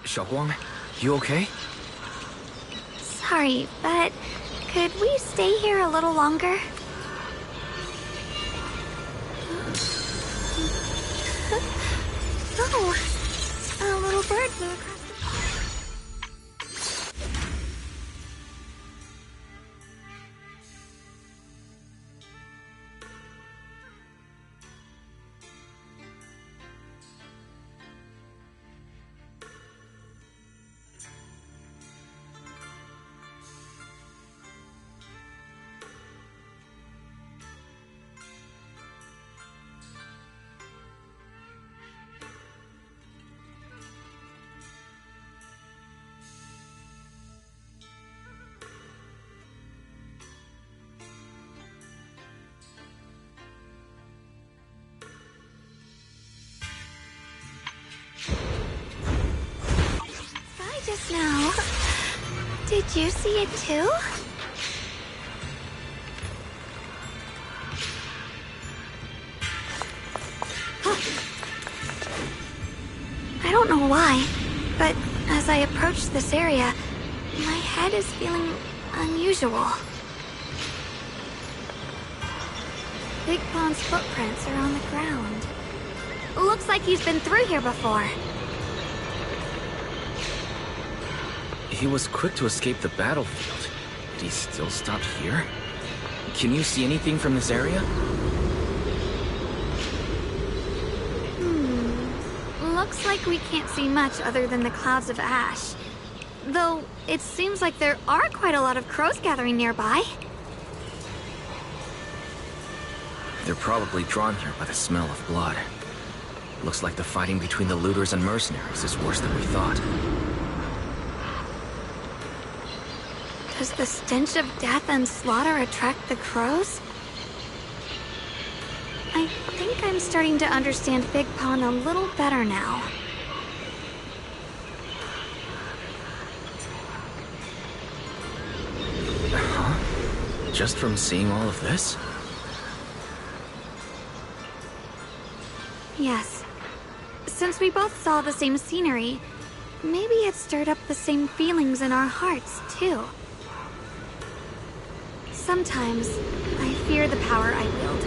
Xiaoguang, you okay? Sorry, but could we stay here a little longer? Oh, a little bird flew across the... Just now. Did you see it too? I don't know why, but as I approach this area, my head is feeling unusual. Big Pond's footprints are on the ground. Looks like he's been through here before. He was quick to escape the battlefield, but he still stopped here? Can you see anything from this area? Looks like we can't see much other than the clouds of ash. Though, it seems like there are quite a lot of crows gathering nearby. They're probably drawn here by the smell of blood. Looks like the fighting between the looters and mercenaries is worse than we thought. Does the stench of death and slaughter attract the crows? I think I'm starting to understand Big Pond a little better now. Huh? Just from seeing all of this? Yes. Since we both saw the same scenery, maybe it stirred up the same feelings in our hearts, too. Sometimes, I fear the power I wield.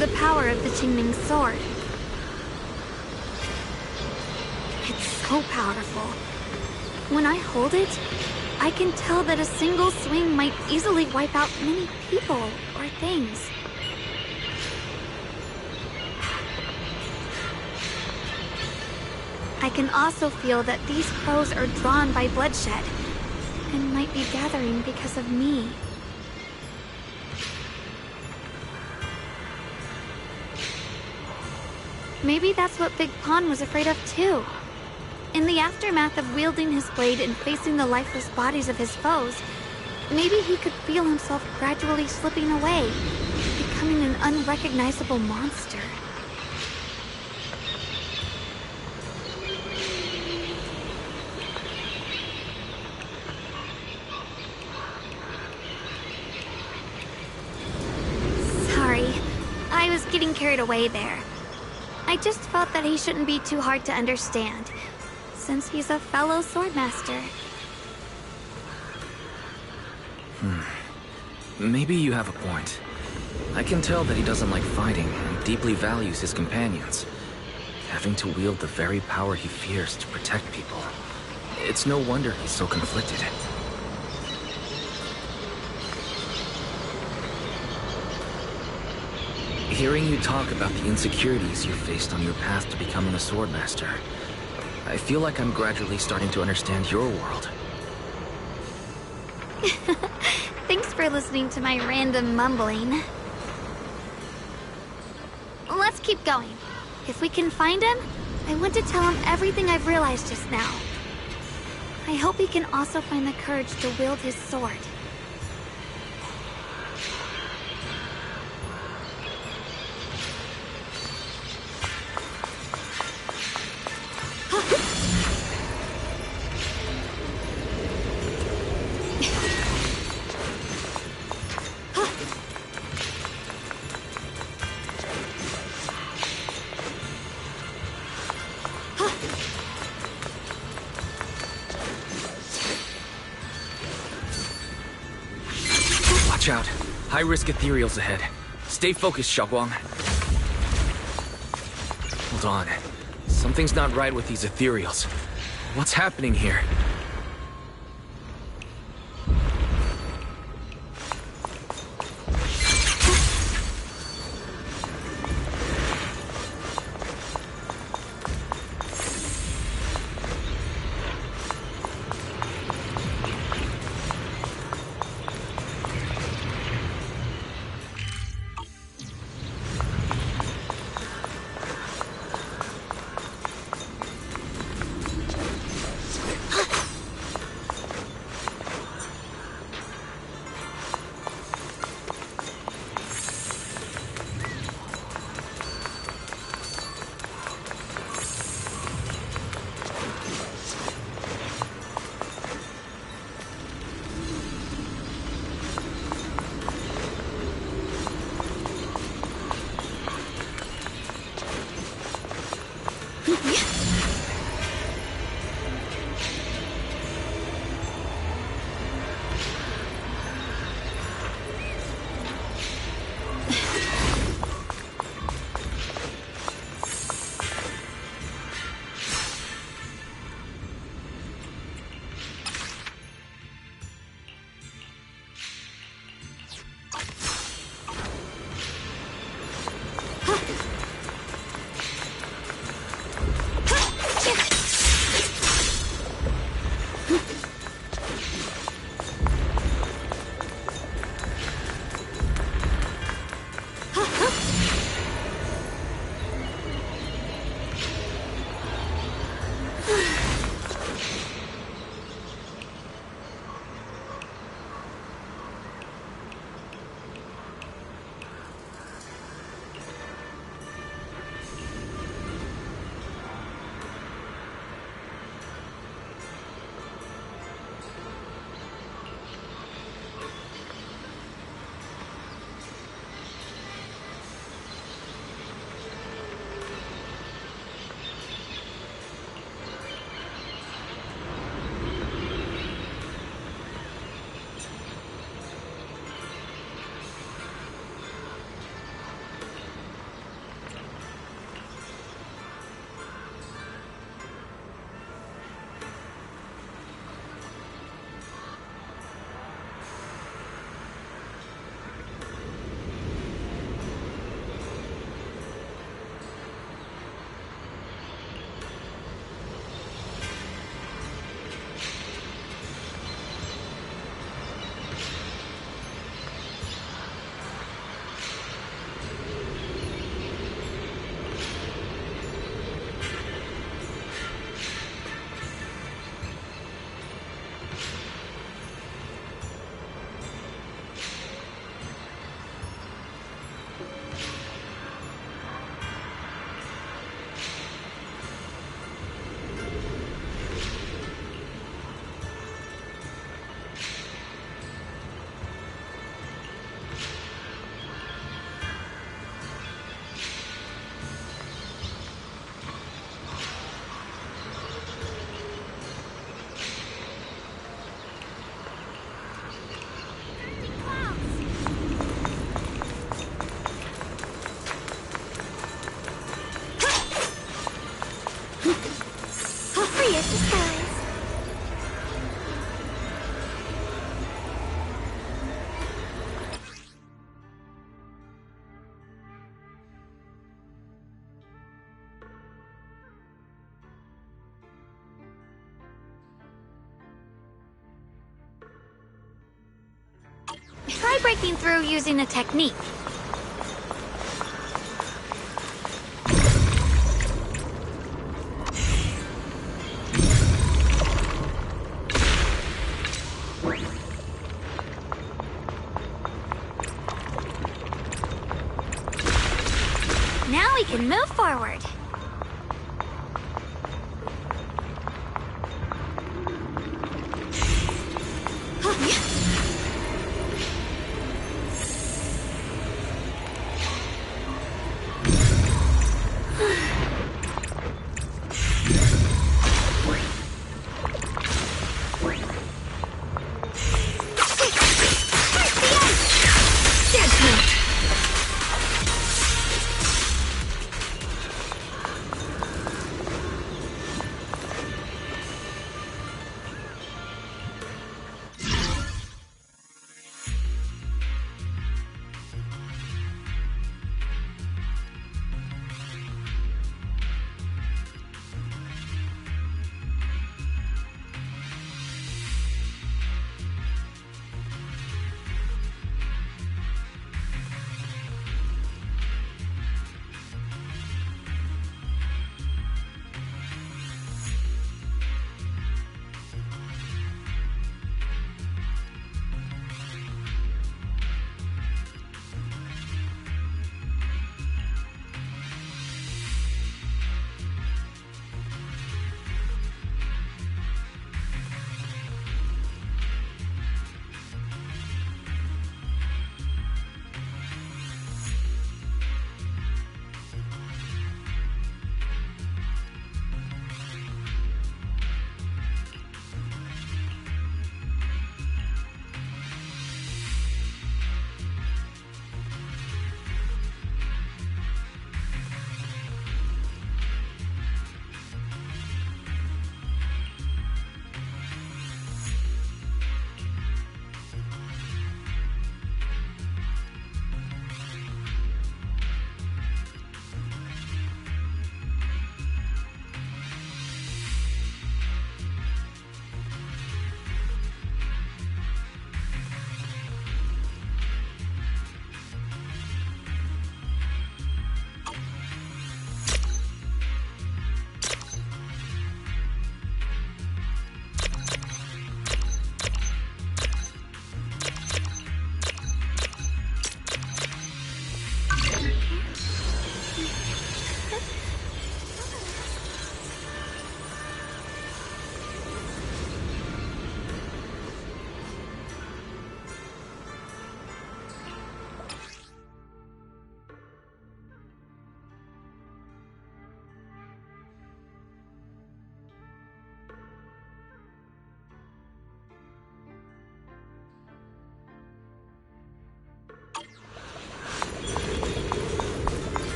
The power of the Qingming sword. It's so powerful. When I hold it, I can tell that a single swing might easily wipe out many people or things. I can also feel that these crows are drawn by bloodshed, and might be gathering because of me. Maybe that's what Big Pond was afraid of too. In the aftermath of wielding his blade and facing the lifeless bodies of his foes, maybe he could feel himself gradually slipping away, becoming an unrecognizable monster. Sorry, I was getting carried away there. I just felt that he shouldn't be too hard to understand, since he's a fellow swordmaster. Maybe you have a point. I can tell that he doesn't like fighting and deeply values his companions. Having to wield the very power he fears to protect people. It's no wonder he's so conflicted. Hearing you talk about the insecurities you faced on your path to becoming a swordmaster, I feel like I'm gradually starting to understand your world. Thanks for listening to my random mumbling. Let's keep going. If we can find him, I want to tell him everything I've realized just now. I hope he can also find the courage to wield his sword. Watch out. High-risk ethereals ahead. Stay focused, Shuangung. Hold on. Something's not right with these ethereals. What's happening here? Try breaking through using a technique. Now we can move forward.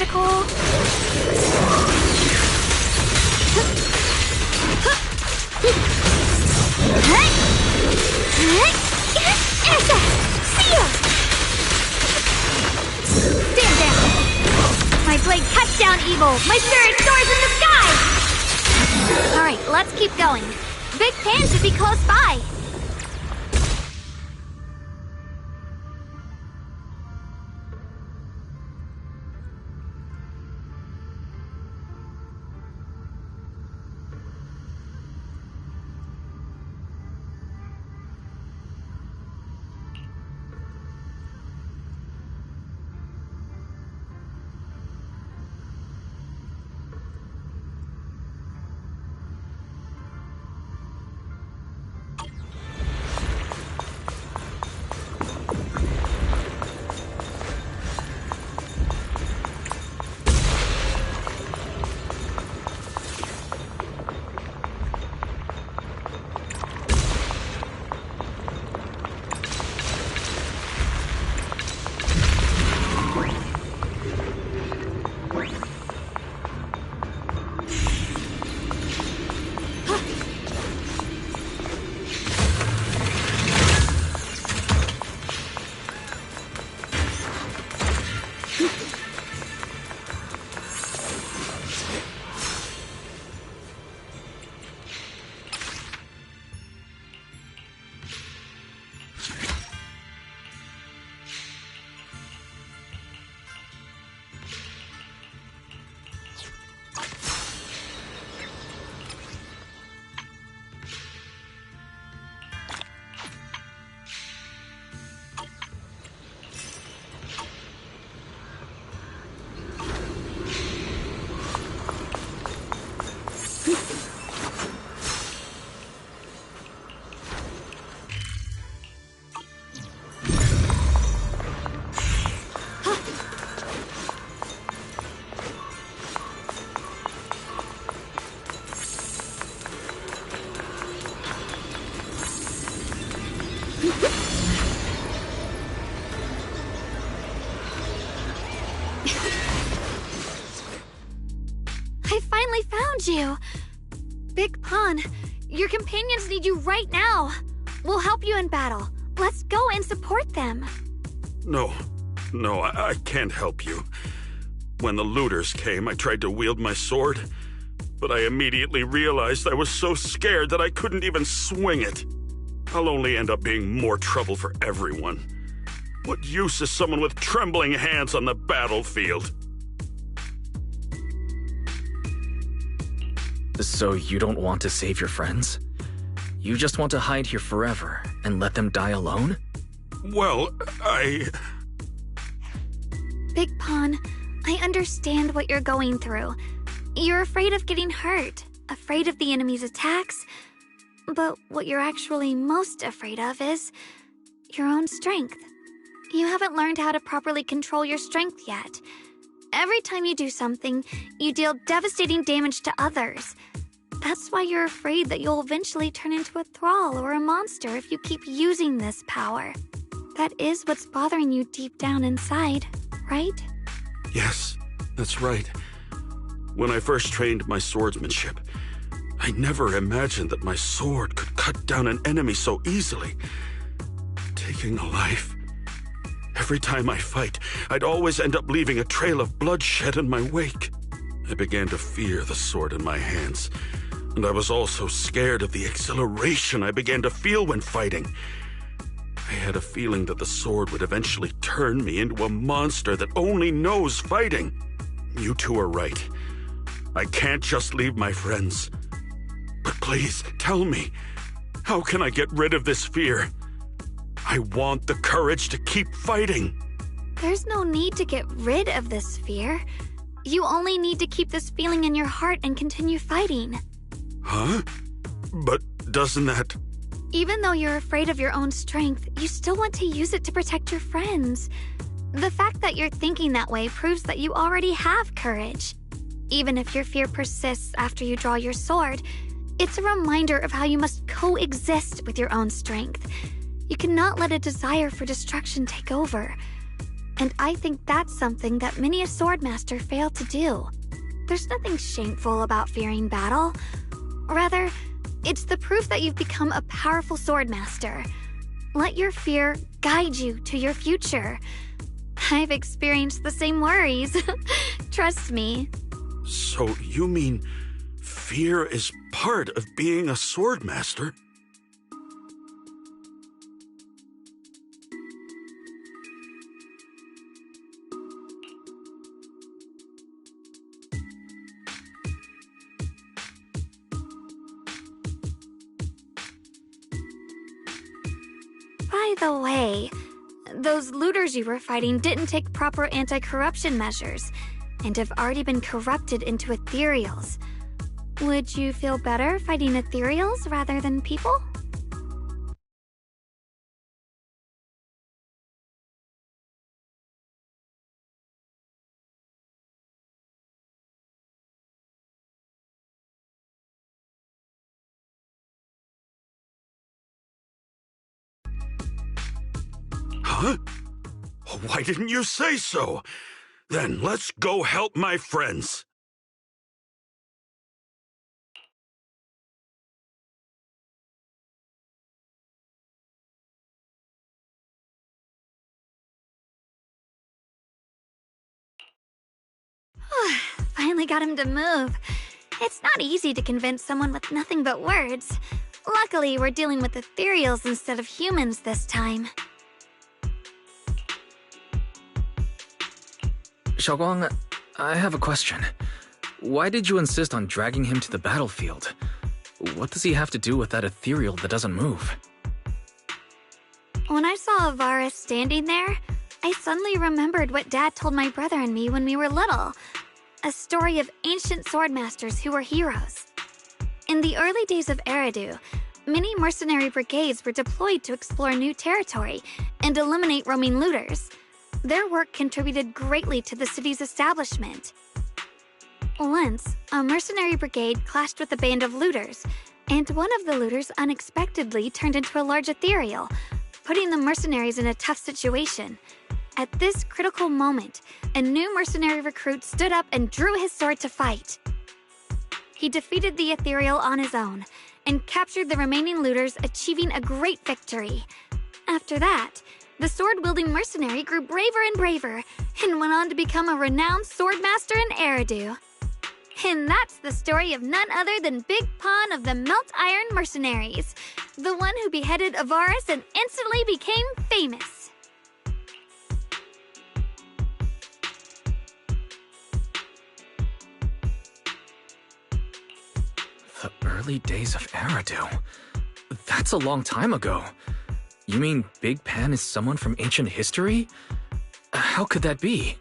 obstacle. Stand down! My blade cuts down evil! My spirit soars in the sky! Alright, let's keep going. Big Pan should be close by. You. Big Pon, your companions need you right now. We'll help you in battle. Let's go and support them. No, I can't help you. When the looters came, I tried to wield my sword, but I immediately realized I was so scared that I couldn't even swing it. I'll only end up being more trouble for everyone. What use is someone with trembling hands on the battlefield? So you don't want to save your friends? You just want to hide here forever and let them die alone? Well, Big Pon, I understand what you're going through. You're afraid of getting hurt, afraid of the enemy's attacks. But what you're actually most afraid of is your own strength. You haven't learned how to properly control your strength yet. Every time you do something, you deal devastating damage to others. That's why you're afraid that you'll eventually turn into a thrall or a monster if you keep using this power. That is what's bothering you deep down inside, right? Yes, that's right. When I first trained my swordsmanship, I never imagined that my sword could cut down an enemy so easily. Taking a life. Every time I fight, I'd always end up leaving a trail of bloodshed in my wake. I began to fear the sword in my hands, and I was also scared of the exhilaration I began to feel when fighting. I had a feeling that the sword would eventually turn me into a monster that only knows fighting. You two are right. I can't just leave my friends. But please, tell me, how can I get rid of this fear? I want the courage to keep fighting. There's no need to get rid of this fear. You only need to keep this feeling in your heart and continue fighting. Huh? But doesn't that... Even though you're afraid of your own strength, you still want to use it to protect your friends. The fact that you're thinking that way proves that you already have courage. Even if your fear persists after you draw your sword, it's a reminder of how you must coexist with your own strength. You cannot let a desire for destruction take over. And I think that's something that many a swordmaster fail to do. There's nothing shameful about fearing battle. Rather, it's the proof that you've become a powerful swordmaster. Let your fear guide you to your future. I've experienced the same worries. Trust me. So you mean fear is part of being a swordmaster? By the way, those looters you were fighting didn't take proper anti-corruption measures and have already been corrupted into ethereals. Would you feel better fighting ethereals rather than people? Huh? Why didn't you say so? Then let's go help my friends. Finally got him to move. It's not easy to convince someone with nothing but words. Luckily, we're dealing with ethereals instead of humans this time. Shuangung, I have a question. Why did you insist on dragging him to the battlefield? What does he have to do with that ethereal that doesn't move? When I saw Avaris standing there, I suddenly remembered what Dad told my brother and me when we were little. A story of ancient swordmasters who were heroes. In the early days of Eridu, many mercenary brigades were deployed to explore new territory and eliminate roaming looters. Their work contributed greatly to the city's establishment. Once, a mercenary brigade clashed with a band of looters, and one of the looters unexpectedly turned into a large ethereal, putting the mercenaries in a tough situation. At this critical moment, a new mercenary recruit stood up and drew his sword to fight. He defeated the ethereal on his own, and captured the remaining looters, achieving a great victory. After that, the sword-wielding mercenary grew braver and braver, and went on to become a renowned swordmaster in Eridu. And that's the story of none other than Big Pon of the Melt Iron Mercenaries, the one who beheaded Avaris and instantly became famous. The early days of Eridu? That's a long time ago. You mean Big Pan is someone from ancient history? How could that be?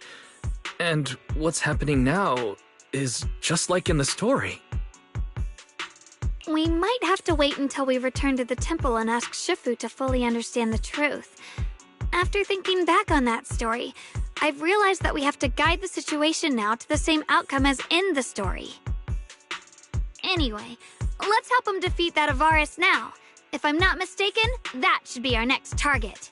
And what's happening now is just like in the story. We might have to wait until we return to the temple and ask Shifu to fully understand the truth. After thinking back on that story, I've realized that we have to guide the situation now to the same outcome as in the story. Anyway, let's help him defeat that Avaris now. If I'm not mistaken, that should be our next target.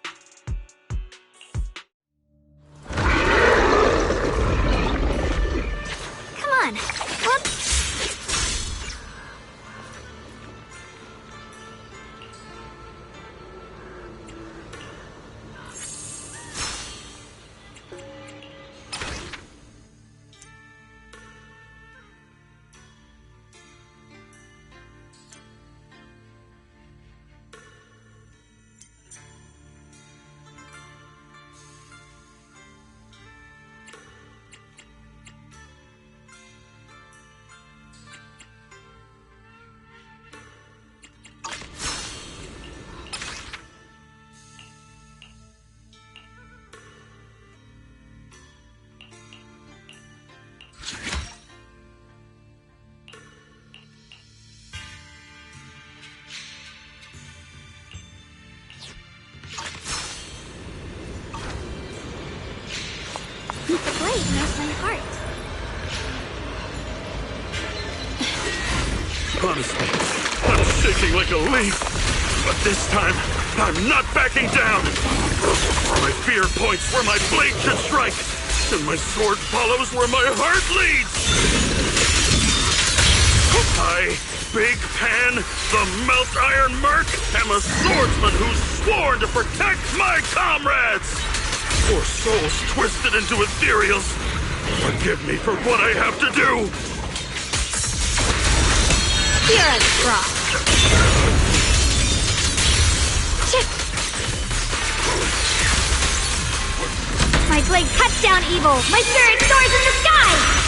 Come on, let's... The blade knows my heart. Honestly, I'm shaking like a leaf. But this time, I'm not backing down! My fear points where my blade should strike, and my sword follows where my heart leads! I, Big Pan, the Melt Iron Merc, am a swordsman who's sworn to protect my comrades! Poor souls twisted into ethereals. Forgive me for what I have to do! You're a drop. My blade cuts down evil! My spirit soars in the sky!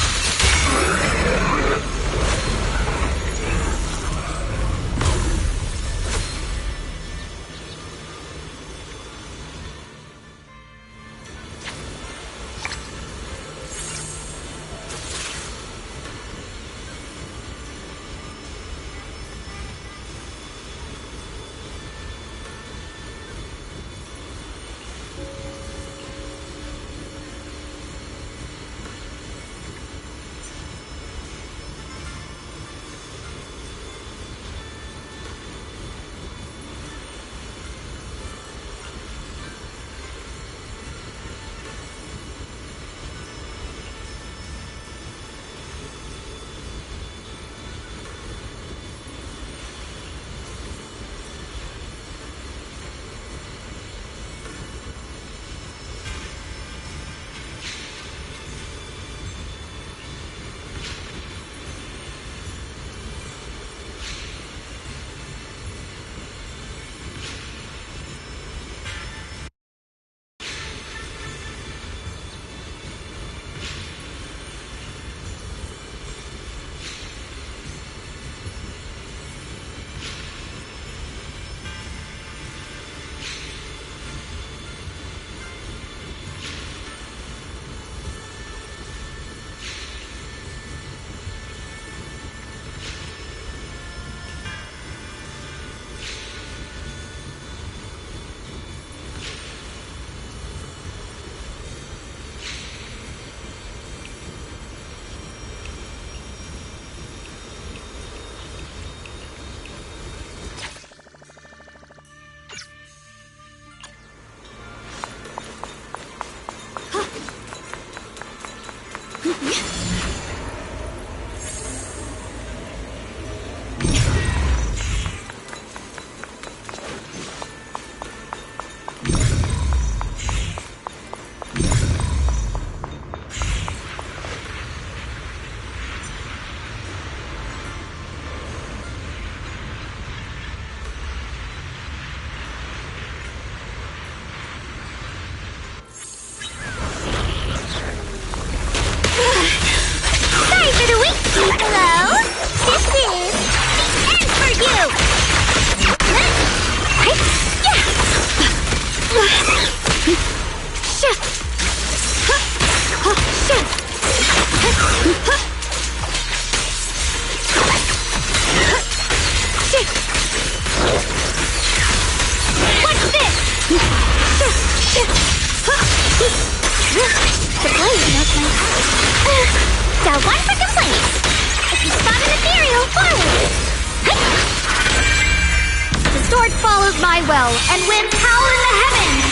My well and winds howl in the heavens.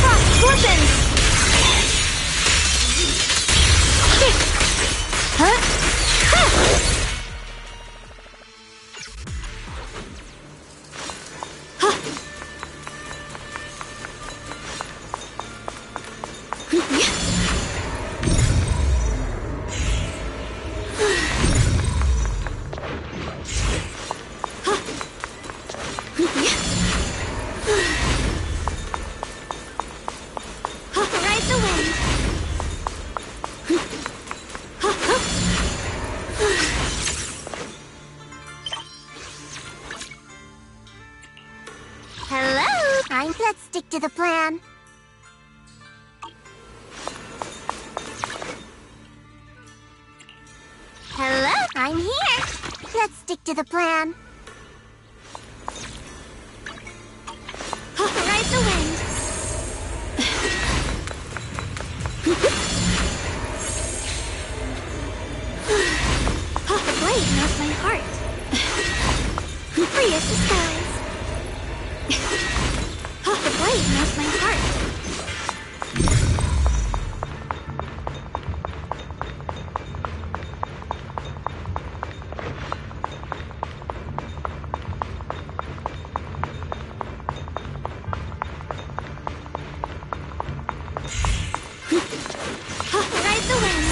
Frost glistens. Huh? Let's stick to the plan. Hello, I'm here. Let's stick to the plan. Ride the wind. The blade knows my heart. Free The blade knows my heart. Ride the wind.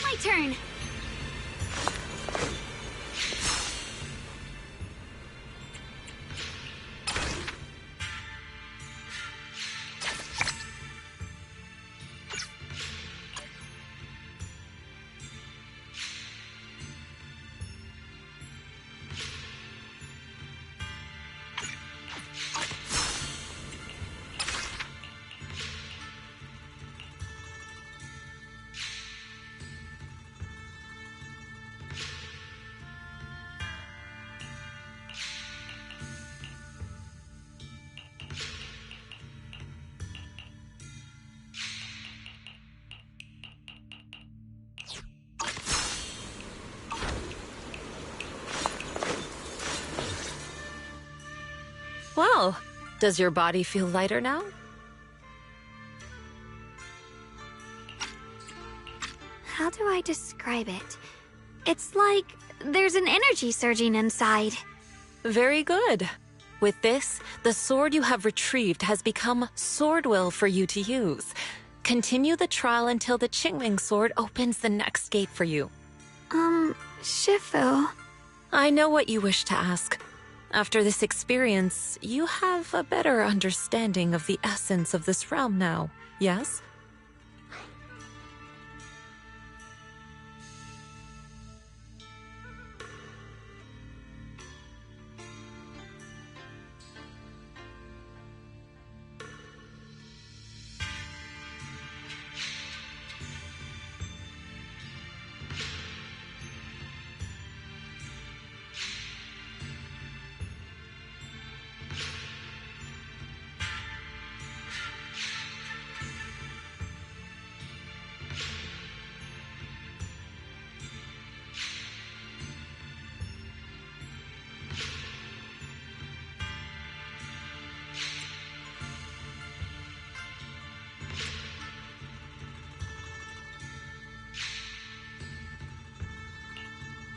My turn. Well, does your body feel lighter now? How do I describe it? It's like there's an energy surging inside. Very good. With this, the sword you have retrieved has become sword will for you to use. Continue the trial until the Qingming sword opens the next gate for you. Shifu. I know what you wish to ask. After this experience, you have a better understanding of the essence of this realm now, yes?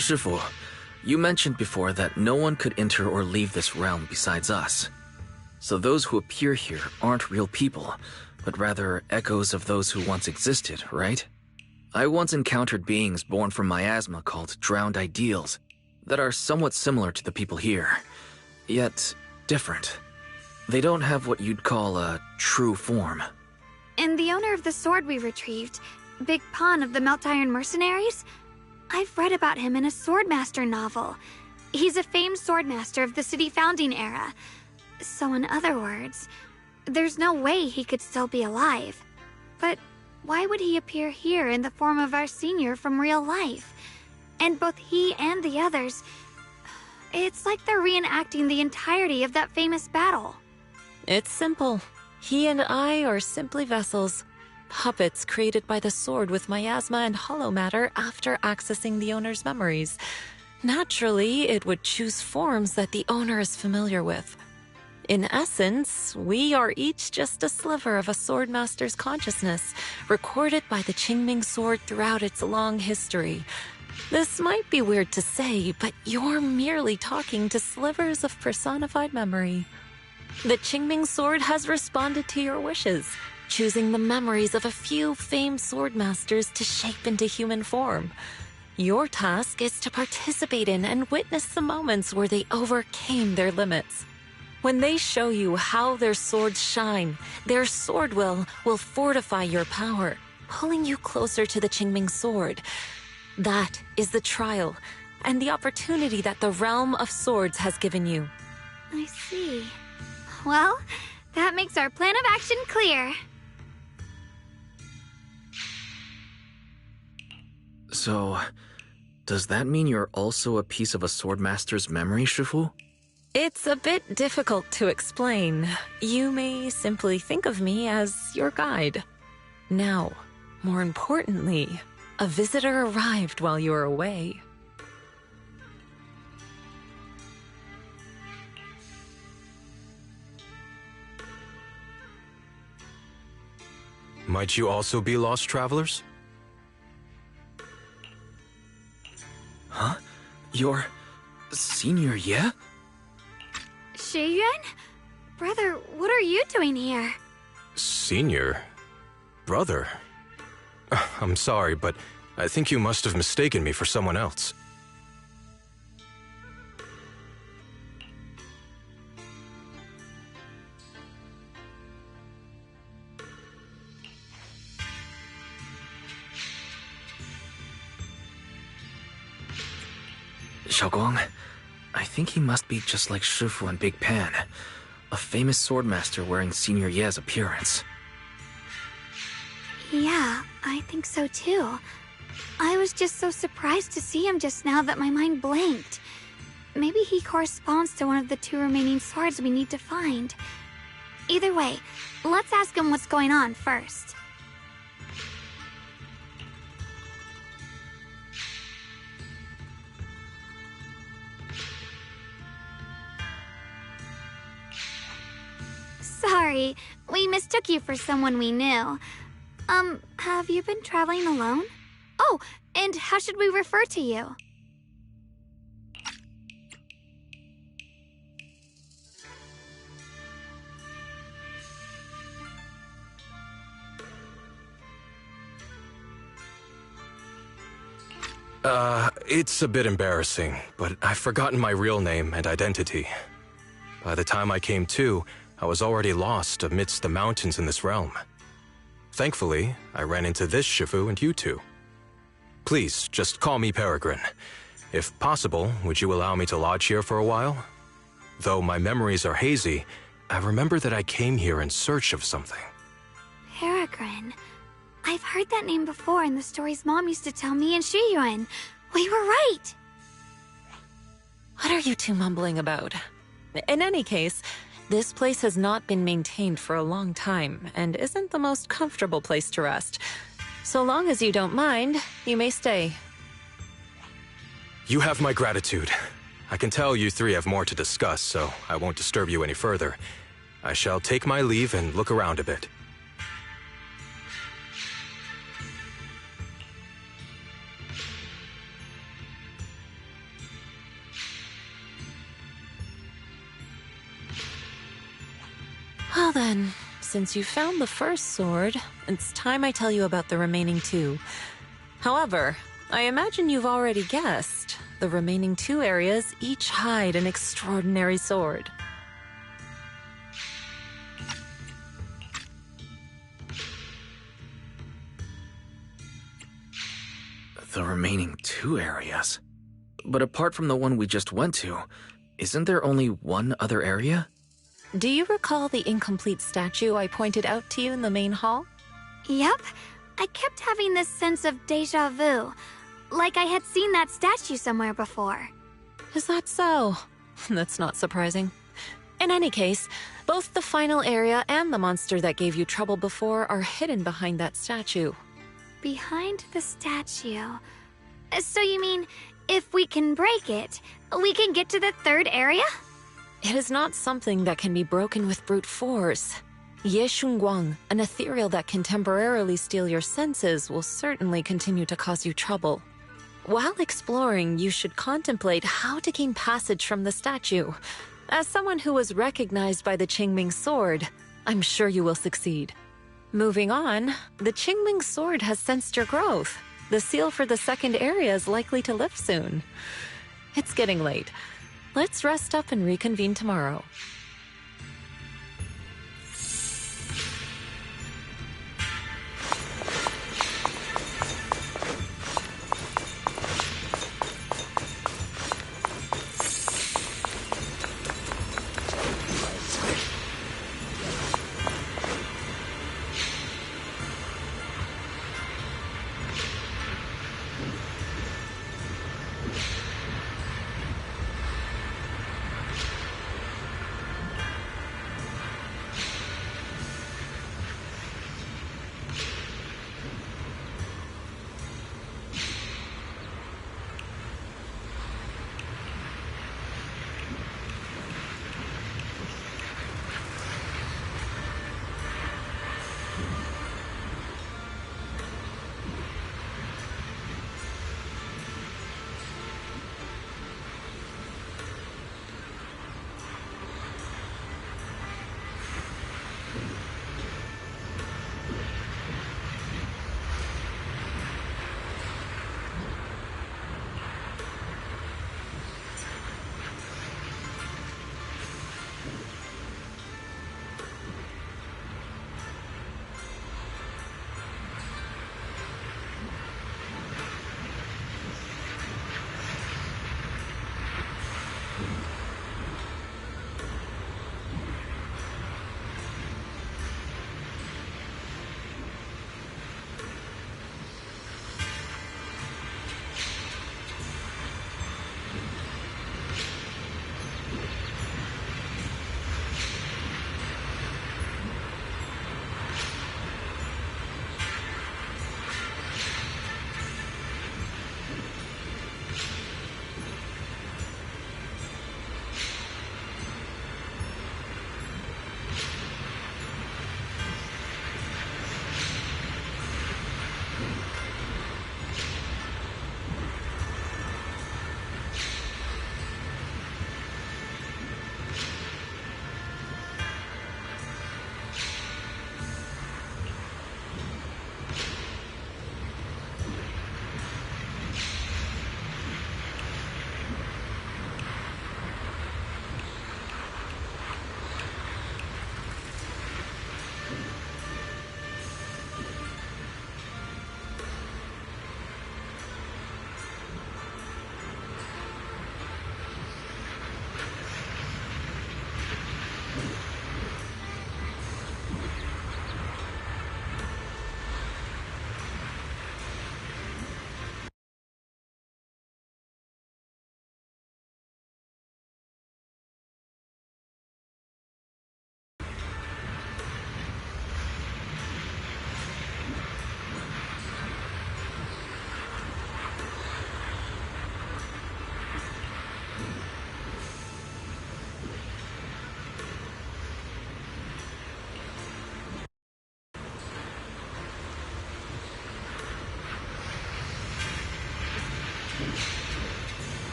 Shifu, you mentioned before that no one could enter or leave this realm besides us. So those who appear here aren't real people, but rather echoes of those who once existed, right? I once encountered beings born from miasma called drowned ideals that are somewhat similar to the people here, yet different. They don't have what you'd call a true form. And the owner of the sword we retrieved, Big Pon of the Melt Iron Mercenaries? I've read about him in a Swordmaster novel. He's a famed swordmaster of the city founding era. So in other words, there's no way he could still be alive. But why would he appear here in the form of our senior from real life? And both he and the others, it's like they're reenacting the entirety of that famous battle. It's simple. He and I are simply vessels. Puppets created by the sword with miasma and hollow matter after accessing the owner's memories. Naturally, it would choose forms that the owner is familiar with. In essence, we are each just a sliver of a swordmaster's consciousness, recorded by the Qingming sword throughout its long history. This might be weird to say, but you're merely talking to slivers of personified memory. The Qingming sword has responded to your wishes, choosing the memories of a few famed swordmasters to shape into human form. Your task is to participate in and witness the moments where they overcame their limits. When they show you how their swords shine, their sword will fortify your power, pulling you closer to the Qingming sword. That is the trial, and the opportunity that the realm of swords has given you. I see. Well, that makes our plan of action clear. So, does that mean you're also a piece of a swordmaster's memory, Shifu? It's a bit difficult to explain. You may simply think of me as your guide. Now, more importantly, a visitor arrived while you were away. Might you also be lost travelers? Huh? You're Senior Ye? Shiyuan? Brother, what are you doing here? Senior? Brother? I'm sorry, but I think you must have mistaken me for someone else. Shuangung, I think he must be just like Shifu and Big Pan, a famous swordmaster wearing Senior Ye's appearance. Yeah, I think so too. I was just so surprised to see him just now that my mind blanked. Maybe he corresponds to one of the two remaining swords we need to find. Either way, let's ask him what's going on first. Sorry, we mistook you for someone we knew. Have you been traveling alone? Oh, and how should we refer to you? It's a bit embarrassing, but I've forgotten my real name and identity. By the time I came to, I was already lost amidst the mountains in this realm. Thankfully, I ran into this Shifu and you two. Please, just call me Peregrine. If possible, would you allow me to lodge here for a while? Though my memories are hazy, I remember that I came here in search of something. Peregrine. I've heard that name before in the stories Mom used to tell me and Shiyuan. We were right! What are you two mumbling about? In any case, this place has not been maintained for a long time and isn't the most comfortable place to rest. So long as you don't mind, you may stay. You have my gratitude. I can tell you three have more to discuss, so I won't disturb you any further. I shall take my leave and look around a bit. Well then, since you found the first sword, it's time I tell you about the remaining two. However, I imagine you've already guessed. The remaining two areas each hide an extraordinary sword. The remaining two areas? But apart from the one we just went to, isn't there only one other area? Do you recall the incomplete statue I pointed out to you in the main hall? Yep. I kept having this sense of deja vu. Like I had seen that statue somewhere before. Is that so? That's not surprising. In any case, both the final area and the monster that gave you trouble before are hidden behind that statue. Behind the statue. So you mean, if we can break it, we can get to the third area? It is not something that can be broken with brute force. Ye Shuangung, an ethereal that can temporarily steal your senses, will certainly continue to cause you trouble. While exploring, you should contemplate how to gain passage from the statue. As someone who was recognized by the Qingming sword, I'm sure you will succeed. Moving on, the Qingming sword has sensed your growth. The seal for the second area is likely to lift soon. It's getting late. Let's rest up and reconvene tomorrow.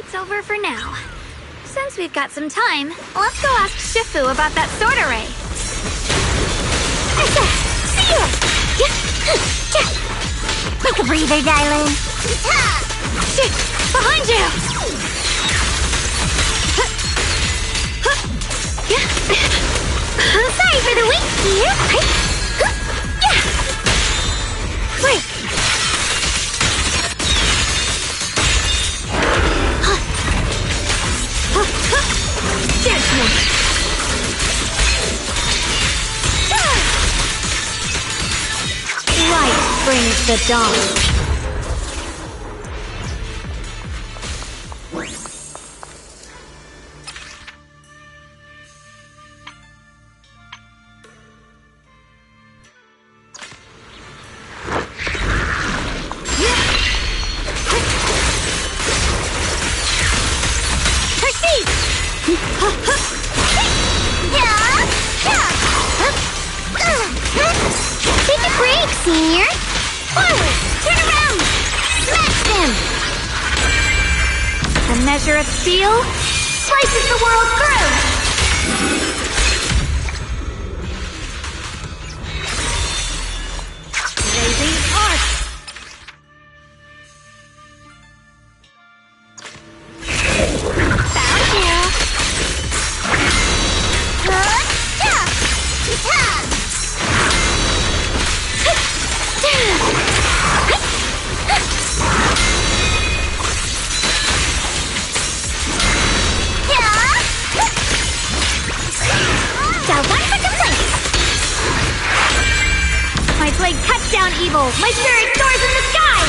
Fight's over for now. Since we've got some time, let's go ask Shifu about that sword array. Take a breather, darling. Shit! Behind you! Sorry for the wait, dear. Wait! Dance me! Light brings the dawn. Take a break, Senior. Forward, turn around, smash them. The measure of steel slices the world through. Raising arc. Found you. My blade cuts down evil. My spirit soars in the sky.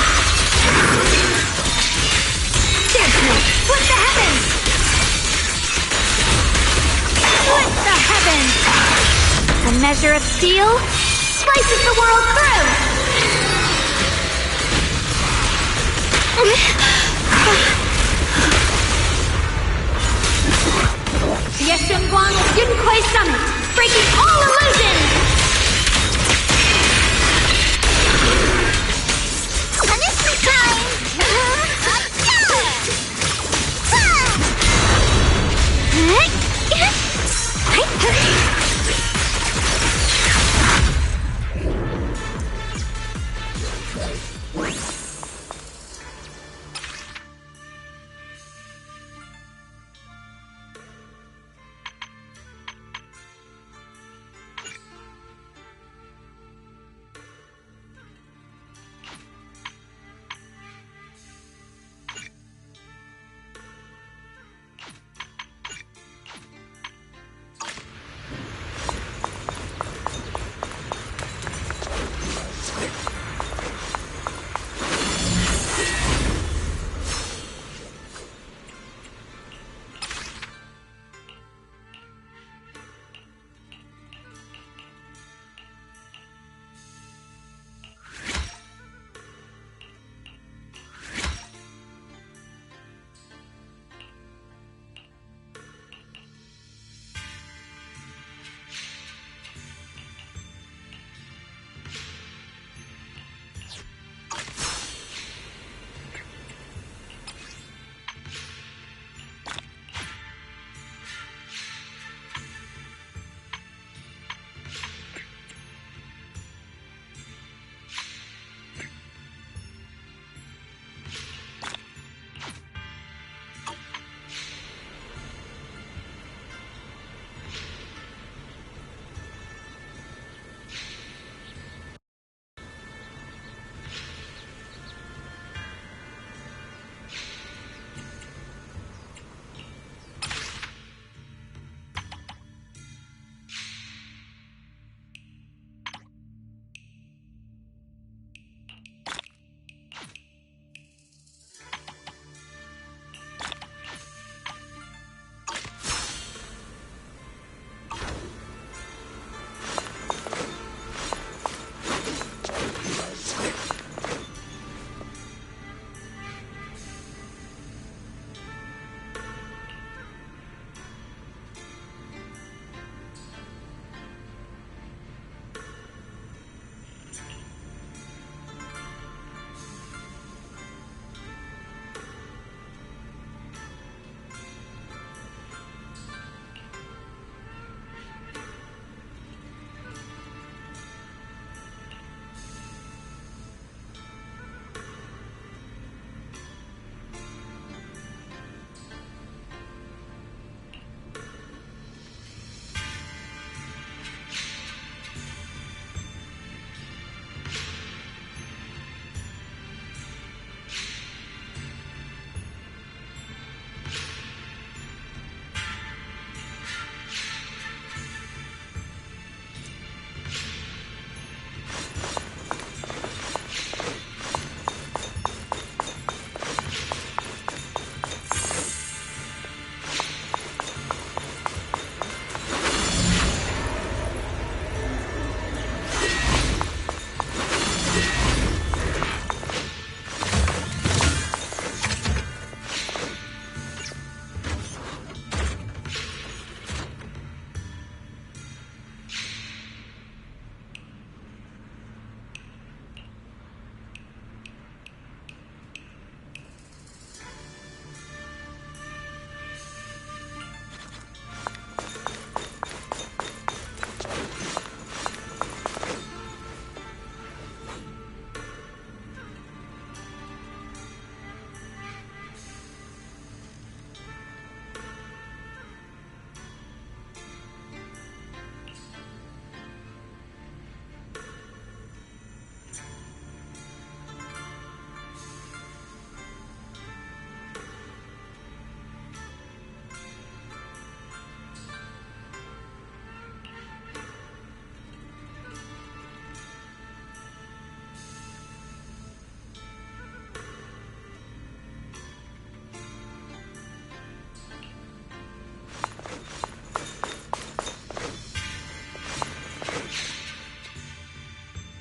Dance me. Split the heavens. Split the heavens. The measure of steel slices the world through. Ye Shuangung Yunquai Summit, breaking all illusions. Punishment time!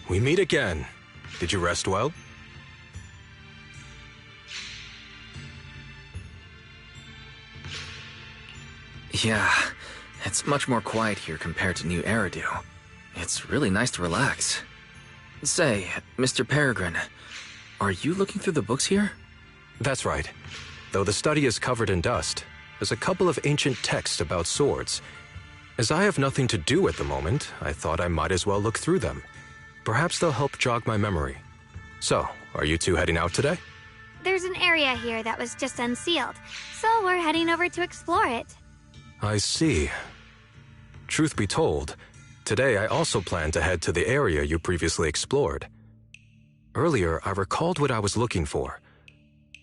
We meet again. Did you rest well? Yeah, it's much more quiet here compared to New Eridu. It's really nice to relax. Say, Mr. Peregrine, are you looking through the books here? That's right. Though the study is covered in dust, there's a couple of ancient texts about swords. As I have nothing to do at the moment, I thought I might as well look through them. Perhaps they'll help jog my memory. So, are you two heading out today? There's an area here that was just unsealed, so we're heading over to explore it. I see. Truth be told, today I also plan to head to the area you previously explored. Earlier, I recalled what I was looking for.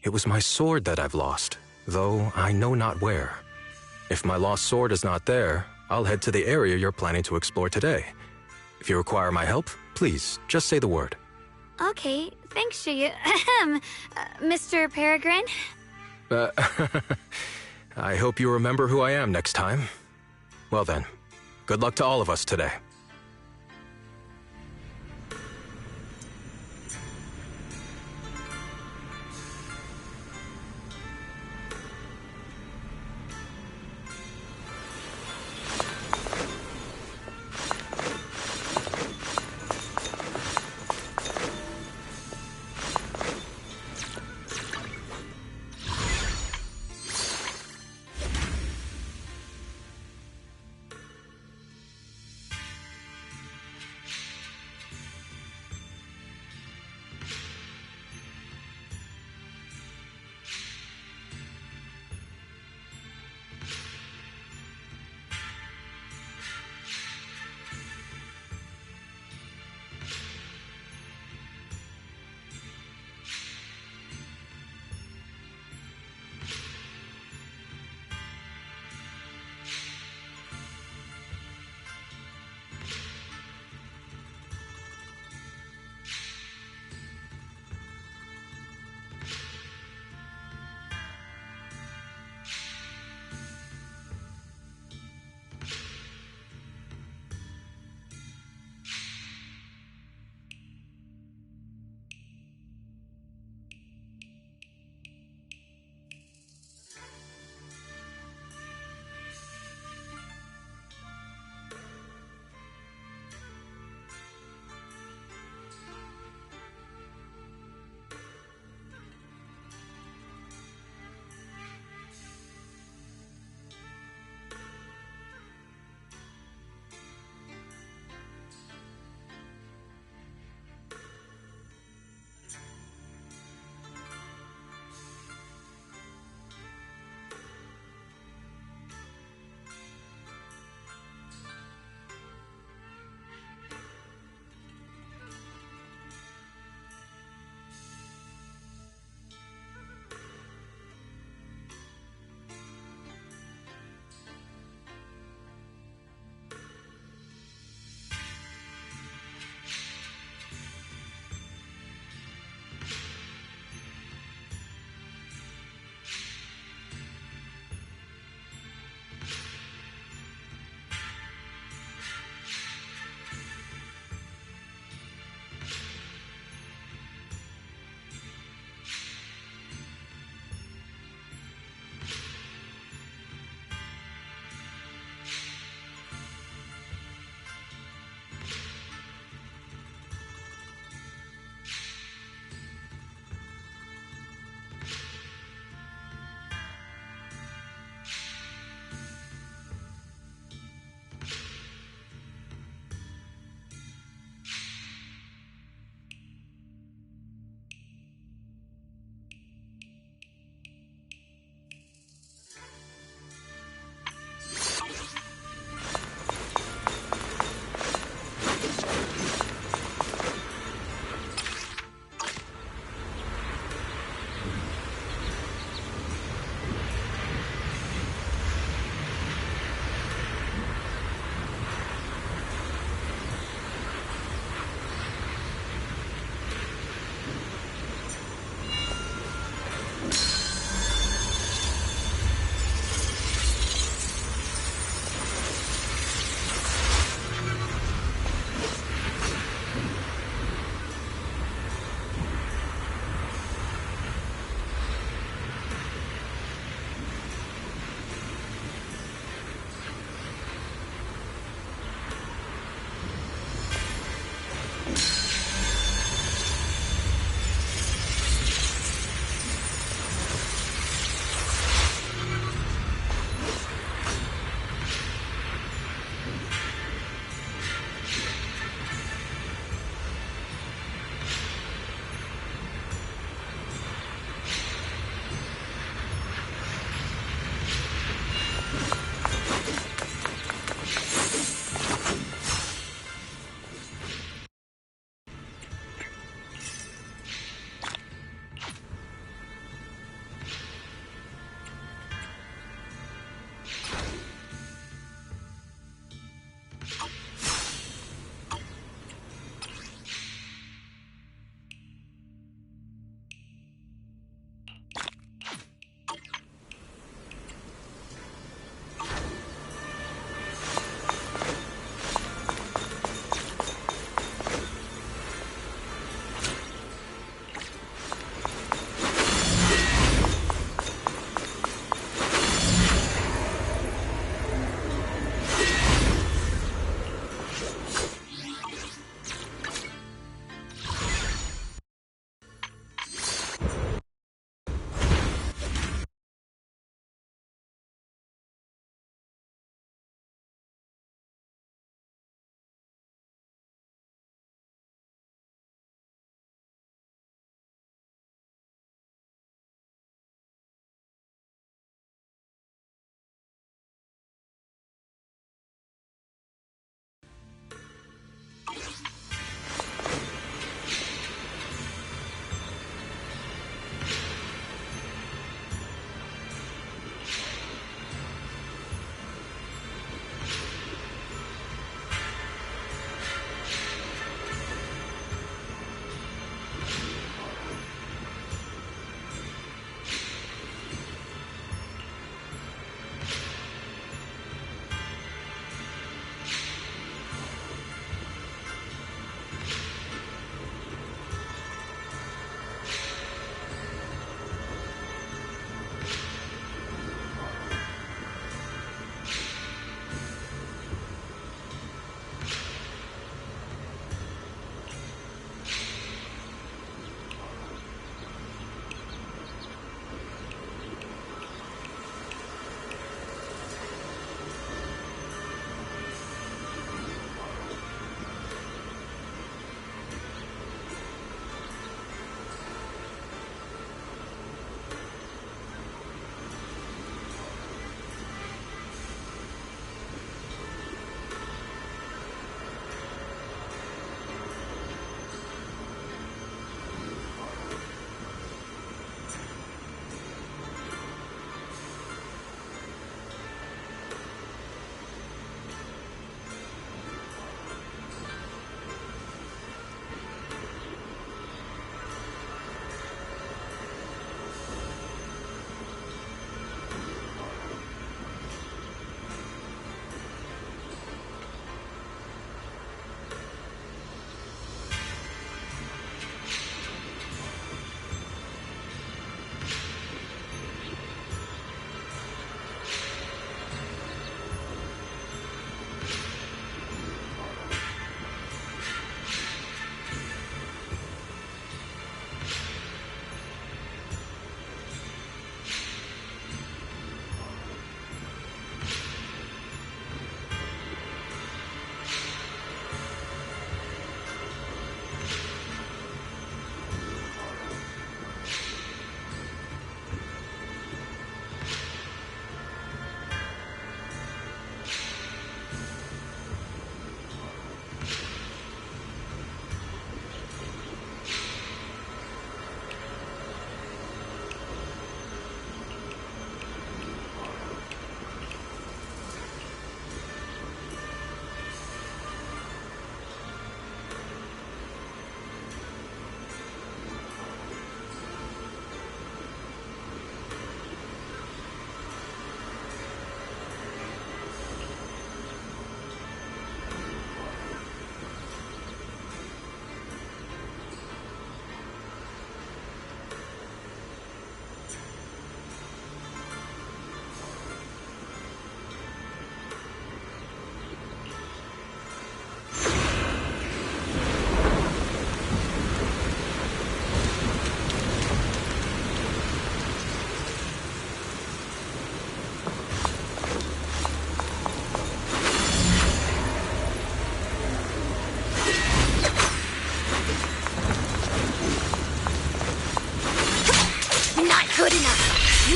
It was my sword that I've lost, though I know not where. If my lost sword is not there, I'll head to the area you're planning to explore today. If you require my help, please, just say the word. Okay, thanks, Mr. Peregrine. I hope you remember who I am next time. Well then, good luck to all of us today.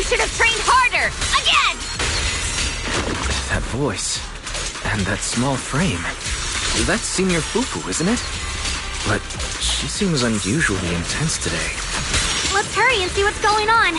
should have trained harder! Again! That voice, and that small frame. That's Senior Fufu, isn't it? But she seems unusually intense today. Let's hurry and see what's going on.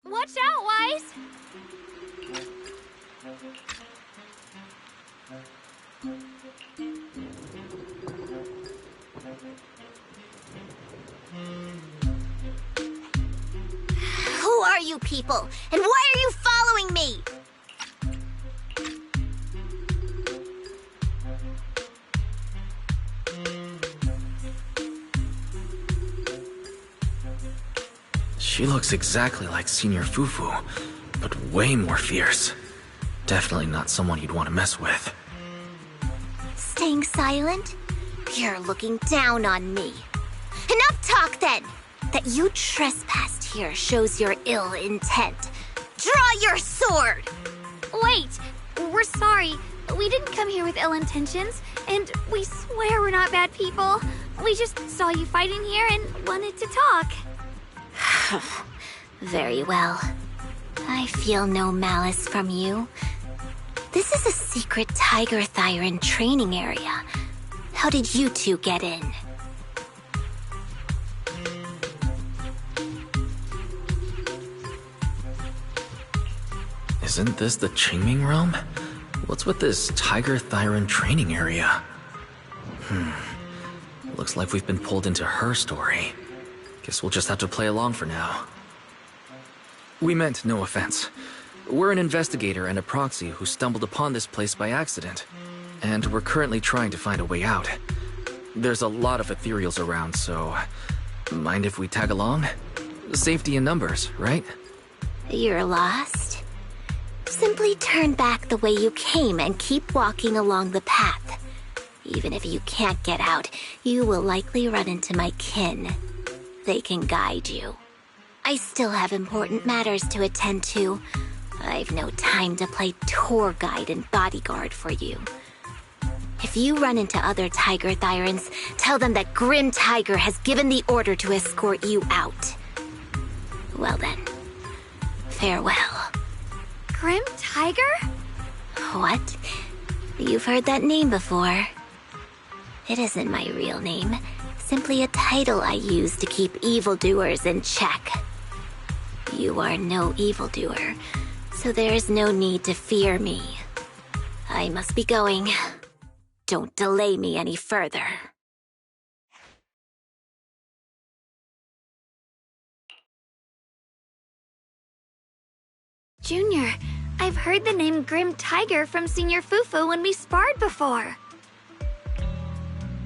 Watch out, Wise! Who are you people? And why are you following me? She looks exactly like Senior Fufu, but way more fierce. Definitely not someone you'd want to mess with. Staying silent? You're looking down on me. Enough talk then! That you trespassed here shows your ill intent. Draw your sword! Wait! We're sorry. We didn't come here with ill intentions, and we swear we're not bad people. We just saw you fighting here and wanted to talk. Very well. I feel no malice from you. This is a secret Tiger Thyron training area. How did you two get in? Isn't this the Qingming realm? What's with this Tiger Thyron training area? Looks like we've been pulled into her story. Guess we'll just have to play along for now. We meant no offense. We're an investigator and a proxy who stumbled upon this place by accident, and we're currently trying to find a way out. There's a lot of ethereals around, so mind if we tag along? Safety in numbers, right? You're lost? Simply turn back the way you came and keep walking along the path. Even if you can't get out, you will likely run into my kin. They can guide you. I still have important matters to attend to. I've no time to play tour guide and bodyguard for you. If you run into other Tiger Thyrans, tell them that Grim Tiger has given the order to escort you out. Well then, farewell. Grim Tiger? What? You've heard that name before. It isn't my real name. Simply a title I use to keep evildoers in check. You are no evildoer, so there is no need to fear me. I must be going. Don't delay me any further. Junior, I've heard the name Grim Tiger from Senior Fufu when we sparred before.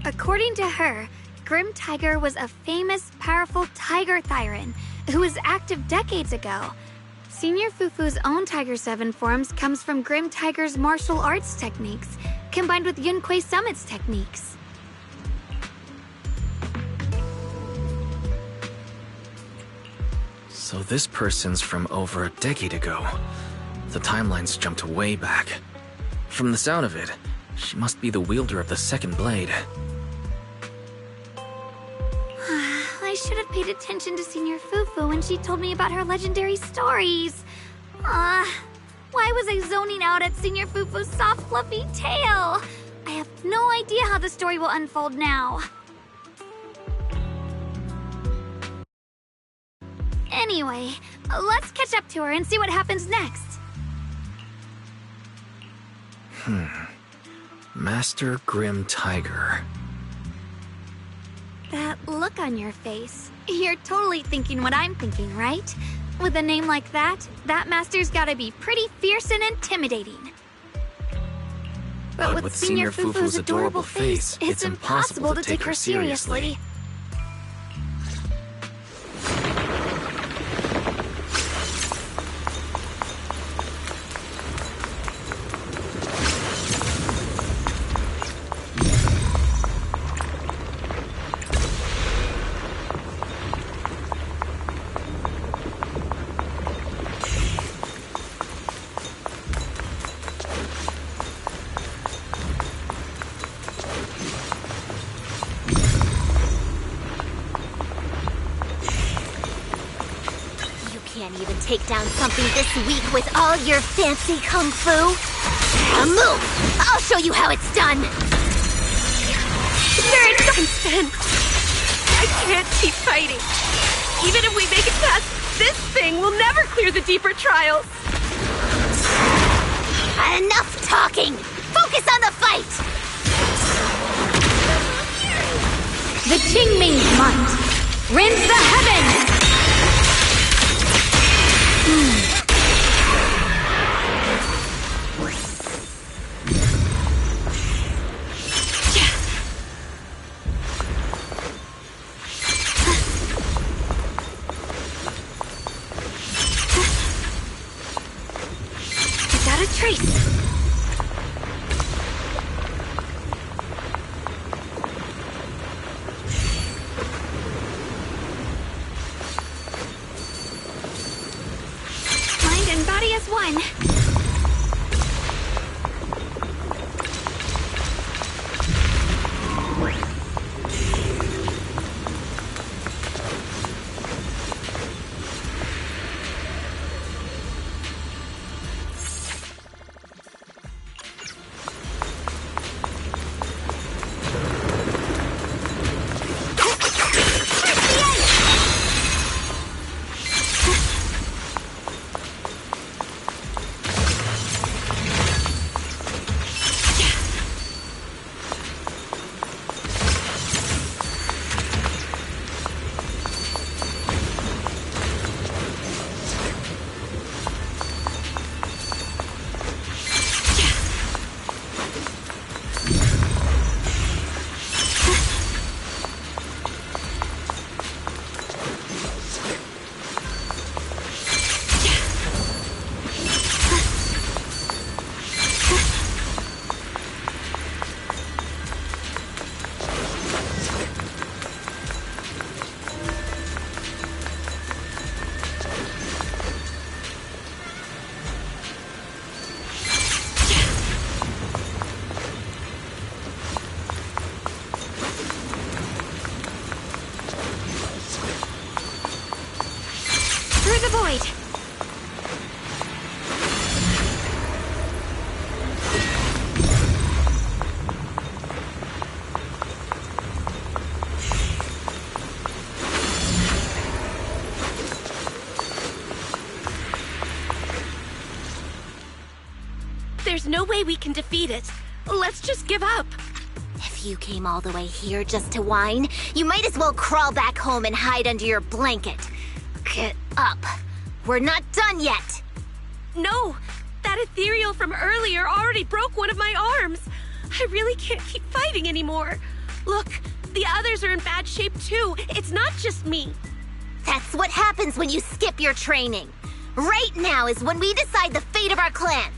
According to her, Grim Tiger was a famous, powerful Tiger Thyran who was active decades ago. Senior Fufu's own Tiger 7 forms comes from Grim Tiger's martial arts techniques, combined with Yunquei Summit's techniques. So this person's from over a decade ago. The timeline's jumped way back. From the sound of it, She must be the wielder of the second blade. I should have paid attention to Senior Fufu when she told me about her legendary stories. Why was I zoning out at Senior Fufu's soft, fluffy tail? I have no idea how the story will unfold now. Anyway, let's catch up to her and see what happens next. Master Grim Tiger. That look on your face. You're totally thinking what I'm thinking, right? With a name like that, that master's gotta be pretty fierce and intimidating. But with Senior Fufu's adorable face, it's impossible to take her seriously. Take down something this weak with all your fancy kung fu? Now move! I'll show you how it's done! Then I can't keep fighting. Even if we make it past this thing, we'll never clear the deeper trials. Enough talking! Focus on the fight! The Qingming Smite! Rends the heavens! Without a trace. Mind and body as one. Through the void! There's no way we can defeat it. Let's just give up. If you came all the way here just to whine, you might as well crawl back home and hide under your blanket. Get up. We're not done yet. No, that ethereal from earlier already broke one of my arms. I really can't keep fighting anymore. Look, the others are in bad shape too. It's not just me. That's what happens when you skip your training. Right now is when we decide the fate of our clan.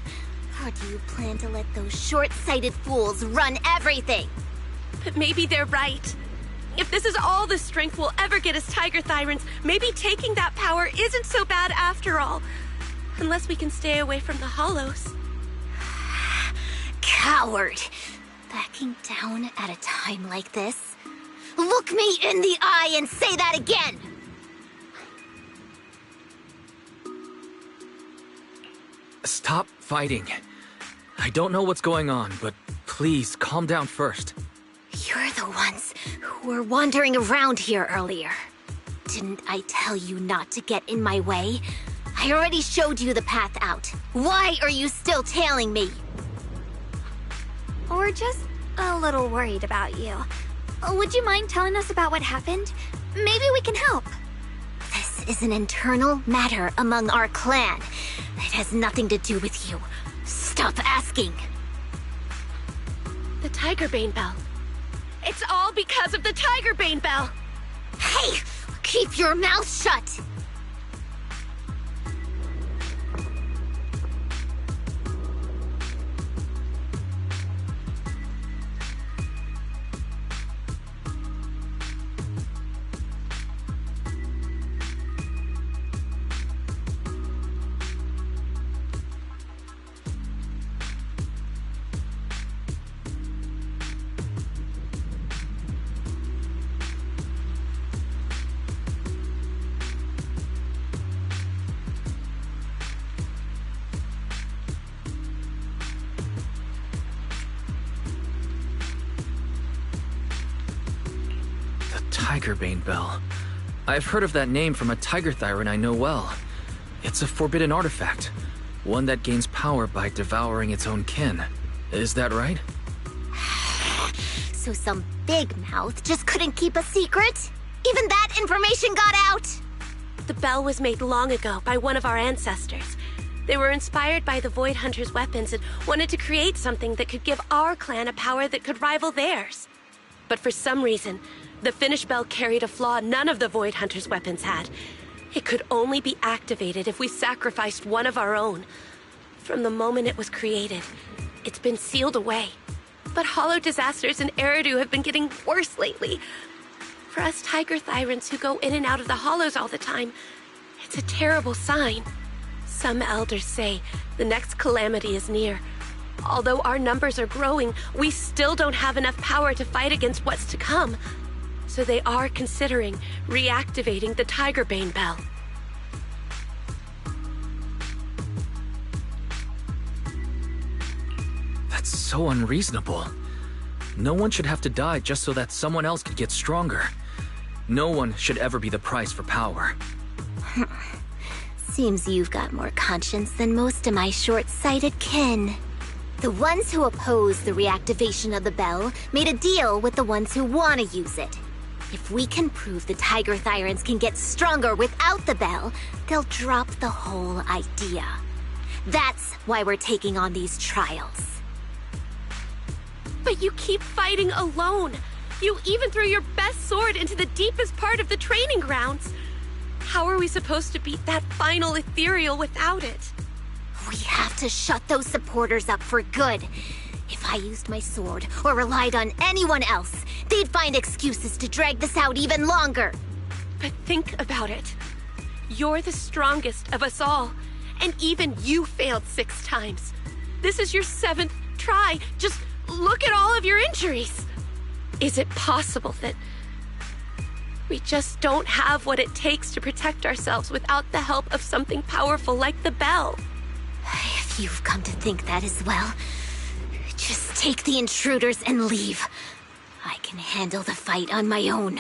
Or do you plan to let those short-sighted fools run everything? But maybe they're right. If this is all the strength we'll ever get as Tiger Thyrans, maybe taking that power isn't so bad after all. Unless we can stay away from the hollows. coward. Backing down at a time like this? Look me in the eye and say that again! Stop fighting. I don't know what's going on, but please calm down first. You're the ones who were wandering around here earlier. Didn't I tell you not to get in my way? I already showed you the path out. Why are you still tailing me? We're just a little worried about you. Would you mind telling us about what happened? Maybe we can help. This is an internal matter among our clan. It has nothing to do with you. Stop asking. The Tiger Bane Bell. It's all because of the Tiger Bane Bell! Hey! Keep your mouth shut! Tiger Bane Bell. I've heard of that name from a tiger thyran I know well. It's a forbidden artifact, one that gains power by devouring its own kin. Is that right? So some big mouth just couldn't keep a secret? Even that information got out? The bell was made long ago by one of our ancestors. They were inspired by the Void Hunter's weapons and wanted to create something that could give our clan a power that could rival theirs. But for some reason, the finished bell carried a flaw none of the Void Hunter's weapons had. It could only be activated if we sacrificed one of our own. From the moment it was created, it's been sealed away. But hollow disasters in Eridu have been getting worse lately. For us tiger thyrans who go in and out of the hollows all the time, it's a terrible sign. Some elders say the next calamity is near. Although our numbers are growing, we still don't have enough power to fight against what's to come. So they are considering reactivating the Tiger Bane Bell. That's so unreasonable. No one should have to die just so that someone else could get stronger. No one should ever be the price for power. Seems you've got more conscience than most of my short-sighted kin. The ones who oppose the reactivation of the bell made a deal with the ones who want to use it. If we can prove the Tiger Thyrans can get stronger without the bell, they'll drop the whole idea. That's why we're taking on these trials. But you keep fighting alone. You even threw your best sword into the deepest part of the training grounds. How are we supposed to beat that final ethereal without it? We have to shut those supporters up for good. If I used my sword or relied on anyone else, they'd find excuses to drag this out even longer. But think about it. You're the strongest of us all, and even you failed 6 times. This is your 7th try. Just look at all of your injuries. Is it possible that we just don't have what it takes to protect ourselves without the help of something powerful like the bell? If you've come to think that as well, just take the intruders and leave. I can handle the fight on my own.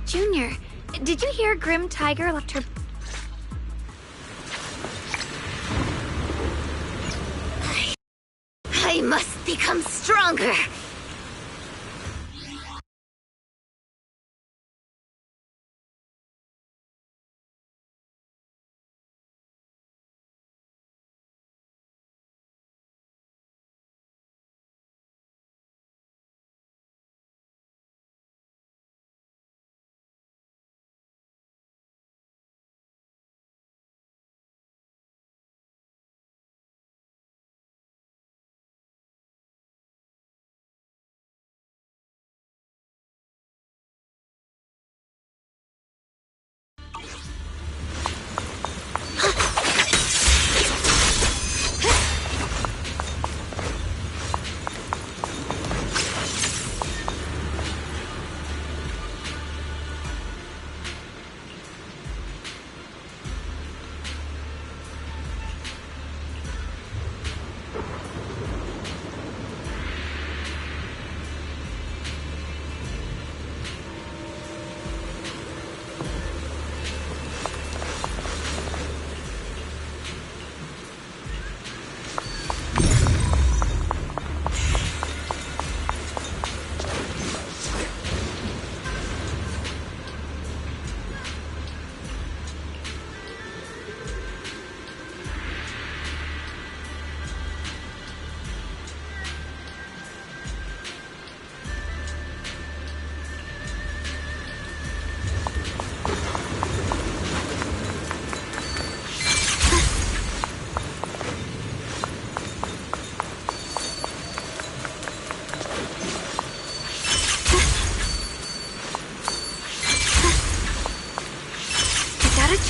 Junior, did you hear Grim Tiger left her... I must become stronger!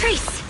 Trace!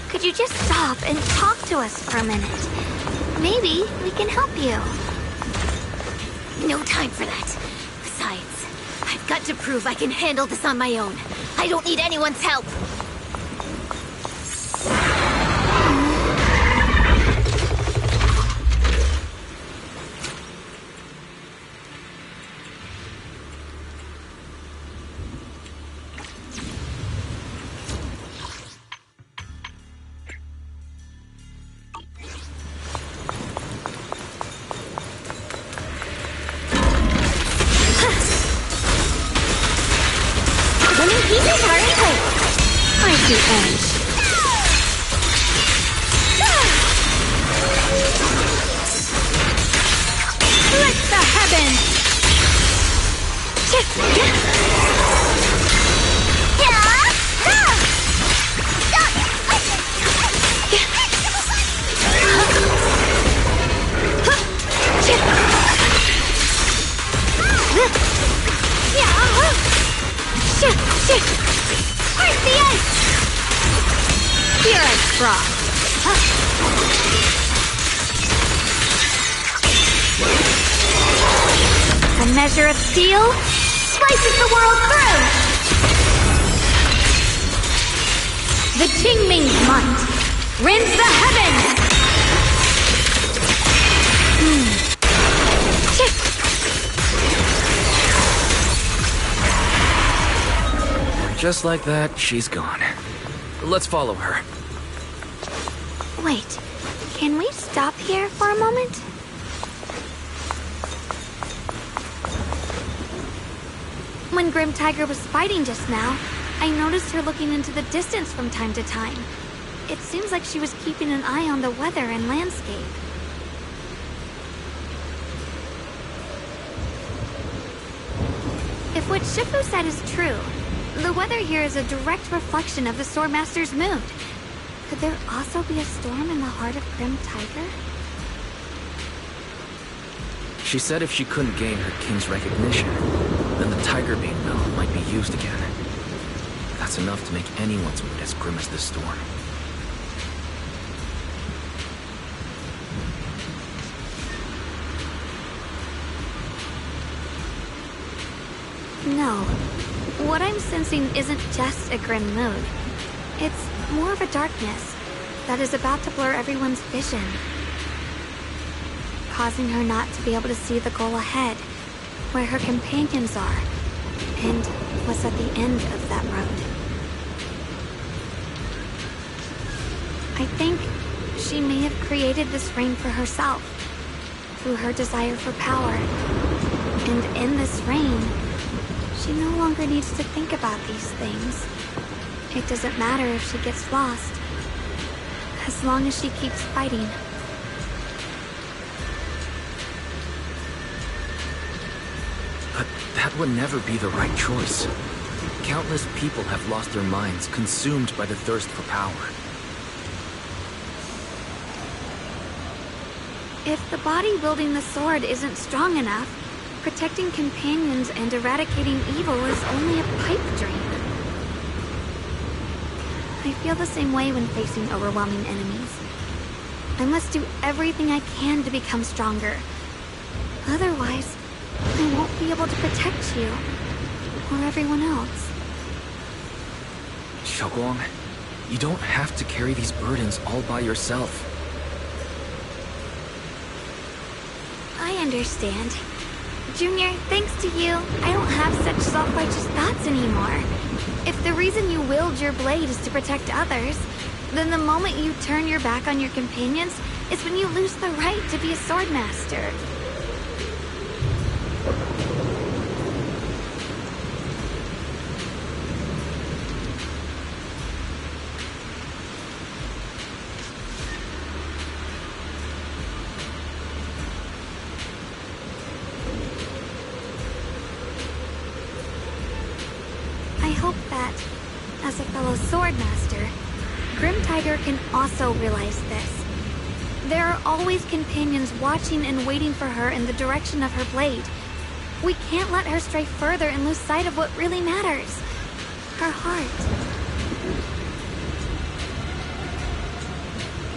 Could you just stop and talk to us for a minute? Maybe we can help you. No time for that. Besides, I've got to prove I can handle this on my own. I don't need anyone's help. A measure of steel slices the world through. The Qingming's might rends the heavens. Just like that, she's gone. Let's follow her. Wait, can we stop here for a moment? When Grim Tiger was fighting just now, I noticed her looking into the distance from time to time. It seems like she was keeping an eye on the weather and landscape. If what Shifu said is true, the weather here is a direct reflection of the Swordmaster's mood. Could there also be a storm in the heart of Grim Tiger? She said if she couldn't gain her king's recognition, then the Tiger Beam Mill might be used again. That's enough to make anyone's mood as grim as this storm. No. What I'm sensing isn't just a grim mood. It's more of a darkness that is about to blur everyone's vision, causing her not to be able to see the goal ahead, where her companions are, and what's at the end of that road. I think she may have created this reign for herself, through her desire for power. And in this reign, she no longer needs to think about these things. It doesn't matter if she gets lost, as long as she keeps fighting. But that would never be the right choice. Countless people have lost their minds, consumed by the thirst for power. If the body wielding the sword isn't strong enough, protecting companions and eradicating evil is only a pipe dream. I feel the same way when facing overwhelming enemies. I must do everything I can to become stronger. Otherwise, I won't be able to protect you or everyone else. Shuangung, you don't have to carry these burdens all by yourself. I understand. Junior, thanks to you, I don't have such self-righteous thoughts anymore. If the reason you wield your blade is to protect others, then the moment you turn your back on your companions is when you lose the right to be a swordmaster. I hope that, as a fellow swordmaster, Grim Tiger can also realize this. There are always companions watching and waiting for her in the direction of her blade. We can't let her stray further and lose sight of what really matters. Her heart.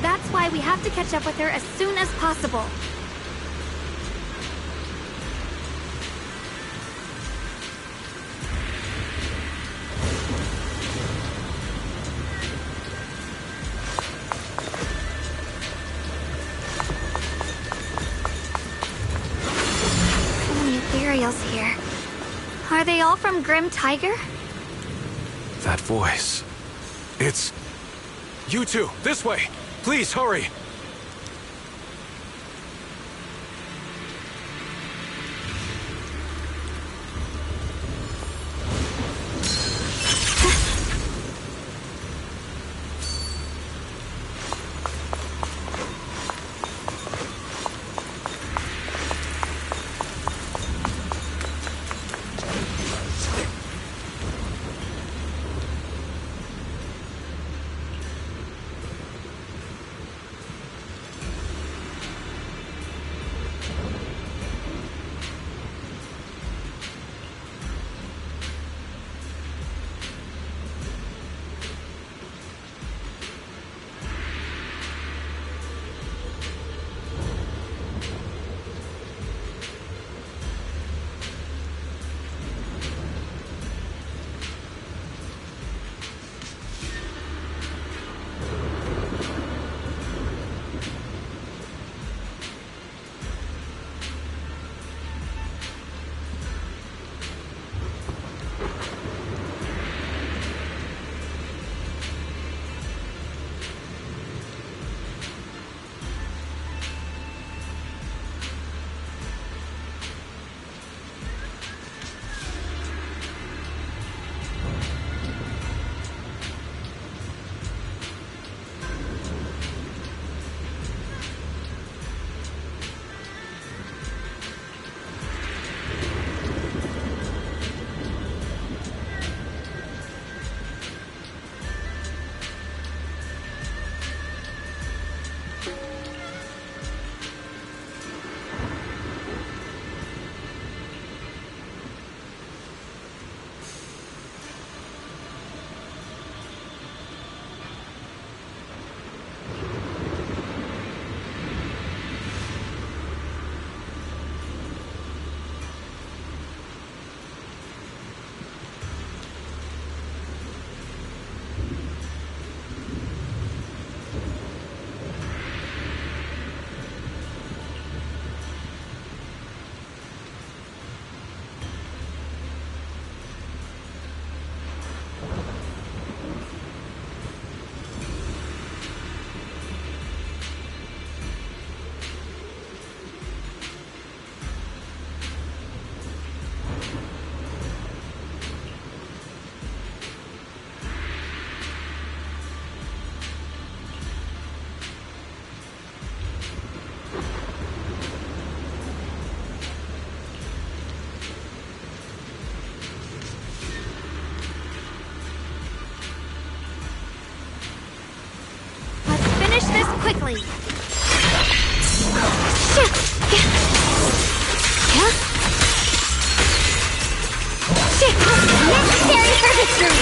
That's why we have to catch up with her as soon as possible. Here. Are they all from Grim Tiger? That voice. It's... You two, this way! Please, hurry! exactly. Necessary for victory!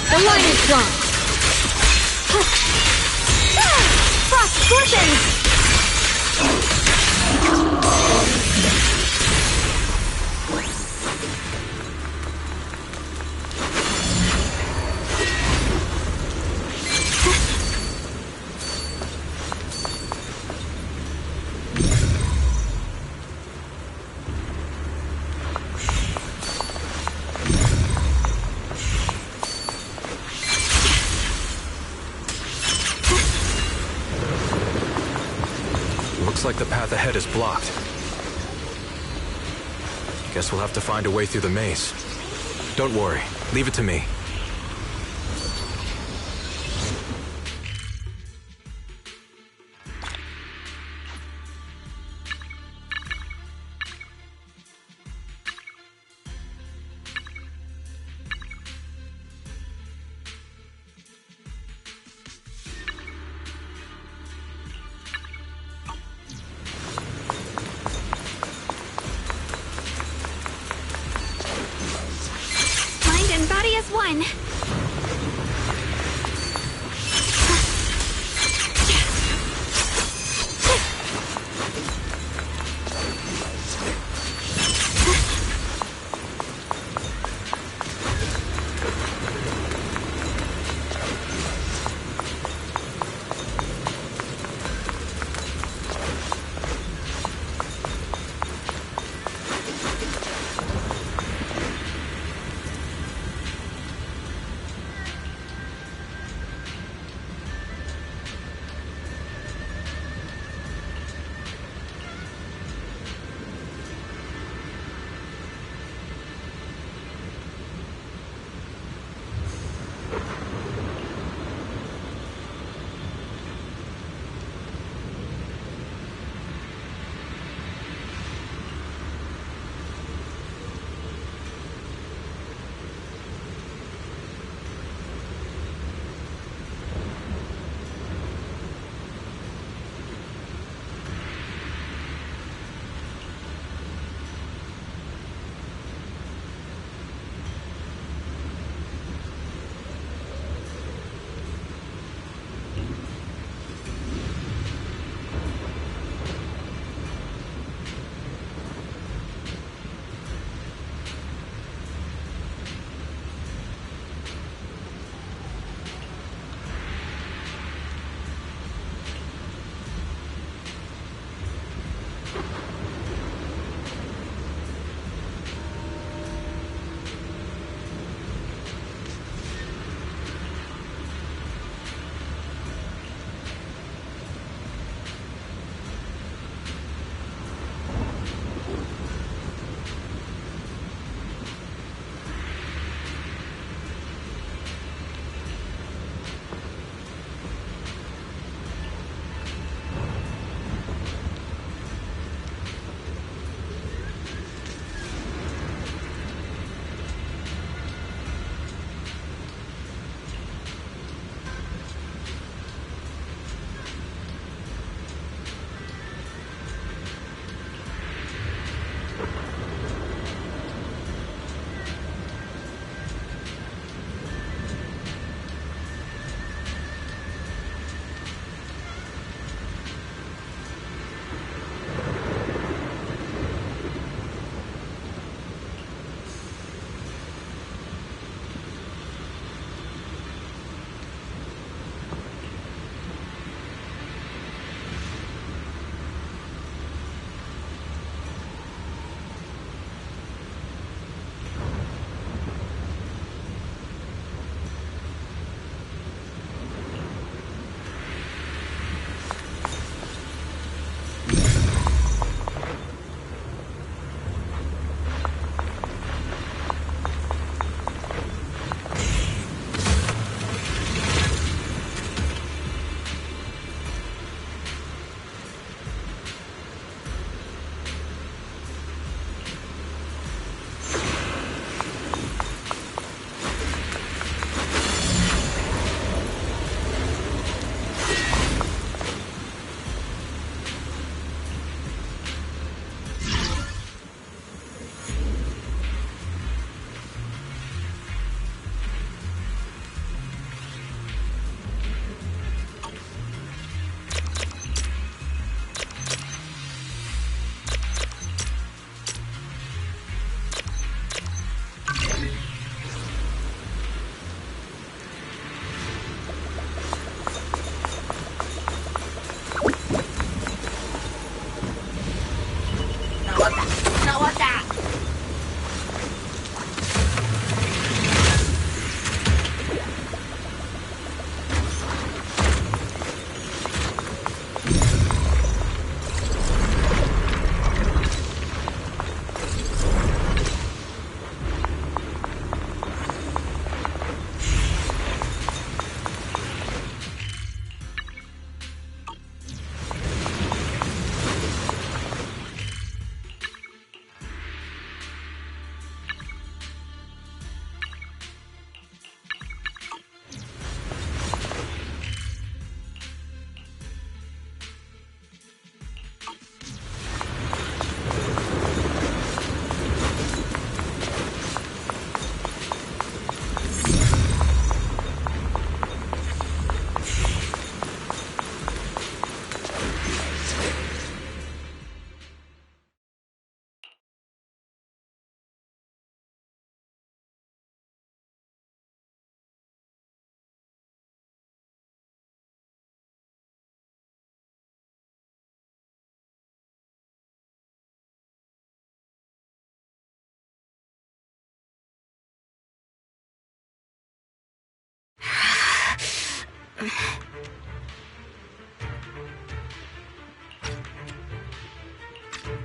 The line is drawn. Frost scorpions! Looks like the path ahead is blocked. Guess we'll have to find a way through the maze. Don't worry, leave it to me. Mind and body as one.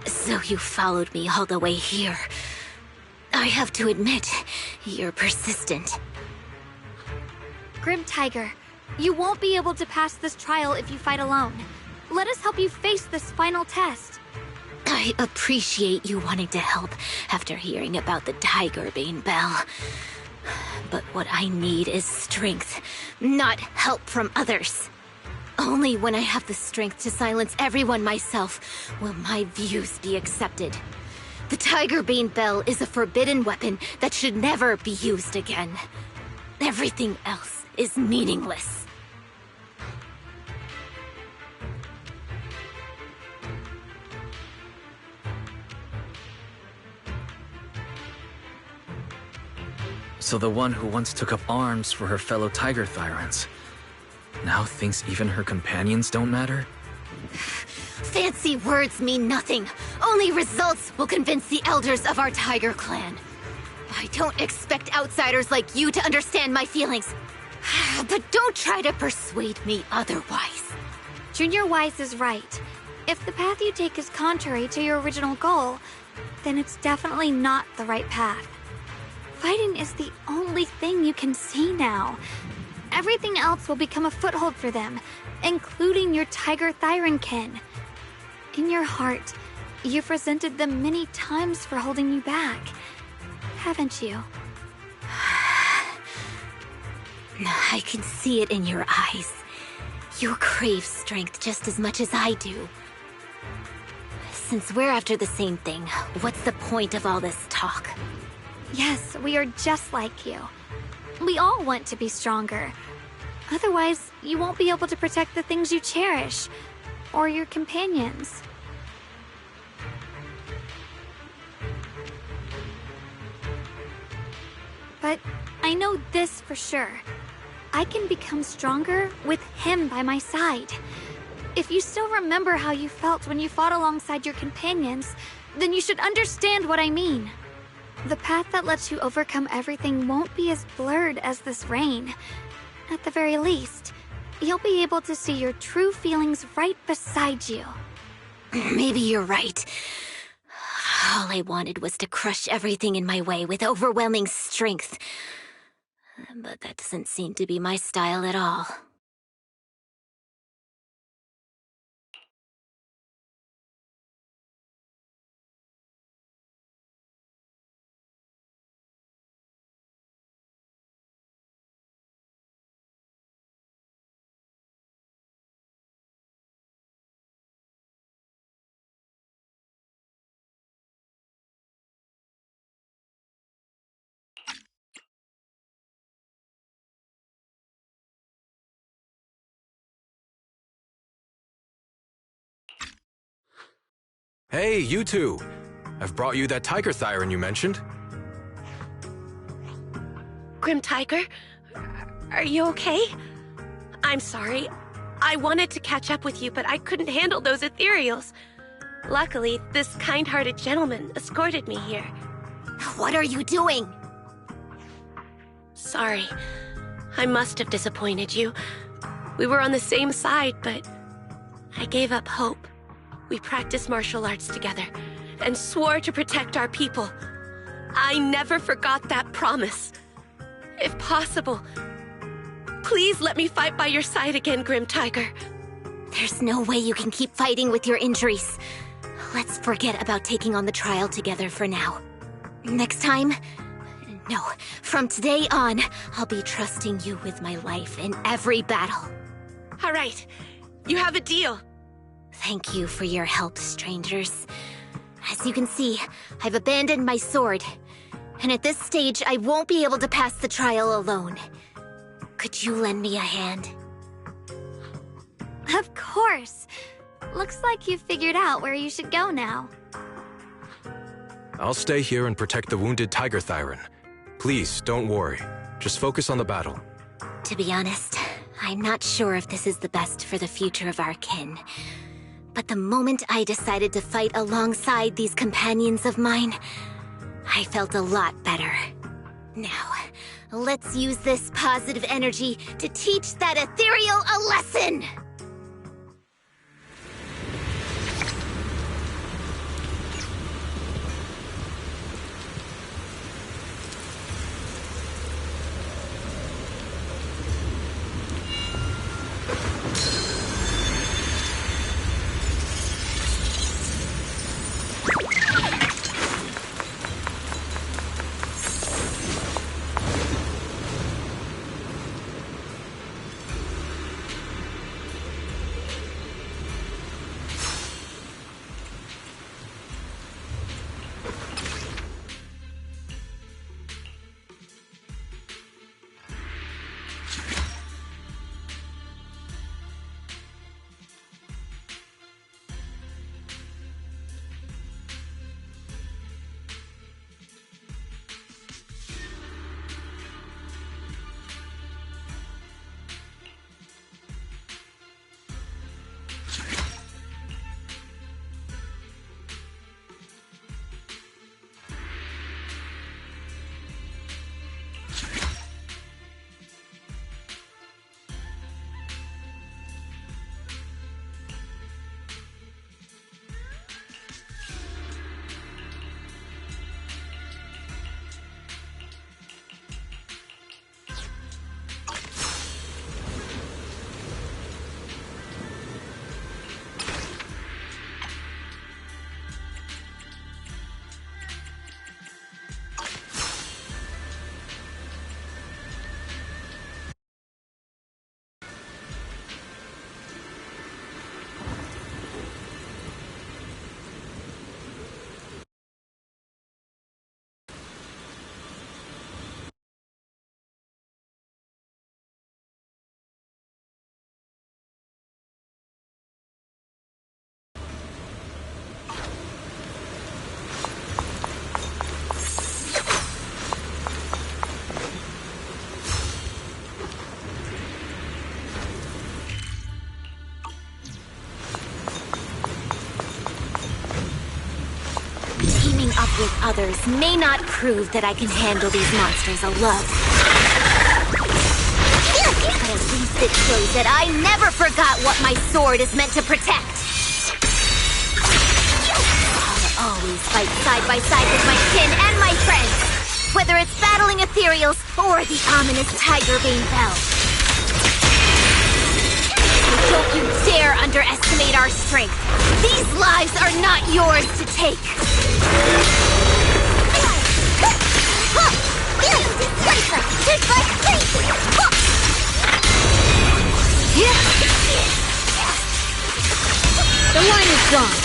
So you followed me all the way here. I have to admit, you're persistent. Grim Tiger, you won't be able to pass this trial if you fight alone. Let us help you face this final test. I appreciate you wanting to help after hearing about the Tiger Bane Bell. But what I need is strength, not help from others. Only when I have the strength to silence everyone myself will my views be accepted. The Tiger Bane Bell is a forbidden weapon that should never be used again. Everything else is meaningless. So the one who once took up arms for her fellow Tiger Thyrans now thinks even her companions don't matter? Fancy words mean nothing. Only results will convince the elders of our Tiger Clan. I don't expect outsiders like you to understand my feelings. But don't try to persuade me otherwise. Junior Wise is right. If the path you take is contrary to your original goal, then it's definitely not the right path. Fighting is the only thing you can see now. Everything else will become a foothold for them, including your Tiger Thyran kin. In your heart, you've resented them many times for holding you back, haven't you? I can see it in your eyes. You crave strength just as much as I do. Since we're after the same thing, what's the point of all this talk? Yes, we are just like you. We all want to be stronger. Otherwise, you won't be able to protect the things you cherish, or your companions. But I know this for sure. I can become stronger with him by my side. If you still remember how you felt when you fought alongside your companions, then you should understand what I mean. The path that lets you overcome everything won't be as blurred as this rain. At the very least, you'll be able to see your true feelings right beside you. Maybe you're right. All I wanted was to crush everything in my way with overwhelming strength. But that doesn't seem to be my style at all. Hey, you two! I've brought you that Tiger Thyran you mentioned. Grim Tiger, are you okay? I'm sorry. I wanted to catch up with you, but I couldn't handle those ethereals. Luckily, this kind-hearted gentleman escorted me here. What are you doing? Sorry. I must have disappointed you. We were on the same side, but I gave up hope. We practiced martial arts together and swore to protect our people. I never forgot that promise. If possible, please let me fight by your side again, Grim Tiger. There's no way you can keep fighting with your injuries. Let's forget about taking on the trial together for now. Next time... No, from today on, I'll be trusting you with my life in every battle. All right, you have a deal. Thank you for your help, strangers. As you can see, I've abandoned my sword. And at this stage, I won't be able to pass the trial alone. Could you lend me a hand? Of course. Looks like you've figured out where you should go now. I'll stay here and protect the wounded Tiger Thyron. Please, don't worry. Just focus on the battle. To be honest, I'm not sure if this is the best for the future of our kin. But the moment I decided to fight alongside these companions of mine, I felt a lot better. Now, let's use this positive energy to teach that ethereal a lesson! With others may not prove that I can handle these monsters alone. But at least it shows that I never forgot what my sword is meant to protect. I'll always fight side by side with my kin and my friends, whether it's battling ethereals or the ominous Tigerbane Bell. So don't you dare underestimate our strength. These lives are not yours to take. The line is gone.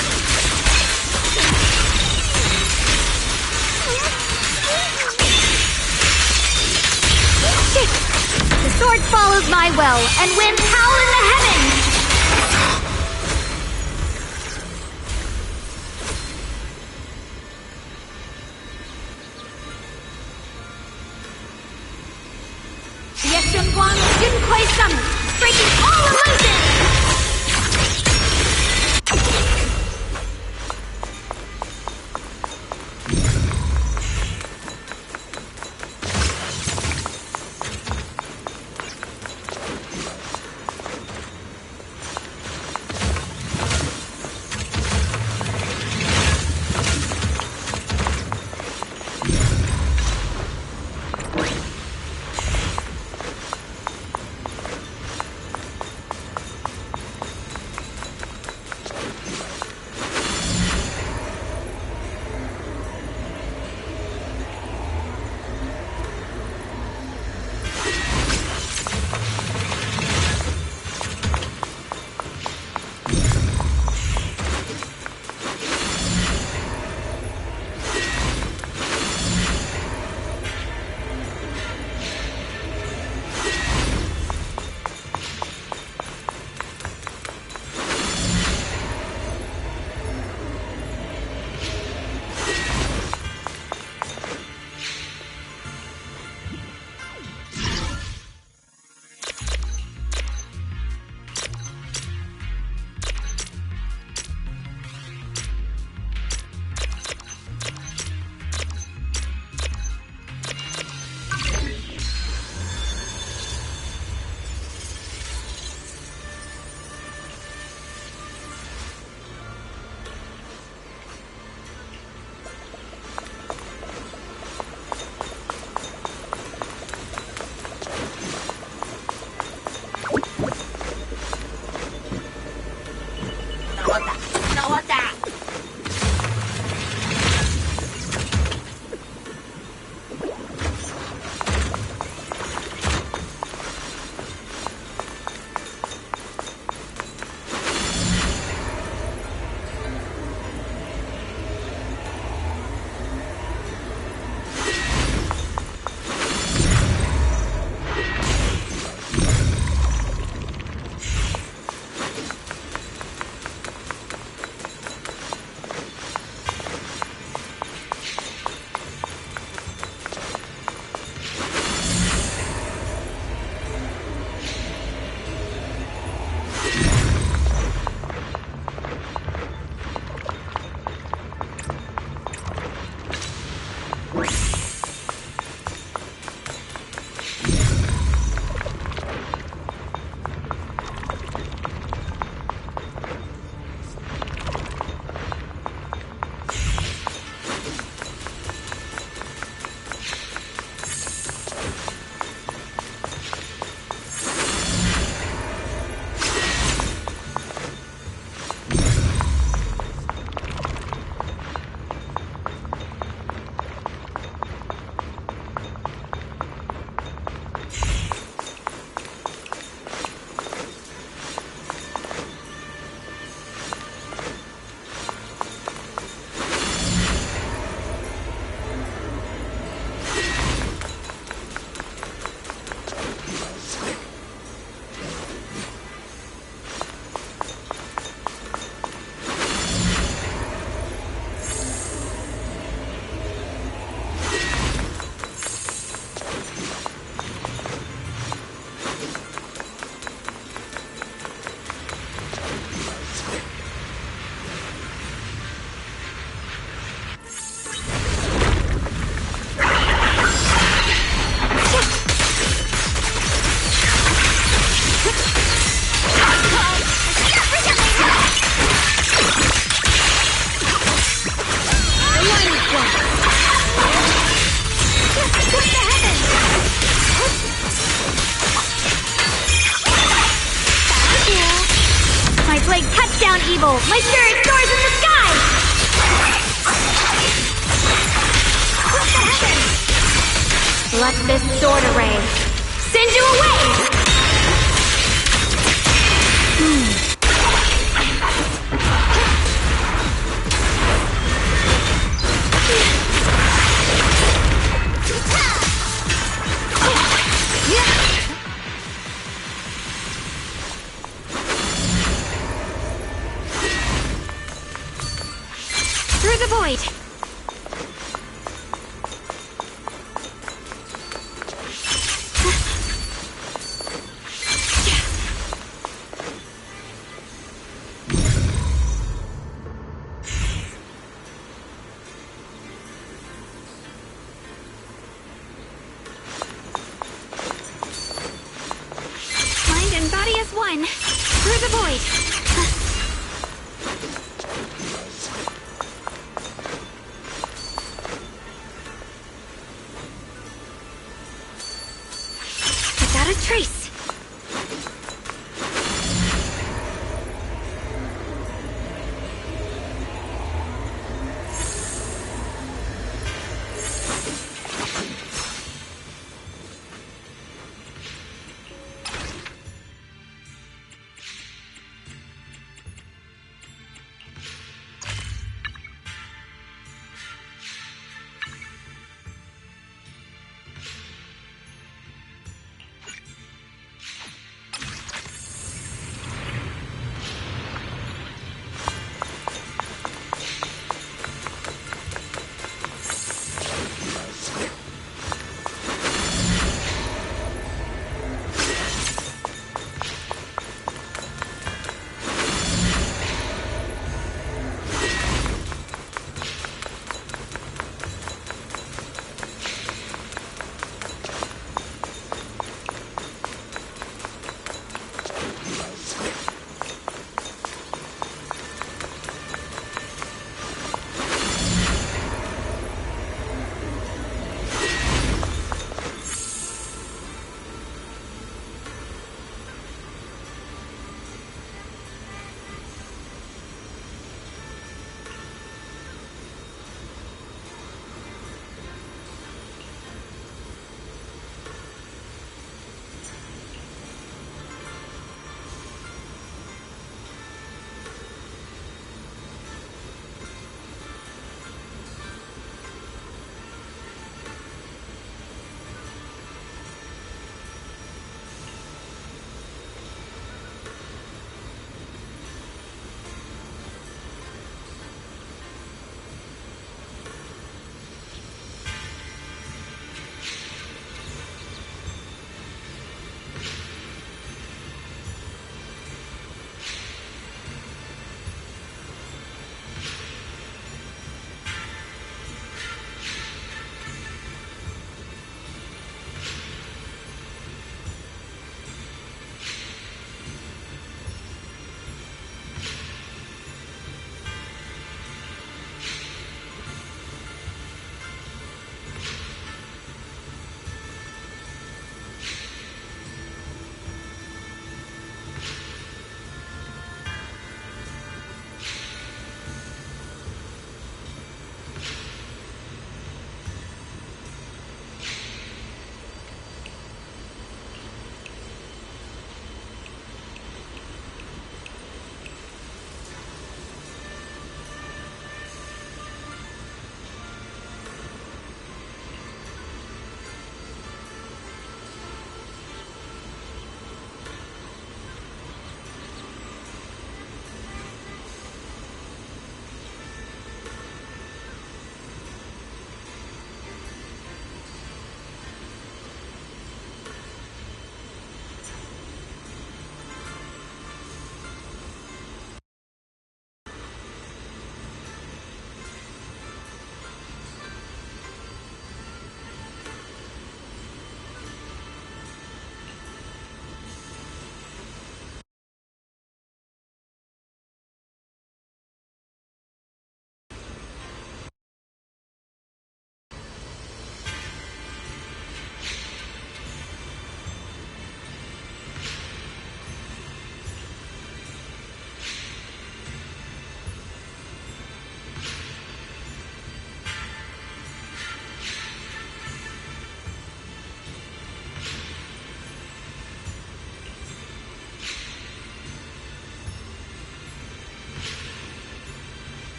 The sword follows my will and winds howl in the heavens. Ye Shuangung didn't quite summon, breaking all illusions! My spirit soars in the sky! What the heavens? Let this sword array send you away! Through the void! Mind and body as one! Through the void! Without a trace.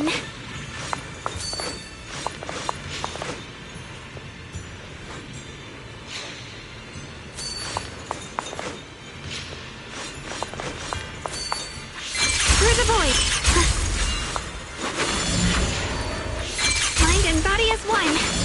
one! Through the void! Mind and body as one!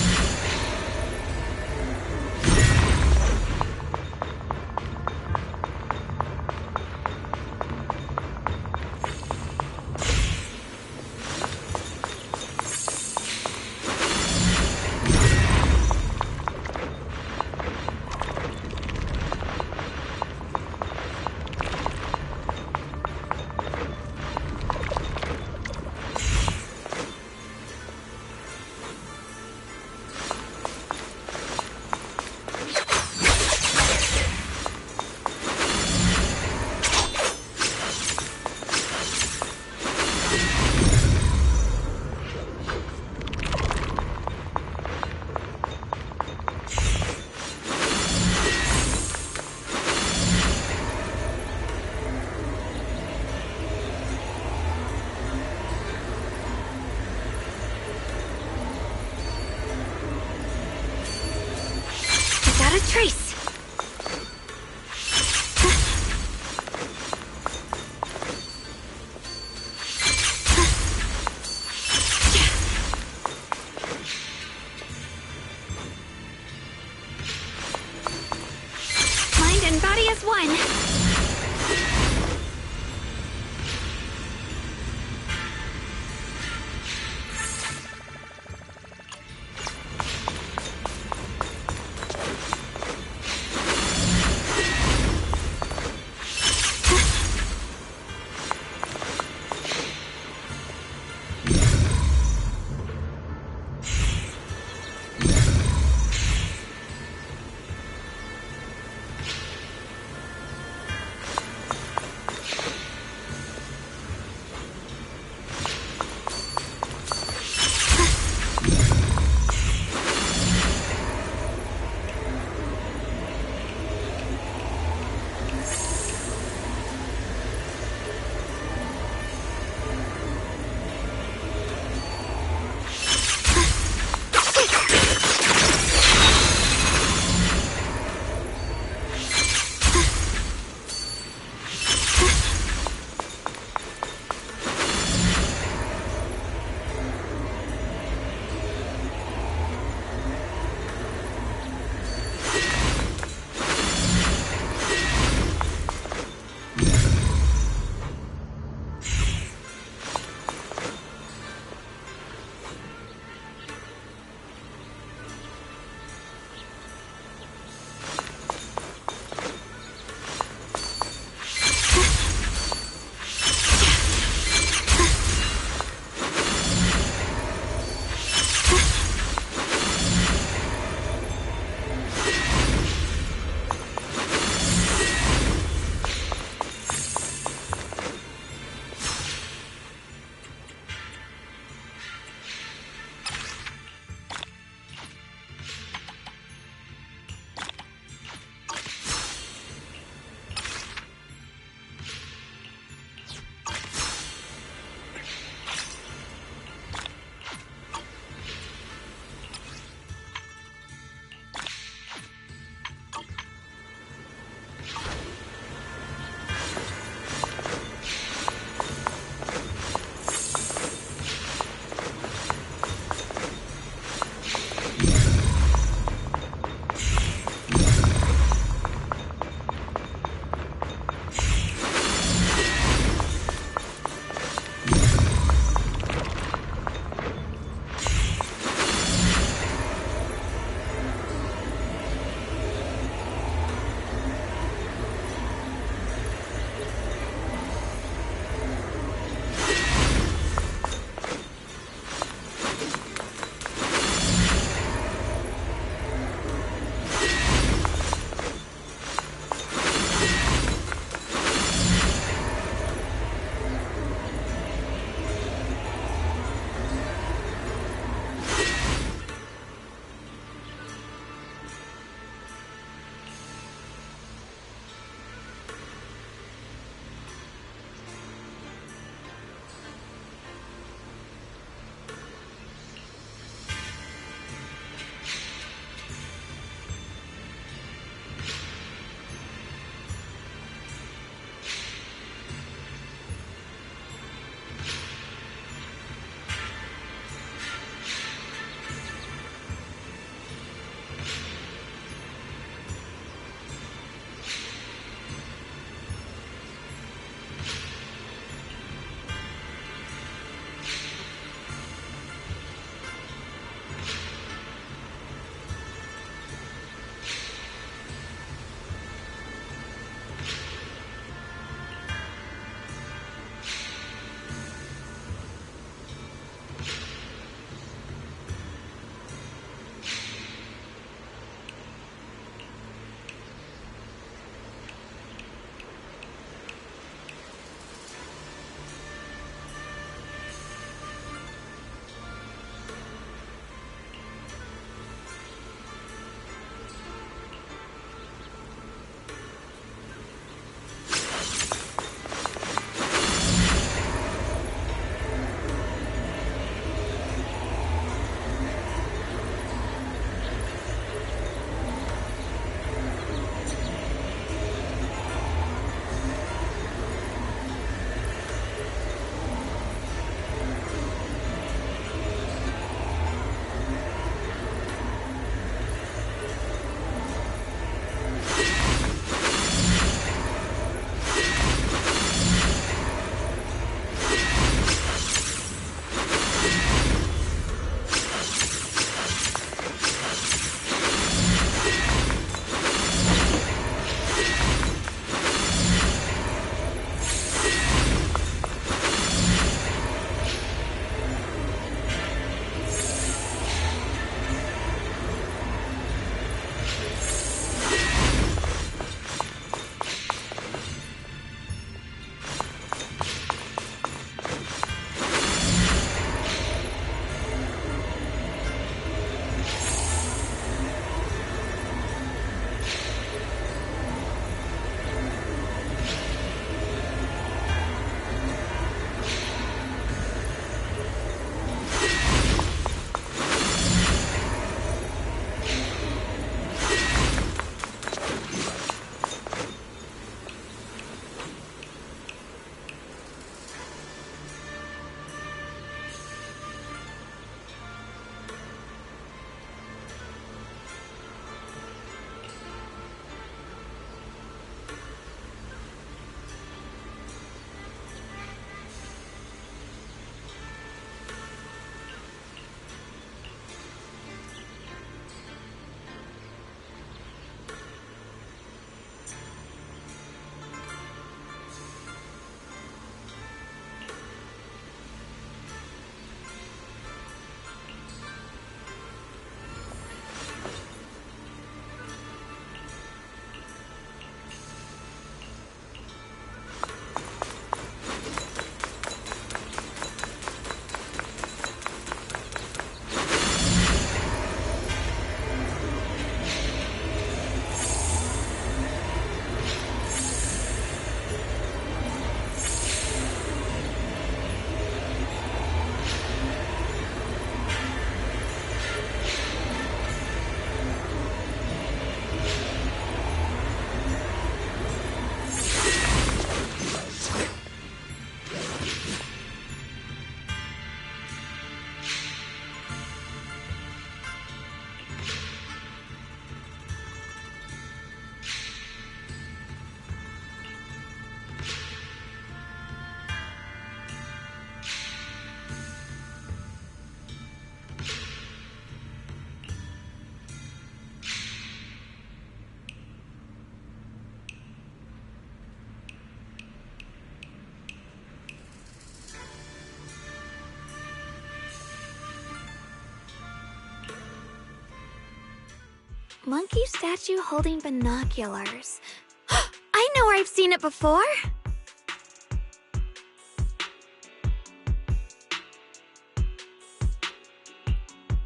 Monkey statue holding binoculars. I know where I've seen it before!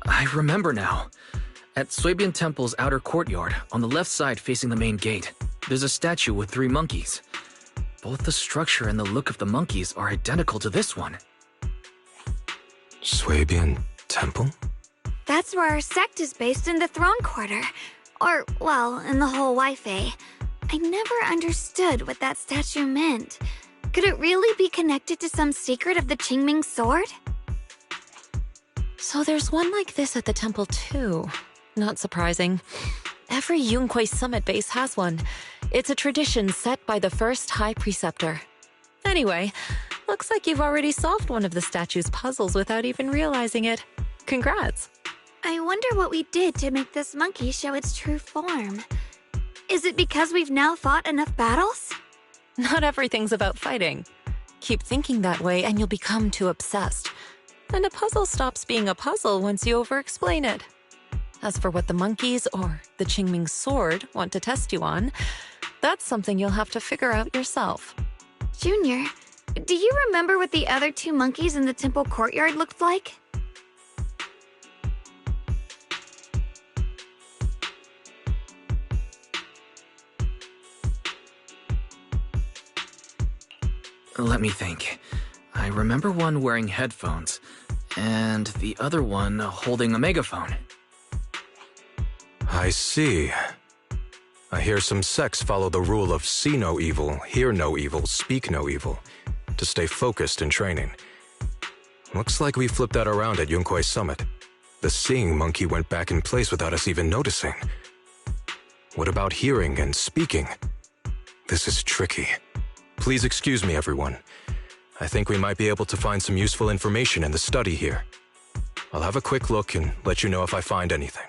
I remember now. At Suibian Temple's outer courtyard, on the left side facing the main gate, there's a statue with 3 monkeys. Both the structure and the look of the monkeys are identical to this one. Suibian Temple? That's where our sect is based, in the Throne Quarter. Or, well, in the whole Wi-Fi. I never understood what that statue meant. Could it really be connected to some secret of the Qingming sword? So there's one like this at the temple too. Not surprising. Every Yunquei Summit base has one. It's a tradition set by the first High Preceptor. Anyway, looks like you've already solved one of the statue's puzzles without even realizing it. Congrats. I wonder what we did to make this monkey show its true form. Is it because we've now fought enough battles? Not everything's about fighting. Keep thinking that way and you'll become too obsessed. And a puzzle stops being a puzzle once you over-explain it. As for what the monkeys or the Qingming sword want to test you on, that's something you'll have to figure out yourself. Junior, do you remember what the other 2 monkeys in the temple courtyard looked like? Let me think. I remember one wearing headphones, and the other one holding a megaphone. I see. I hear some sects follow the rule of see no evil, hear no evil, speak no evil, to stay focused in training. Looks like we flipped that around at Yunquei Summit. The seeing monkey went back in place without us even noticing. What about hearing and speaking? This is tricky. Please excuse me, everyone. I think we might be able to find some useful information in the study here. I'll have a quick look and let you know if I find anything.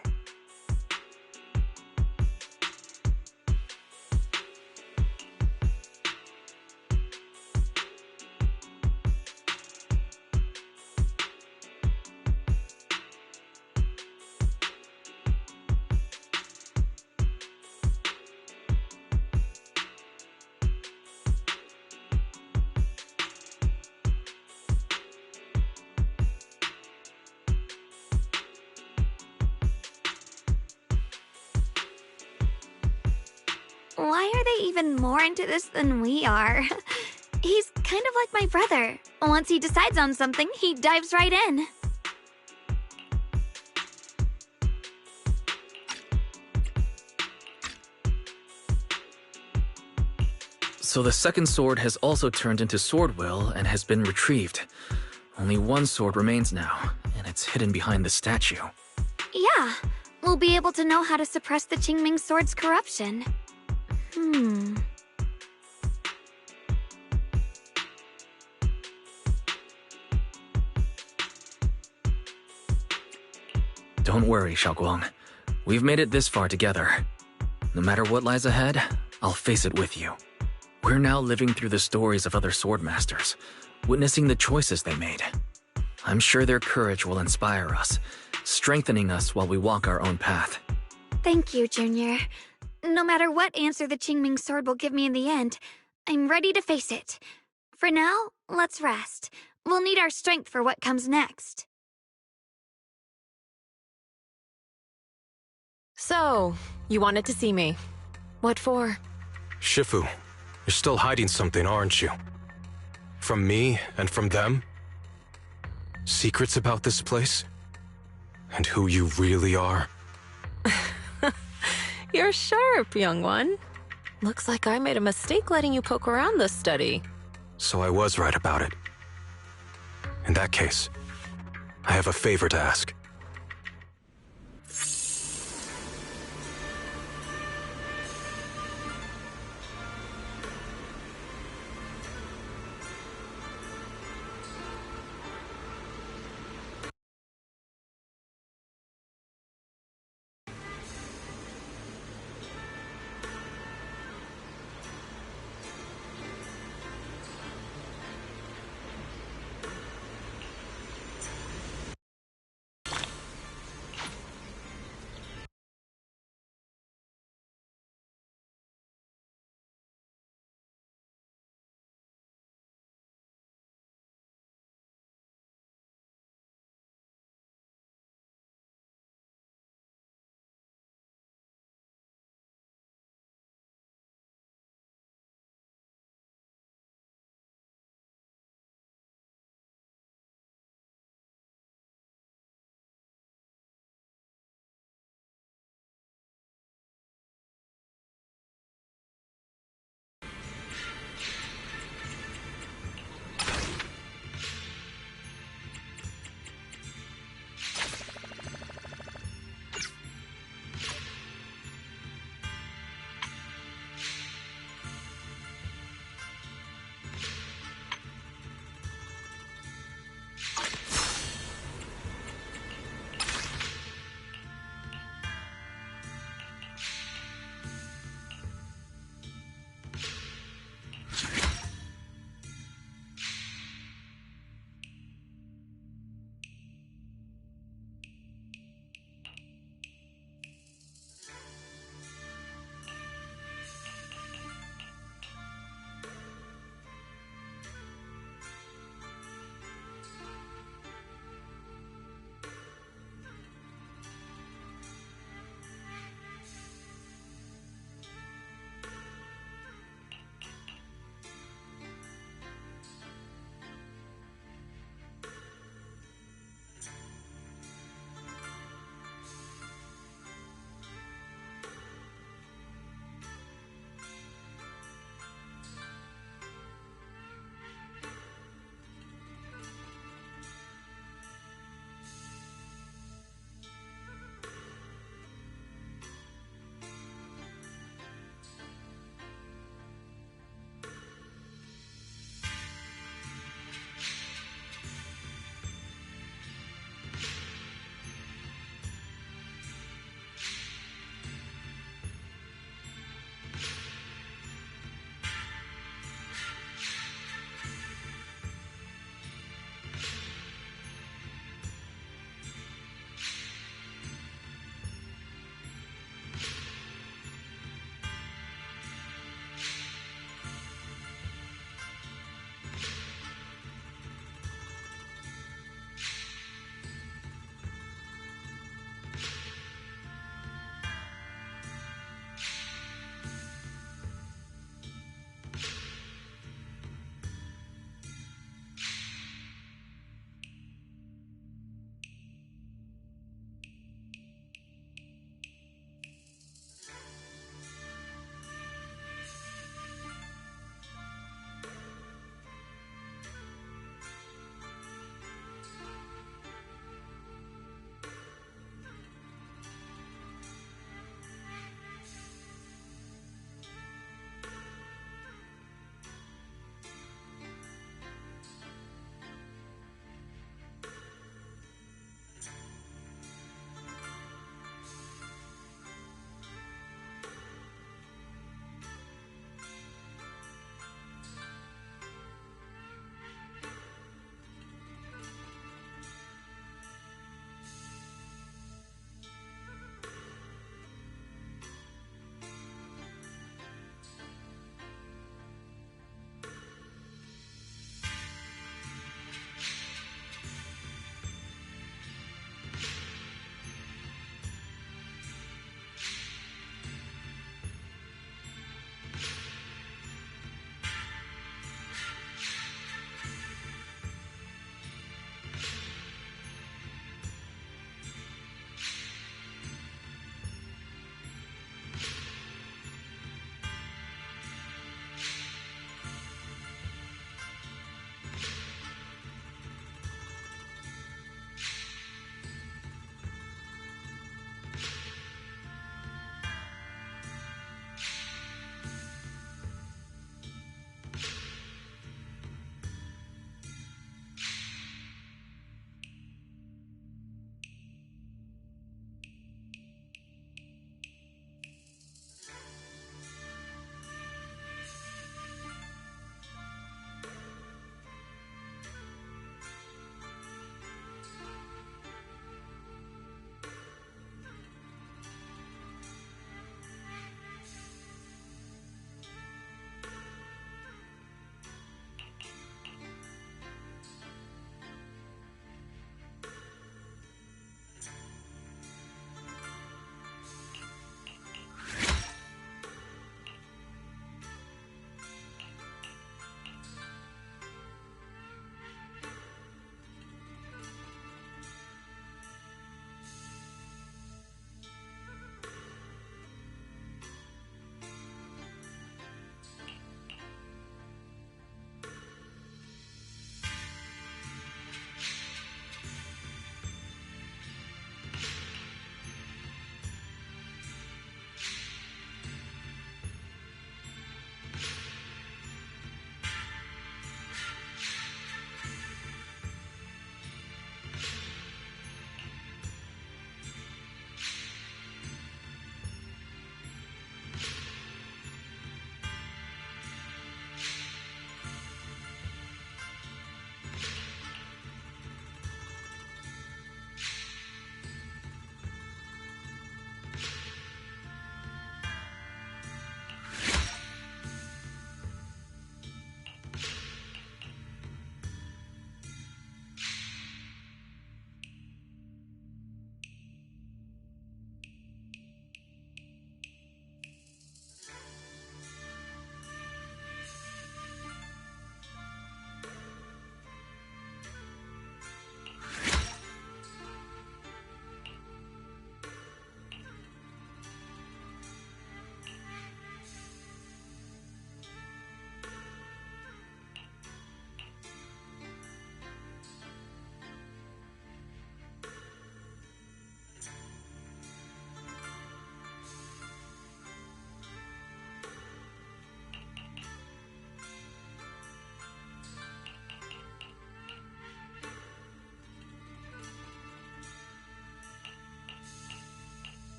Why are they even more into this than we are? He's kind of like my brother. Once he decides on something, he dives right in. So the second sword has also turned into sword will and has been retrieved. Only one sword remains now, and it's hidden behind the statue. Yeah, we'll be able to know how to suppress the Qingming sword's corruption. Don't worry, Shuangung. We've made it this far together. No matter what lies ahead, I'll face it with you. We're now living through the stories of other swordmasters, witnessing the choices they made. I'm sure their courage will inspire us, strengthening us while we walk our own path. Thank you, Junior. No matter what answer the Qingming sword will give me in the end, I'm ready to face it. For now, let's rest. We'll need our strength for what comes next. So, you wanted to see me. What for? Shifu, you're still hiding something, aren't you? From me and from them? Secrets about this place? And who you really are? You're sharp, young one. Looks like I made a mistake letting you poke around this study. So I was right about it. In that case, I have a favor to ask.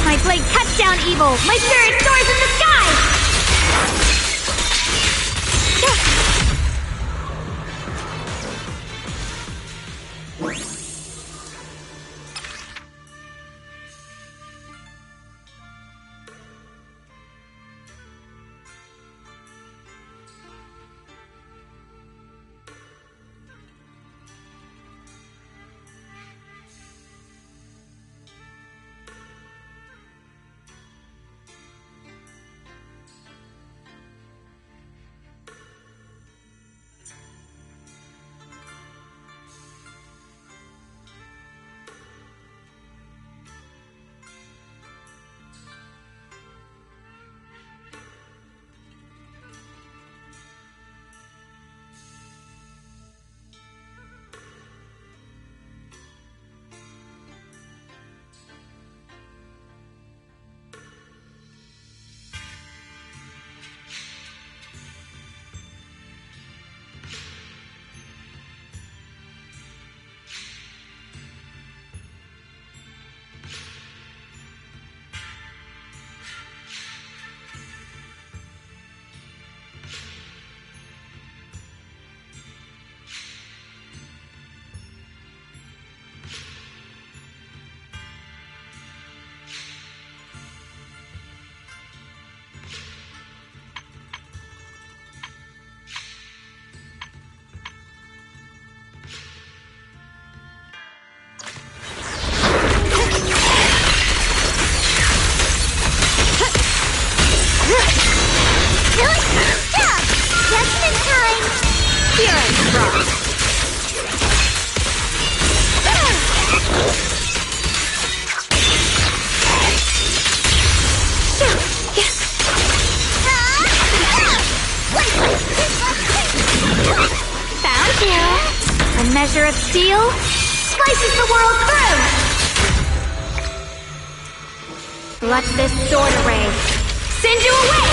My blade cuts down evil! My spirit soars in the sky! A measure of steel slices the world through! Let this sword array send you away!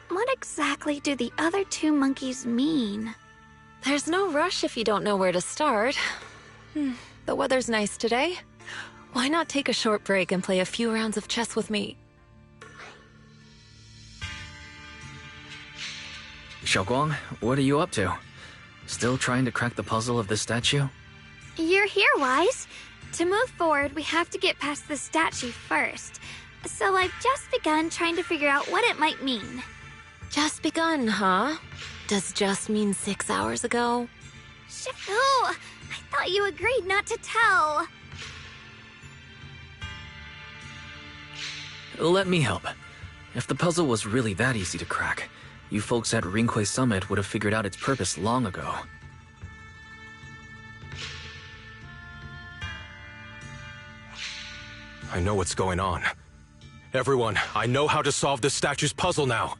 What exactly do the other two monkeys mean? There's no rush if you don't know where to start. The weather's nice today. Why not take a short break and play a few rounds of chess with me? Shuangung, what are you up to? Still trying to crack the puzzle of this statue? You're here, Wise. To move forward, we have to get past the statue first. So I've just begun trying to figure out what it might mean. Just begun, huh? Does just mean 6 hours ago? Shifu! I thought you agreed not to tell. Let me help. If the puzzle was really that easy to crack, you folks at Ringquay Summit would have figured out its purpose long ago. I know what's going on. Everyone, I know how to solve this statue's puzzle now.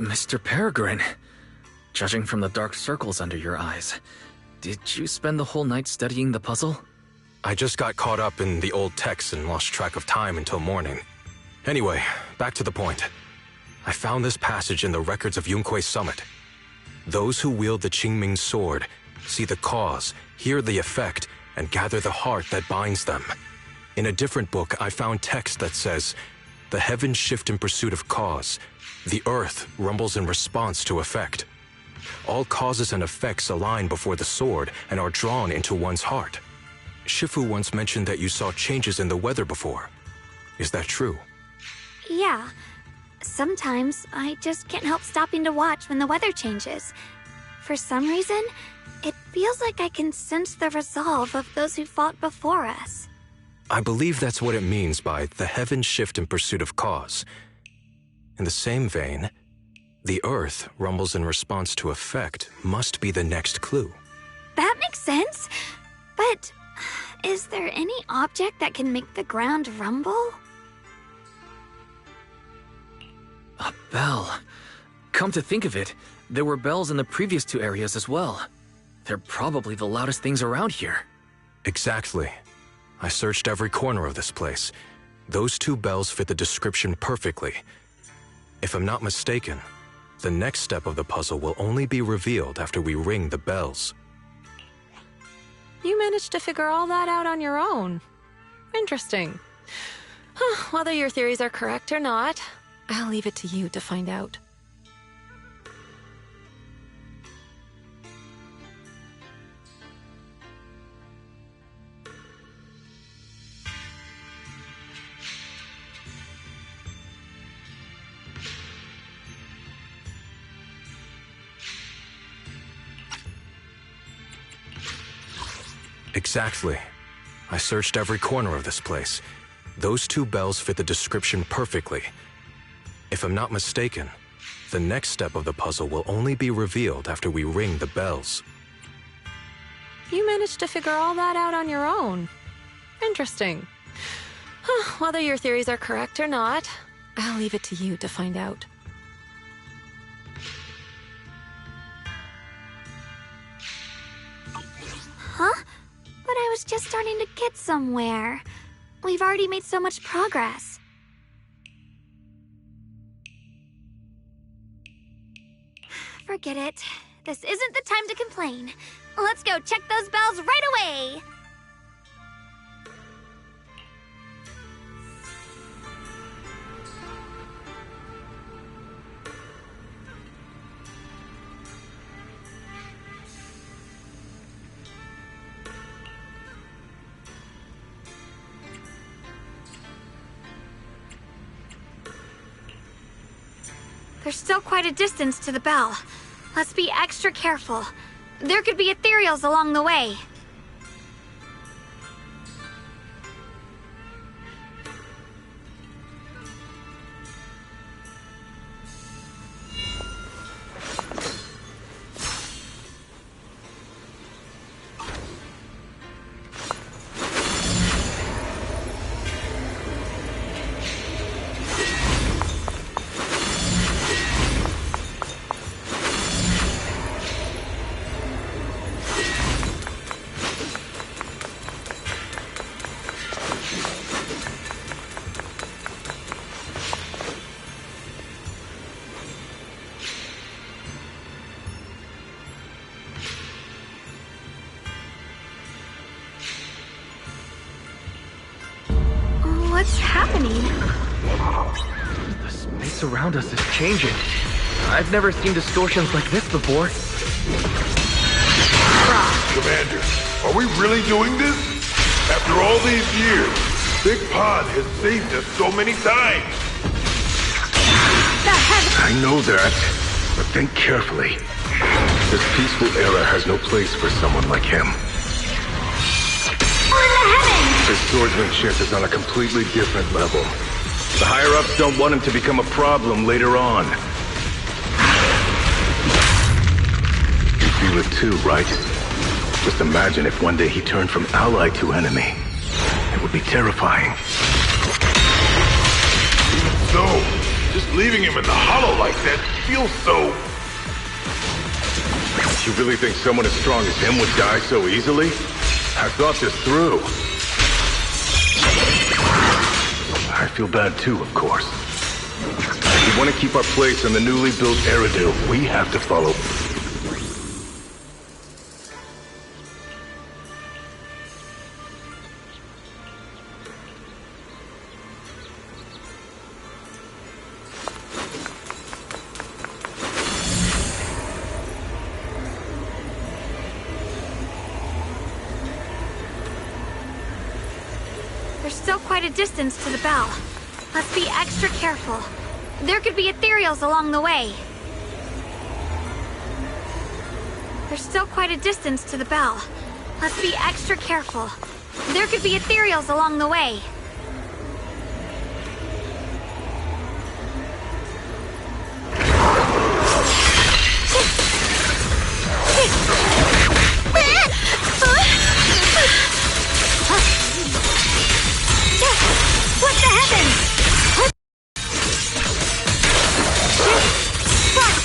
Mr. Peregrine, judging from the dark circles under your eyes, Did you spend the whole night studying the puzzle? I just got caught up in the old texts and lost track of time until morning. Anyway, back to the point. I found this passage in the records of Yunkui's summit. Those who wield the Qingming sword see the cause, hear the effect, and gather the heart that binds them. In a different book, I found text that says, "The heavens shift in pursuit of cause. The earth rumbles in response to effect. All causes and effects align before the sword and are drawn into one's heart." Shifu once mentioned that you saw changes in the weather before. Is that true? Yeah. Sometimes I just can't help stopping to watch when the weather changes. For some reason, it feels like I can sense the resolve of those who fought before us. I believe that's what it means by the heavens shift in pursuit of cause. In the same vein, the earth rumbles in response to effect must be the next clue. That makes sense. But is there any object that can make the ground rumble? A bell. Come to think of it, there were bells in the previous two areas as well. They're probably the loudest things around here. Exactly. I searched every corner of this place. Those two bells fit the description perfectly. If I'm not mistaken, the next step of the puzzle will only be revealed after we ring the bells. You managed to figure all that out on your own. Interesting. Whether your theories are correct or not, I'll leave it to you to find out. Exactly. I searched every corner of this place. Those two bells fit the description perfectly. If I'm not mistaken, the next step of the puzzle will only be revealed after we ring the bells. You managed to figure all that out on your own. Interesting. Whether your theories are correct or not, I'll leave it to you to find out. Huh? But I was just starting to get somewhere. We've already made so much progress. Forget it. This isn't the time to complain. Let's go check those bells right away! There's still quite a distance to the bell. Let's be extra careful. There could be ethereals along the way. What's happening? The space around us is changing. I've never seen distortions like this before. Commander, are we really doing this? After all these years, Big Pond has saved us so many times. I know that, but think carefully. This peaceful era has no place for someone like him. His swordsmanship is on a completely different level. The higher-ups don't want him to become a problem later on. You feel it too, right? Just imagine if one day he turned from ally to enemy. It would be terrifying. Even so, just leaving him in the hollow like that feels so... You really think someone as strong as him would die so easily? I thought this through. I feel bad too, of course. If we want to keep our place in the newly built Eridu, we have to follow. There's still quite a distance to the bell. Let's be extra careful. There could be ethereals along the way. There's still quite a distance to the bell. Let's be extra careful. There could be ethereals along the way. What the heavens?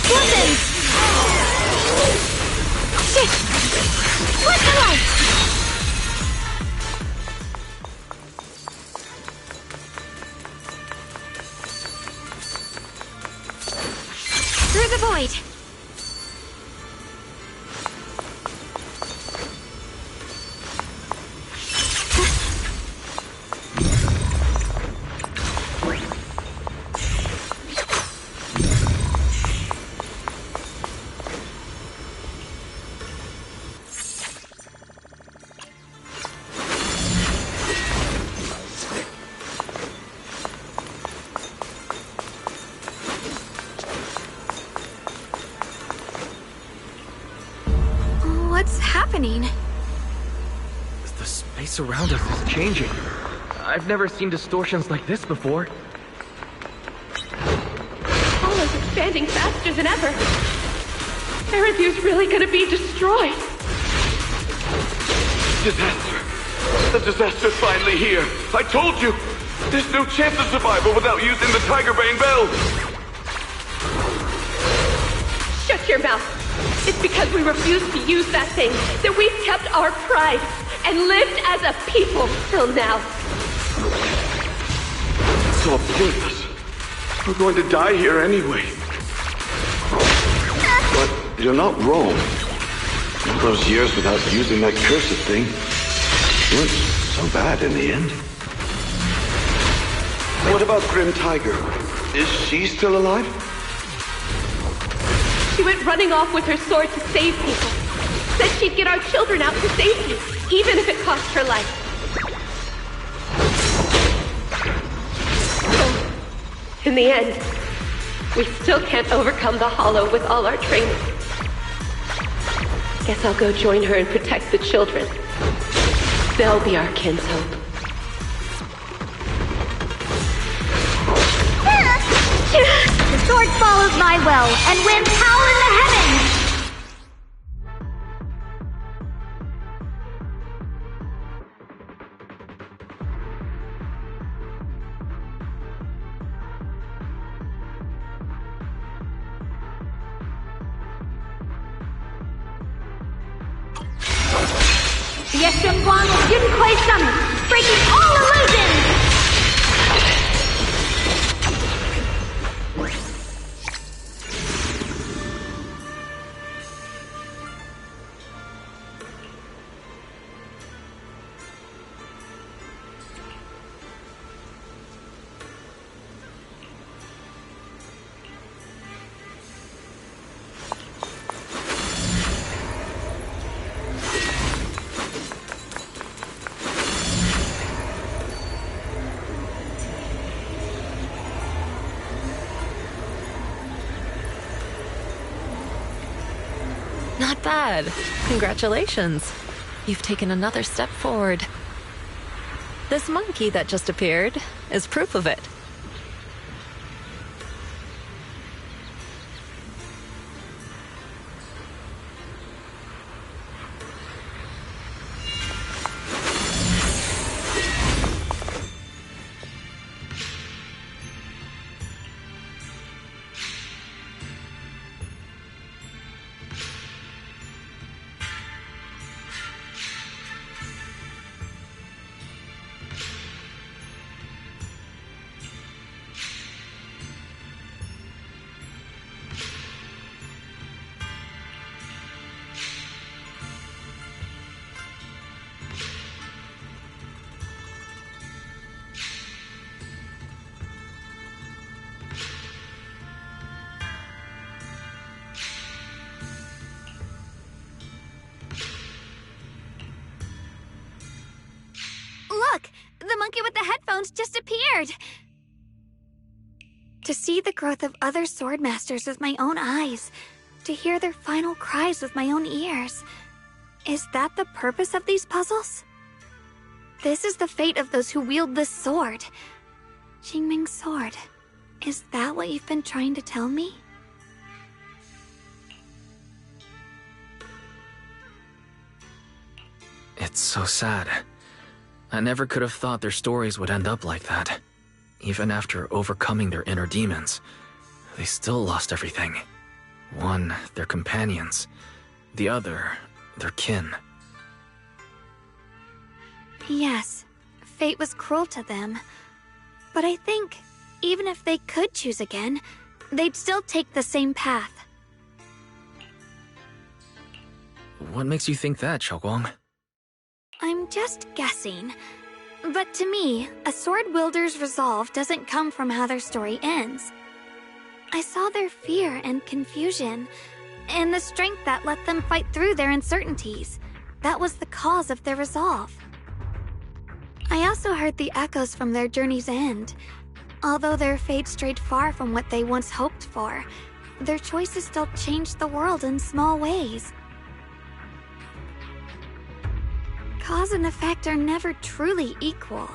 Weapons! Shit! What the light? Through the void. What's happening? The space around us is changing. I've never seen distortions like this before. Hollow's expanding faster than ever. Eridu's really gonna be destroyed. Disaster. The disaster's finally here. I told you. There's no chance of survival without using the Tiger Bane Bell. Shut your mouth. It's because we refused to use that thing that we've kept our pride and lived as a people till now. It's all pointless. We're going to die here anyway. But you're not wrong. All those years without using that cursed thing weren't so bad in the end. What about Grim Tiger? Is she still alive? She went running off with her sword to save people. Said she'd get our children out to safety, even if it cost her life. So, in the end, we still can't overcome the Hollow with all our training. Guess I'll go join her and protect the children. They'll be our kinshope. The sword follows my will and wins power in the heavens! Ye Shuangung didn't quite summon, breaking all illusions! Not bad. Congratulations. You've taken another step forward. This monkey that just appeared is proof of it. The monkey with the headphones just appeared! To see the growth of other sword masters with my own eyes, to hear their final cries with my own ears. Is that the purpose of these puzzles? This is the fate of those who wield this sword. Qingming's sword. Is that what you've been trying to tell me? It's so sad. I never could have thought their stories would end up like that. Even after overcoming their inner demons, they still lost everything. One, their companions. The other, their kin. Yes, fate was cruel to them. But I think, even if they could choose again, they'd still take the same path. What makes you think that, Shuangung? I'm just guessing. But to me, a sword wielder's resolve doesn't come from how their story ends. I saw their fear and confusion, and the strength that let them fight through their uncertainties. That was the cause of their resolve. I also heard the echoes from their journey's end. Although their fate strayed far from what they once hoped for, their choices still changed the world in small ways. Cause and effect are never truly equal.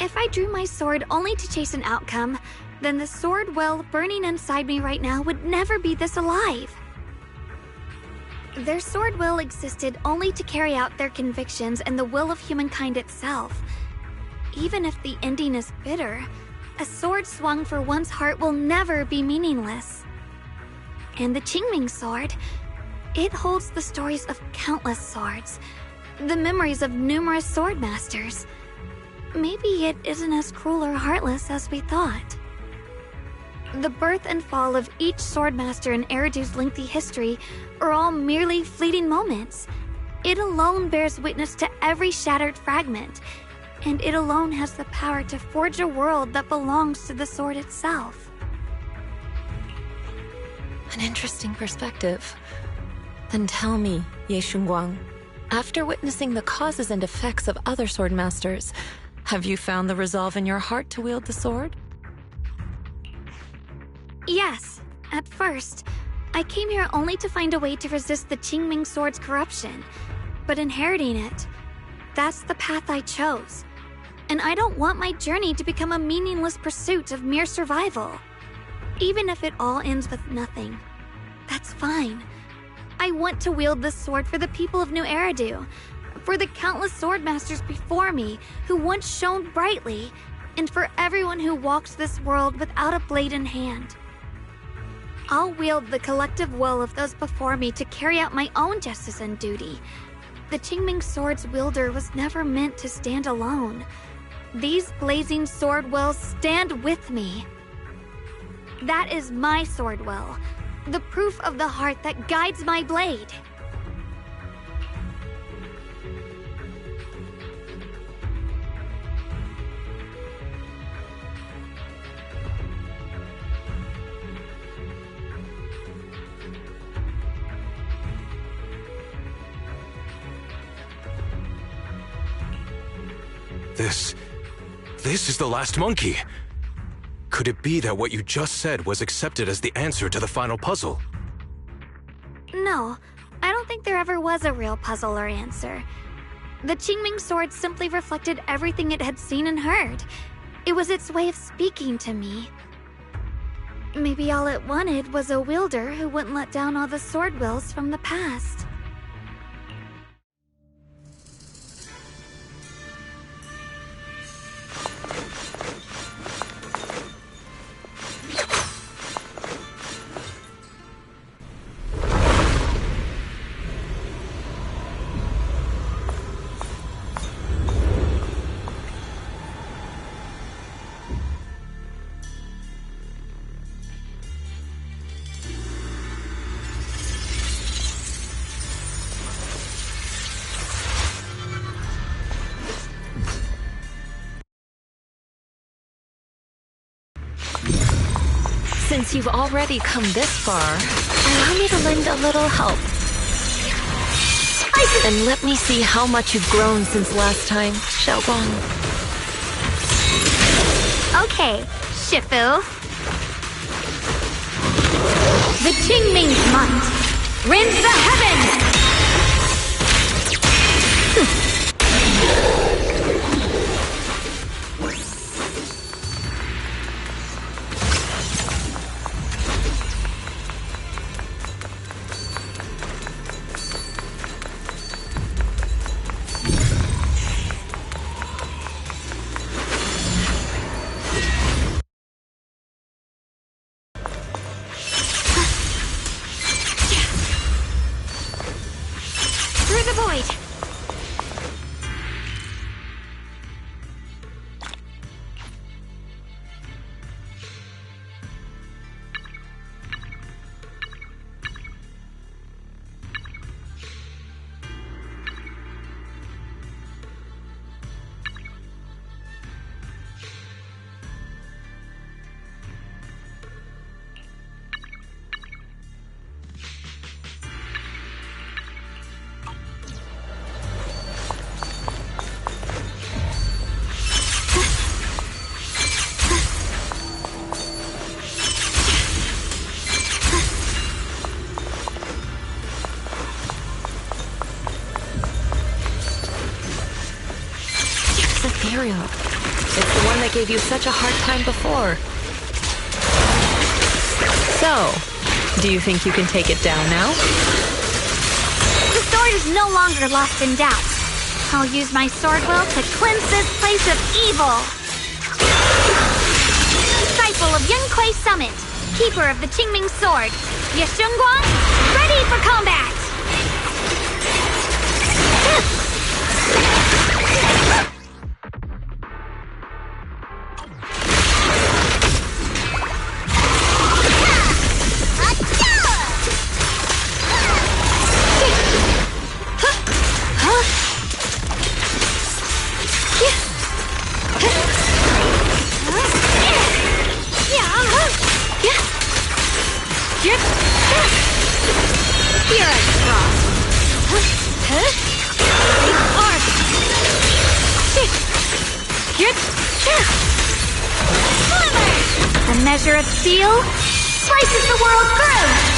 If I drew my sword only to chase an outcome, then the sword well burning inside me right now would never be this alive. Their sword will existed only to carry out their convictions and the will of humankind itself. Even if the ending is bitter, a sword swung for one's heart will never be meaningless. And the Qingming sword, it holds the stories of countless swords, the memories of numerous sword masters. Maybe it isn't as cruel or heartless as we thought. The birth and fall of each swordmaster in Eridu's lengthy history are all merely fleeting moments. It alone bears witness to every shattered fragment, and it alone has the power to forge a world that belongs to the sword itself. An interesting perspective. Then tell me, Ye Shuangung, after witnessing the causes and effects of other swordmasters, have you found the resolve in your heart to wield the sword? Yes, at first. I came here only to find a way to resist the Qingming sword's corruption. But inheriting it, that's the path I chose. And I don't want my journey to become a meaningless pursuit of mere survival. Even if it all ends with nothing, that's fine. I want to wield this sword for the people of New Eridu, for the countless swordmasters before me who once shone brightly, and for everyone who walks this world without a blade in hand. I'll wield the collective will of those before me to carry out my own justice and duty. The Qingming sword's wielder was never meant to stand alone. These blazing sword wills stand with me. That is my sword will, the proof of the heart that guides my blade. This is the last monkey. Could it be that what you just said was accepted as the answer to the final puzzle? No, I don't think there ever was a real puzzle or answer. The Qingming sword simply reflected everything it had seen and heard. It was its way of speaking to me. Maybe all it wanted was a wielder who wouldn't let down all the sword wills from the past. Since you've already come this far, allow me to lend a little help. And let me see how much you've grown since last time, Shuangung. Okay, Shifu. The Qingming's might. Rend the heavens! Through the void! It's the one that gave you such a hard time before. So, do you think you can take it down now? The sword is no longer lost in doubt. I'll use my sword will to cleanse this place of evil. Disciple of Yunquei Summit, keeper of the Qingming sword, Ye Shuangung, ready for combat! A measure of steel slices the world through!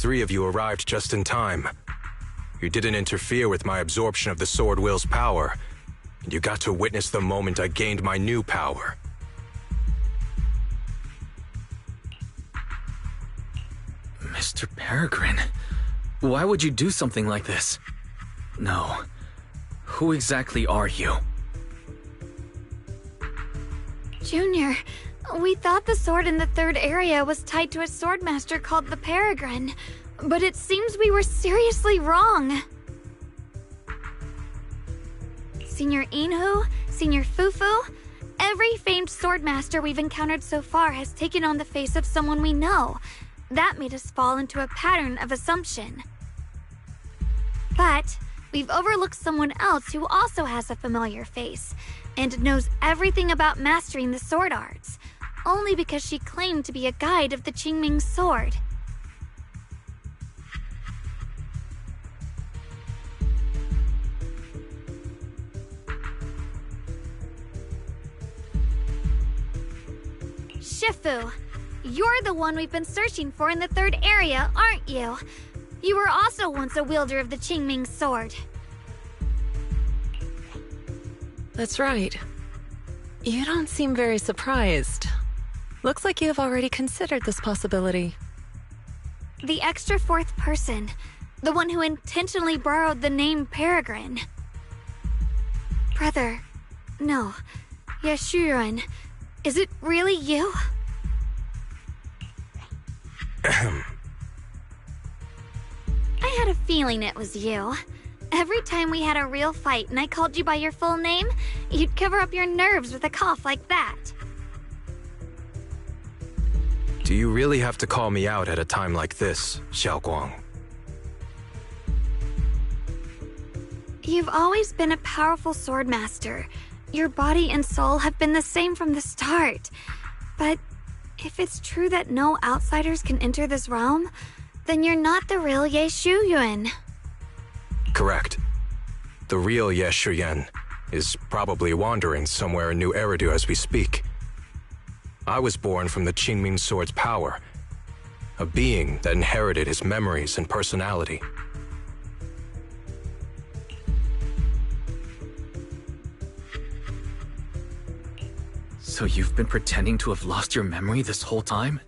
three of you arrived just in time. You didn't interfere with my absorption of the Sword Will's power, and you got to witness the moment I gained my new power. Mr. Peregrine, why would you do something like this? No. Who exactly are you? Junior, we thought the sword in the third area was tied to a swordmaster called the Peregrine, but it seems we were seriously wrong. Senior Inhu, Senior Fufu, every famed swordmaster we've encountered so far has taken on the face of someone we know. That made us fall into a pattern of assumption. But we've overlooked someone else who also has a familiar face and knows everything about mastering the sword arts, only because she claimed to be a guide of the Qingming sword. Shifu, you're the one we've been searching for in the third area, aren't you? You were also once a wielder of the Qingming sword. That's right. You don't seem very surprised. Looks like you have already considered this possibility. The extra fourth person, the one who intentionally borrowed the name Peregrine. Brother, no, Ye Shuangung, is it really you? I had a feeling it was you. Every time we had a real fight and I called you by your full name, you'd cover up your nerves with a cough like that. Do you really have to call me out at a time like this, Xiaoguang? You've always been a powerful swordmaster. Your body and soul have been the same from the start. But if it's true that no outsiders can enter this realm, then you're not the real Ye Shuangung. Correct. The real Ye Shuangung is probably wandering somewhere in New Eridu as we speak. I was born from the Qingming sword's power, a being that inherited his memories and personality. So you've been pretending to have lost your memory this whole time?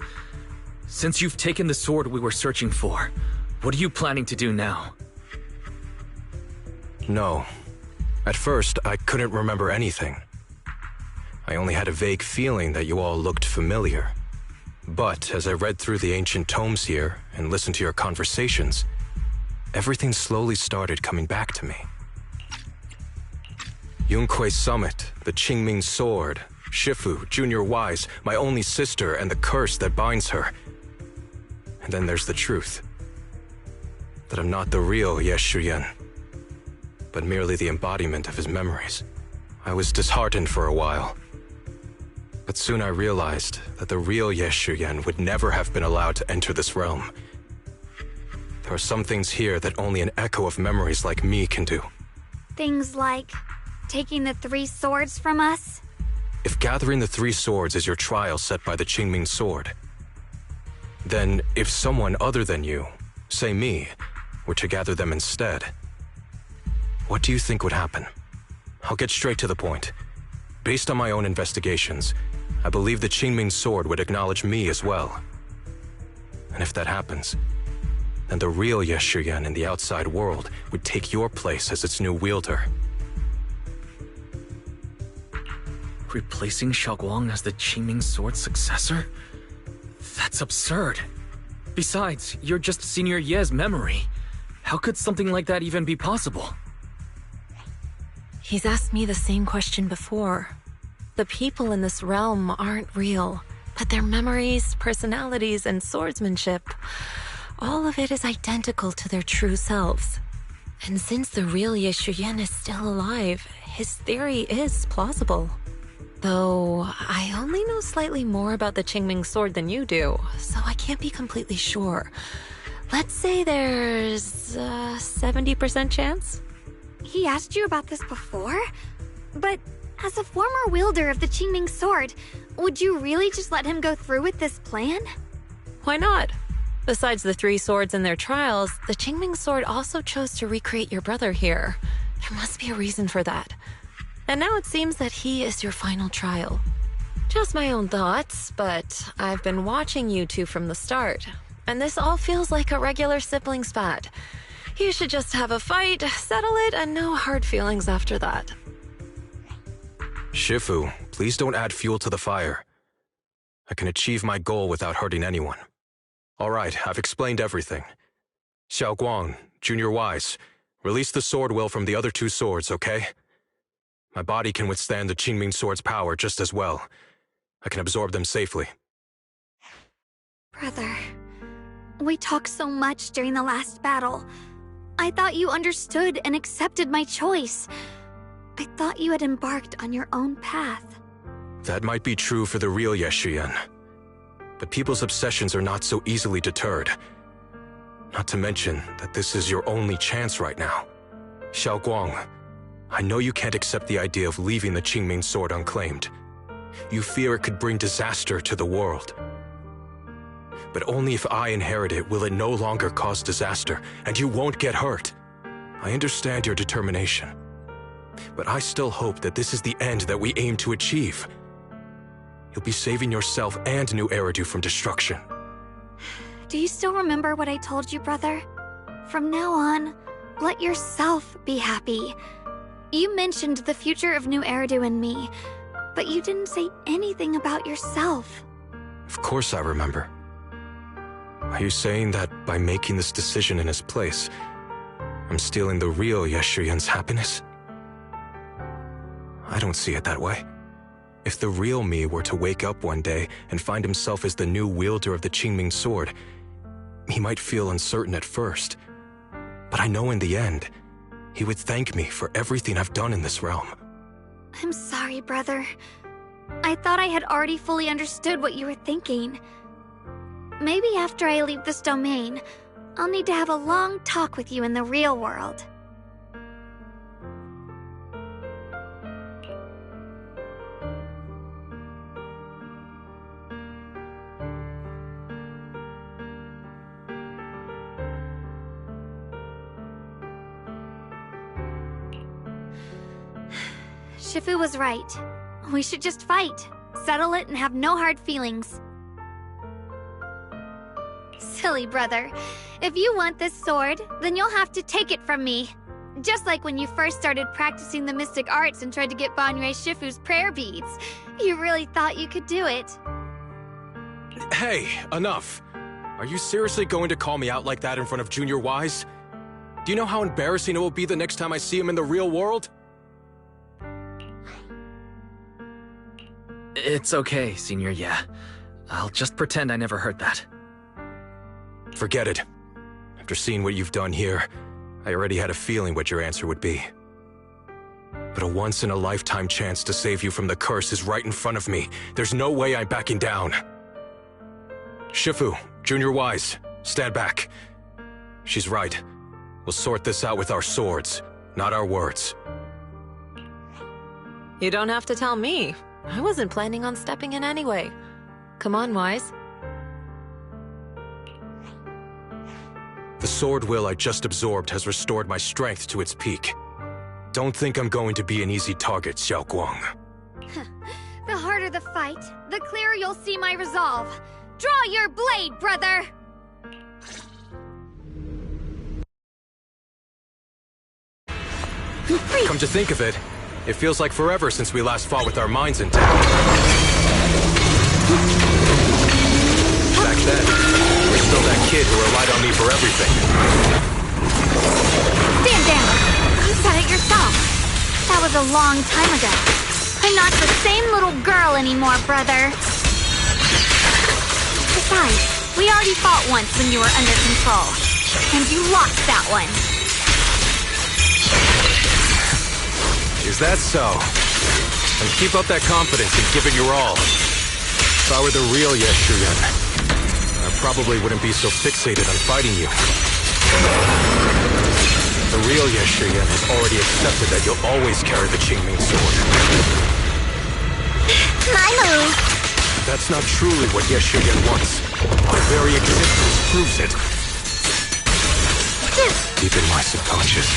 Since you've taken the sword we were searching for, what are you planning to do now? No. At first, I couldn't remember anything. I only had a vague feeling that you all looked familiar. But as I read through the ancient tomes here and listened to your conversations, everything slowly started coming back to me. Yunque Summit, the Qingming sword, Shifu, Junior Wise, my only sister, and the curse that binds her. And then there's the truth. That I'm not the real Ye Shuangung, but merely the embodiment of his memories. I was disheartened for a while. But soon I realized that the real Ye Shuangung would never have been allowed to enter this realm. There are some things here that only an echo of memories like me can do. Things like taking the 3 swords from us? If gathering the 3 swords is your trial set by the Qingming sword, then if someone other than you, say me, were to gather them instead, what do you think would happen? I'll get straight to the point. Based on my own investigations, I believe the Qingming sword would acknowledge me as well. And if that happens, then the real Ye Shuangung in the outside world would take your place as its new wielder. Replacing Xiaoguang as the Qingming sword's successor? That's absurd. Besides, you're just Senior Ye's memory. How could something like that even be possible? He's asked me the same question before. The people in this realm aren't real, but their memories, personalities, and swordsmanship, all of it is identical to their true selves. And since the real Ye Shuangung is still alive, his theory is plausible. Though, I only know slightly more about the Qingming sword than you do, so I can't be completely sure. Let's say there's a 70% chance? He asked you about this before? But as a former wielder of the Qingming sword, would you really just let him go through with this plan? Why not? Besides the 3 swords in their trials, the Qingming sword also chose to recreate your brother here. There must be a reason for that. And now it seems that he is your final trial. Just my own thoughts, but I've been watching you two from the start, and this all feels like a regular sibling spat. You should just have a fight, settle it, and no hard feelings after that. Shifu, please don't add fuel to the fire. I can achieve my goal without hurting anyone. All right, I've explained everything. Xiaoguang, Junior Wise, release the sword will from the other 2 swords, okay? My body can withstand the Qingming sword's power just as well. I can absorb them safely. Brother, we talked so much during the last battle. I thought you understood and accepted my choice. I thought you had embarked on your own path. That might be true for the real Ye Shuangung. But people's obsessions are not so easily deterred. Not to mention that this is your only chance right now. Xiaoguang, I know you can't accept the idea of leaving the Qingming sword unclaimed. You fear it could bring disaster to the world. But only if I inherit it will it no longer cause disaster, and you won't get hurt. I understand your determination. But I still hope that this is the end that we aim to achieve. You'll be saving yourself and New Eridu from destruction. Do you still remember what I told you, brother? From now on, let yourself be happy. You mentioned the future of New Eridu and me, but you didn't say anything about yourself. Of course I remember. Are you saying that by making this decision in his place, I'm stealing the real Ye Shuangg's happiness? I don't see it that way. If the real me were to wake up one day and find himself as the new wielder of the Qingming sword, he might feel uncertain at first. But I know in the end, he would thank me for everything I've done in this realm. I'm sorry, brother. I thought I had already fully understood what you were thinking. Maybe after I leave this domain, I'll need to have a long talk with you in the real world. Shifu was right. We should just fight, settle it, and have no hard feelings. Silly brother. If you want this sword, then you'll have to take it from me. Just like when you first started practicing the mystic arts and tried to get Banrei Shifu's prayer beads. You really thought you could do it. Hey, enough. Are you seriously going to call me out like that in front of Junior Wise? Do you know how embarrassing it will be the next time I see him in the real world? It's okay, Senior Ye. I'll just pretend I never heard that. Forget it. After seeing what you've done here, I already had a feeling what your answer would be. But a once-in-a-lifetime chance to save you from the curse is right in front of me. There's no way I'm backing down. Shifu, Junior Wise, stand back. She's right. We'll sort this out with our swords, not our words. You don't have to tell me. I wasn't planning on stepping in anyway. Come on, Wise. The sword will I just absorbed has restored my strength to its peak. Don't think I'm going to be an easy target, Xiaoguang. The harder the fight, the clearer you'll see my resolve. Draw your blade, brother! Come to think of it, it feels like forever since we last fought with our minds intact. Back then, you were still that kid who relied on me for everything. Stand down! You said it yourself. That was a long time ago. I'm not the same little girl anymore, brother. Besides, we already fought once when you were under control. And you lost that one. Is that so? And keep up that confidence and give it your all. If I were the real Ye Shuangung, I probably wouldn't be so fixated on fighting you. The real Ye Shuangung has already accepted that you'll always carry the Qingming sword. My move! that's not truly what Ye Shuangung wants. My very existence proves it. Deep in my subconscious,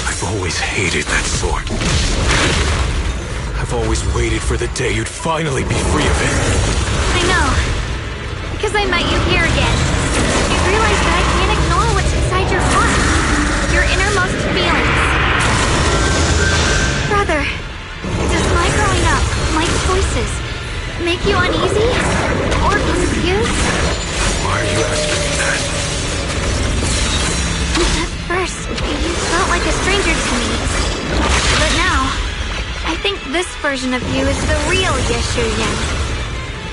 I've always hated that sword. I've always waited for the day you'd finally be free of it. I know. Because I met you here again. I realized that I can't ignore what's inside your heart. Your innermost feelings. Brother, does my growing up, my choices, make you uneasy? Or confused? Why are you asking me that? At first, you felt like a stranger to me. But now, I think this version of you is the real Ye Shuangung.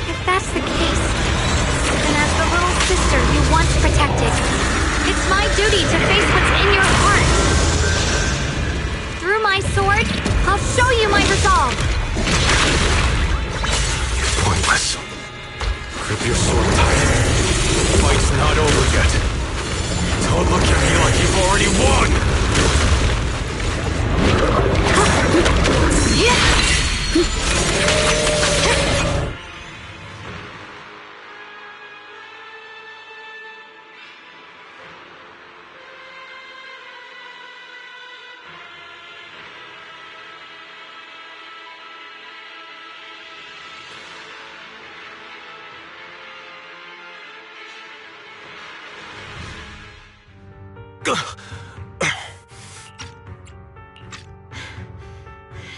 If that's the case, then as the little sister you once protected, it's my duty to face what's in your heart. Through my sword, I'll show you my resolve. You're pointless. Grip your sword tight. The fight's not over yet. Don't look at me like you've already won!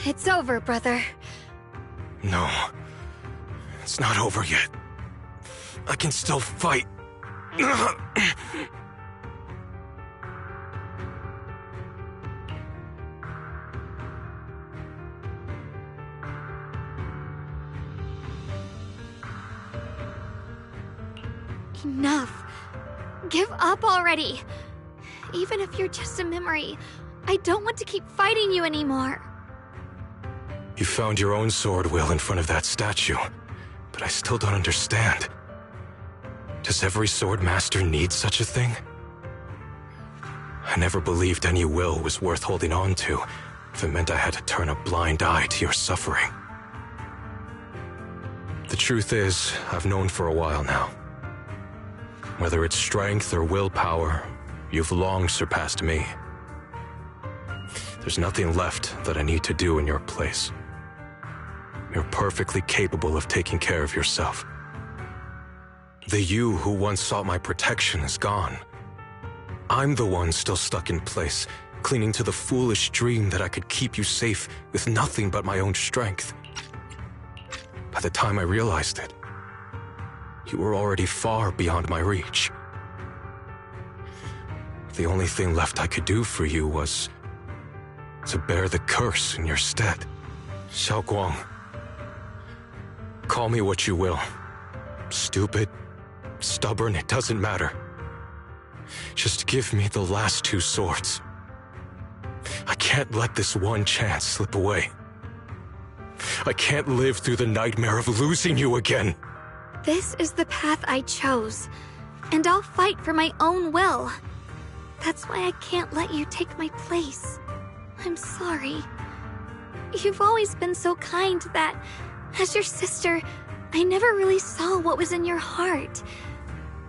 It's over, brother. No. It's not over yet. I can still fight. Enough. Give up already. Even if you're just a memory, I don't want to keep fighting you anymore. You found your own sword, Will, in front of that statue. But I still don't understand. Does every sword master need such a thing? I never believed any will was worth holding on to if it meant I had to turn a blind eye to your suffering. The truth is, I've known for a while now. Whether it's strength or willpower, you've long surpassed me. There's nothing left that I need to do in your place. You're perfectly capable of taking care of yourself. The you who once sought my protection is gone. I'm the one still stuck in place, clinging to the foolish dream that I could keep you safe with nothing but my own strength. By the time I realized it, you were already far beyond my reach. The only thing left I could do for you was to bear the curse in your stead. Xiaoguang. Call me what you will. Stupid, stubborn, it doesn't matter. Just give me the last two swords. I can't let this one chance slip away. I can't live through the nightmare of losing you again. This is the path I chose, and I'll fight for my own will. That's why I can't let you take my place. I'm sorry. You've always been so kind that, as your sister, I never really saw what was in your heart.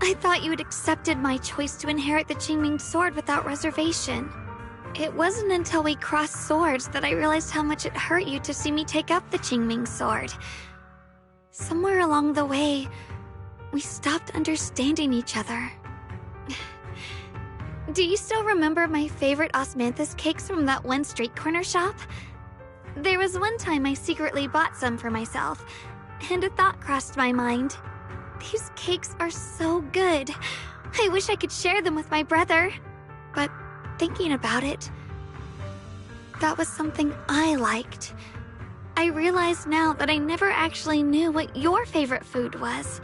I thought you had accepted my choice to inherit the Qingming sword without reservation. It wasn't until we crossed swords that I realized how much it hurt you to see me take up the Qingming sword. Somewhere along the way, we stopped understanding each other. Do you still remember my favorite osmanthus cakes from that one street corner shop? There was one time I secretly bought some for myself, and a thought crossed my mind. These cakes are so good. I wish I could share them with my brother. But thinking about it, that was something I liked. I realize now that I never actually knew what your favorite food was.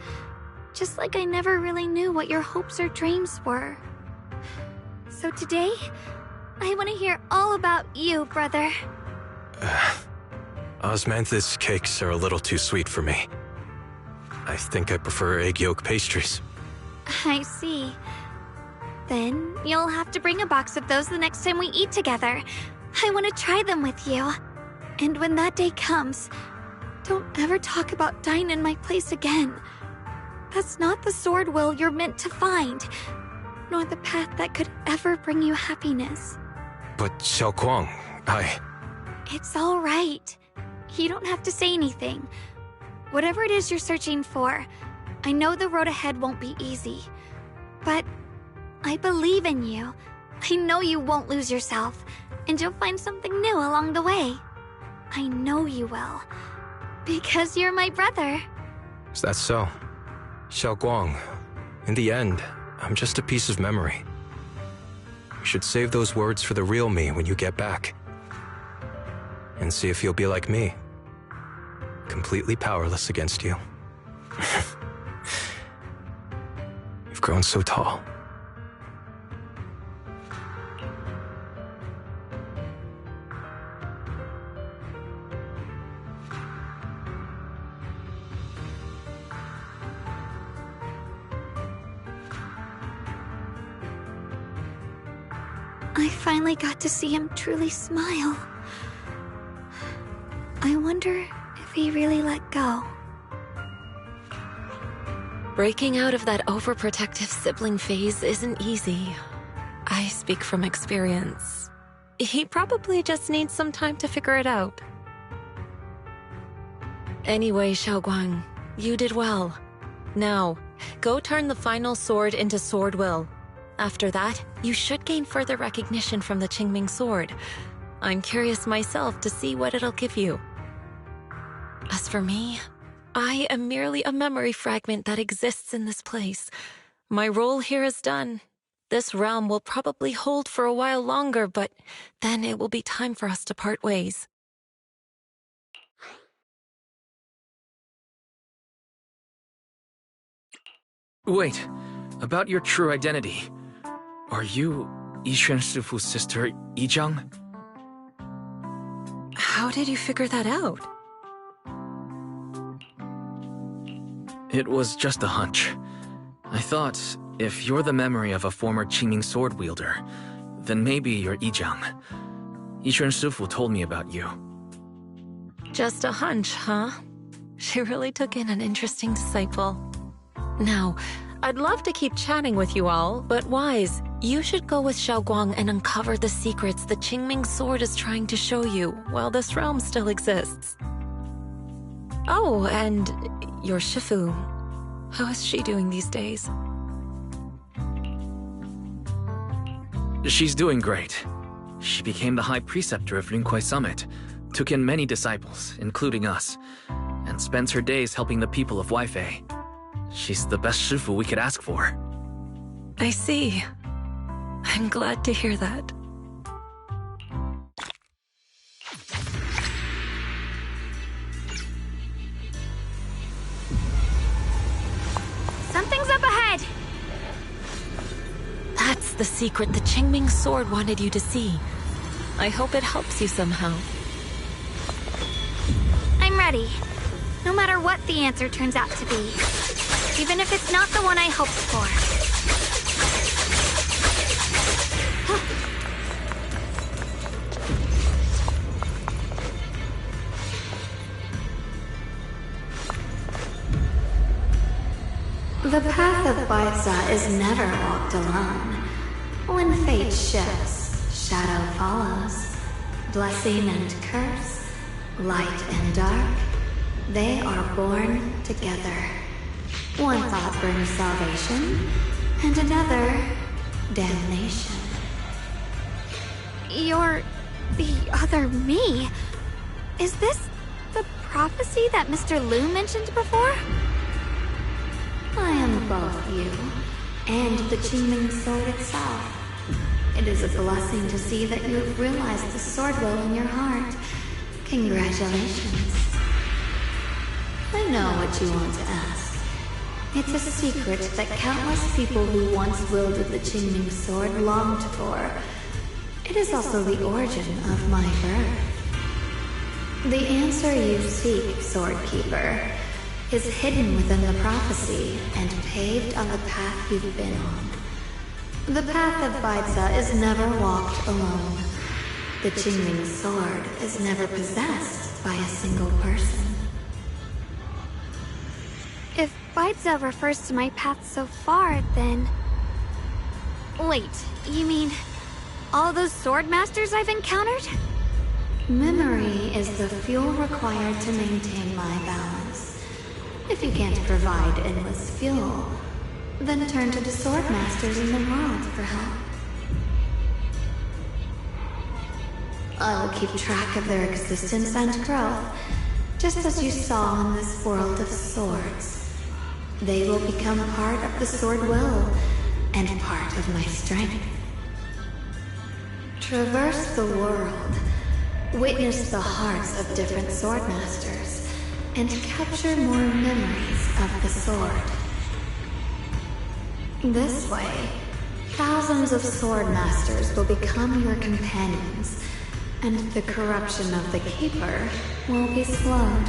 Just like I never really knew what your hopes or dreams were. So today, I want to hear all about you, brother. Osmanthus cakes are a little too sweet for me. I think I prefer egg yolk pastries. I see. Then you'll have to bring a box of those the next time we eat together. I want to try them with you. And when that day comes, Don't ever talk about dying in my place again. That's not the sword will you're meant to find, nor the path that could ever bring you happiness. But Xiaoguang, It's all right. You don't have to say anything. Whatever it is you're searching for, I know the road ahead won't be easy. But I believe in you. I know you won't lose yourself, and you'll find something new along the way. I know you will. Because you're my brother. Is that so? Xiaoguang, in the end, I'm just a piece of memory. You should save those words for the real me when you get back. And see if you'll be like me. Completely powerless against you. You've grown so tall. I finally got to see him truly smile. I wonder if he really let go. Breaking out of that overprotective sibling phase isn't easy. I speak from experience. He probably just needs some time to figure it out. Anyway, Xiaoguang, you did well. Now, go turn the final sword into Sword Will. After that, you should gain further recognition from the Qingming sword. I'm curious myself to see what it'll give you. As for me, I am merely a memory fragment that exists in this place. My role here is done. This realm will probably hold for a while longer, but then it will be time for us to part ways. Wait, about your true identity. Are you Yixuan Shifu's sister, Yizhang? How did you figure that out? It was just a hunch. I thought, if you're the memory of a former Qingming sword wielder, then maybe you're Yizhang. Yixuan Shifu told me about you. Just a hunch, huh? She really took in an interesting disciple. Now, I'd love to keep chatting with you all, but Wise, you should go with Xiaoguang and uncover the secrets the Qingming sword is trying to show you while this realm still exists. Oh, and your Shifu. How is she doing these days? She's doing great. She became the High Preceptor of Rinkuei Summit, took in many disciples, including us, and spends her days helping the people of Weifei. She's the best Shifu we could ask for. I see. I'm glad to hear that. Something's up ahead! That's the secret the Qingming sword wanted you to see. I hope it helps you somehow. I'm ready. No matter what the answer turns out to be. Even if it's not the one I hoped for. The path of Baiza is never walked alone. When fate shifts, shadow follows. Blessing and curse, light and dark, they are born together. One thought brings salvation, and another, damnation. You're the other me. Is this the prophecy that Mr. Liu mentioned before? I am both you and the Qingming sword itself. It is a blessing to see that you have realized the sword will in your heart. Congratulations. I know what you want to ask. It's a secret that countless people who once wielded the Qingming sword longed for. It is also the origin of my birth. The answer you seek, Swordkeeper, is hidden within the prophecy and paved on the path you've been on. The path of Baiza is never walked alone. The Qingming sword is never possessed by a single person. Guides refers to my path so far, then... Wait, you mean all those sword masters I've encountered? Memory is the fuel required to maintain my balance. If you can't provide endless fuel, then turn to the sword masters in the world for help. I will keep track of their existence and growth, just as you saw in this world of swords. They will become part of the sword will, and part of my strength. Traverse the world, witness the hearts of different sword masters, and capture more memories of the sword. This way, thousands of sword masters will become your companions, and the corruption of the Keeper will be slowed.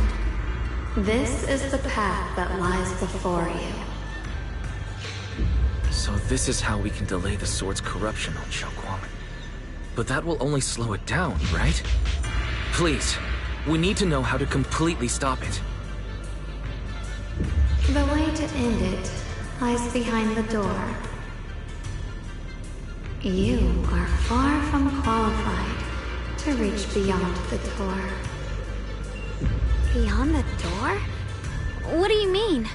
This is the path that lies before you. So this is how we can delay the sword's corruption on Shuangung. But that will only slow it down, right? Please, we need to know how to completely stop it. The way to end it lies behind the door. You are far from qualified to reach beyond the door. Beyond the door? What do you mean?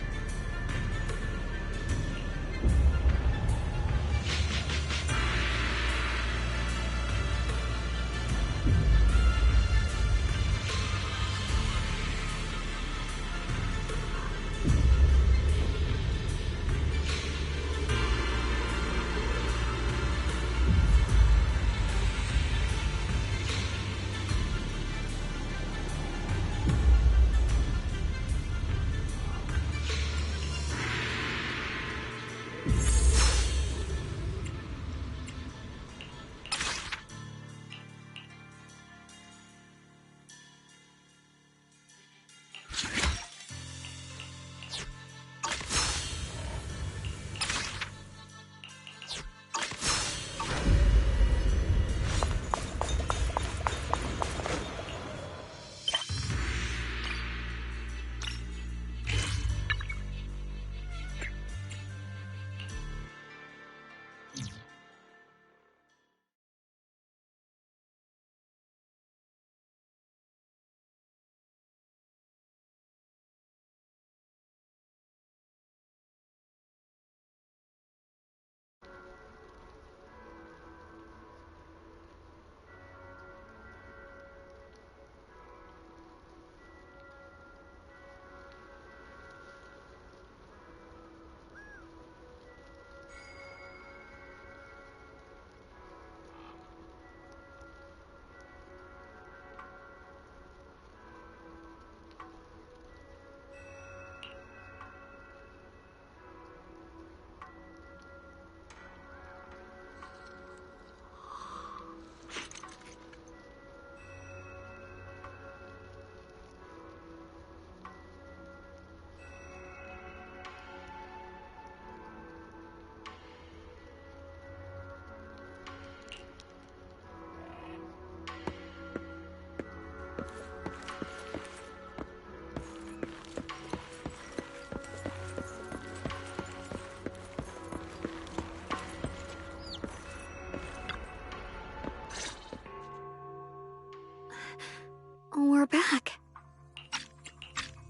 We're back.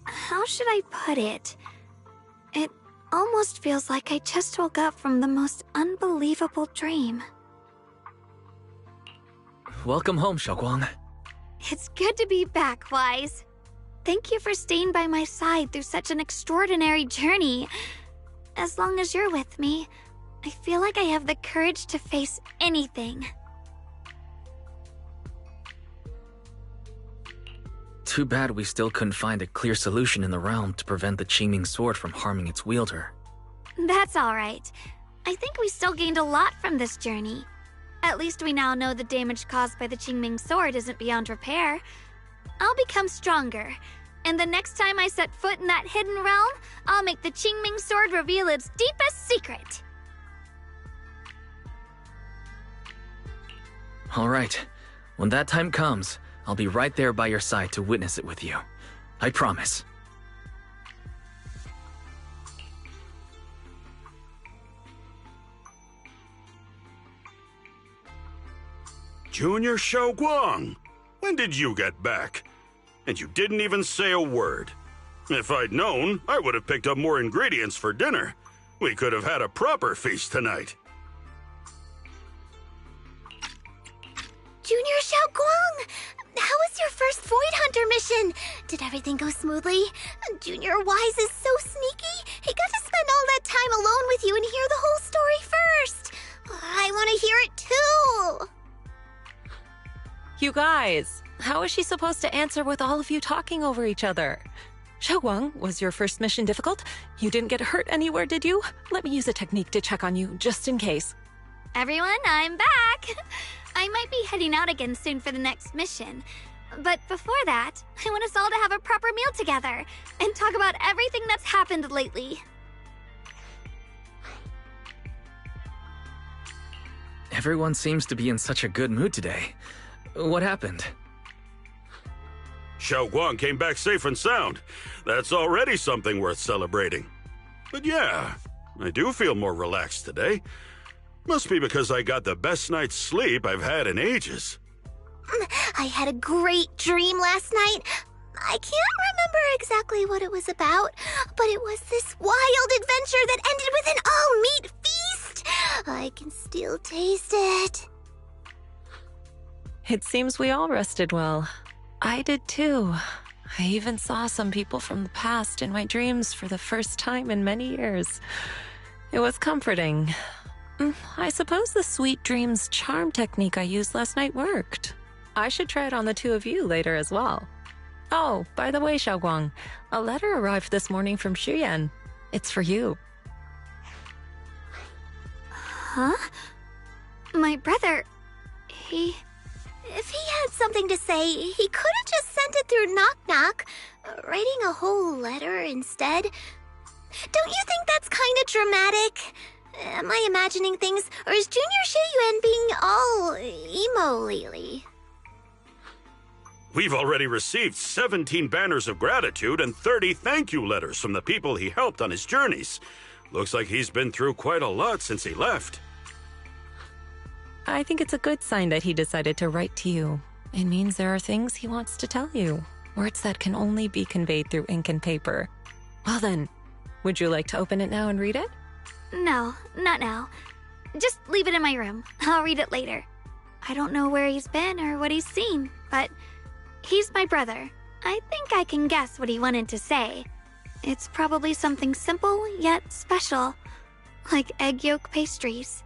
How should I put it? It almost feels like I just woke up from the most unbelievable dream. Welcome home, Shuangung. It's good to be back, Wise. Thank you for staying by my side through such an extraordinary journey. As long as you're with me, I feel like I have the courage to face anything. Too bad we still couldn't find a clear solution in the realm to prevent the Qingming sword from harming its wielder. That's alright. I think we still gained a lot from this journey. At least we now know the damage caused by the Qingming sword isn't beyond repair. I'll become stronger, and the next time I set foot in that hidden realm, I'll make the Qingming sword reveal its deepest secret. Alright, when that time comes, I'll be right there by your side to witness it with you. I promise. Junior Shuangung, when did you get back? And you didn't even say a word. If I'd known, I would have picked up more ingredients for dinner. We could have had a proper feast tonight. Junior Shuangung, how was your first Void Hunter mission? Did everything go smoothly? Junior Wise is so sneaky. He got to spend all that time alone with you and hear the whole story first. I want to hear it too. You guys, how is she supposed to answer with all of you talking over each other? Shuangung, was your first mission difficult? You didn't get hurt anywhere, did you? Let me use a technique to check on you, just in case. Everyone, I'm back! I might be heading out again soon for the next mission. But before that, I want us all to have a proper meal together and talk about everything that's happened lately. Everyone seems to be in such a good mood today. What happened? Shuangung came back safe and sound. That's already something worth celebrating. But yeah, I do feel more relaxed today. Must be because I got the best night's sleep I've had in ages. I had a great dream last night. I can't remember exactly what it was about, but it was this wild adventure that ended with an all-meat feast. I can still taste it. It seems we all rested well. I did too. I even saw some people from the past in my dreams for the first time in many years. It was comforting. I suppose the sweet dreams charm technique I used last night worked. I should try it on the two of you later as well. Oh, by the way, Shuangung, a letter arrived this morning from Xuyan. It's for you. Huh? My brother, If he had something to say, he could have just sent it through Knock Knock, writing a whole letter instead. Don't you think that's kind of dramatic? Am I imagining things, or is Junior Xuan being all emo lately? We've already received 17 banners of gratitude and 30 thank you letters from the people he helped on his journeys. Looks like he's been through quite a lot since he left. I think it's a good sign that he decided to write to you. It means there are things he wants to tell you. Words that can only be conveyed through ink and paper. Well then, would you like to open it now and read it? no, not now. Just leave it in my room. I'll read it later. I don't know where he's been or what he's seen, but he's my brother. I think I can guess what he wanted to say. It's probably something simple yet special, like egg yolk pastries.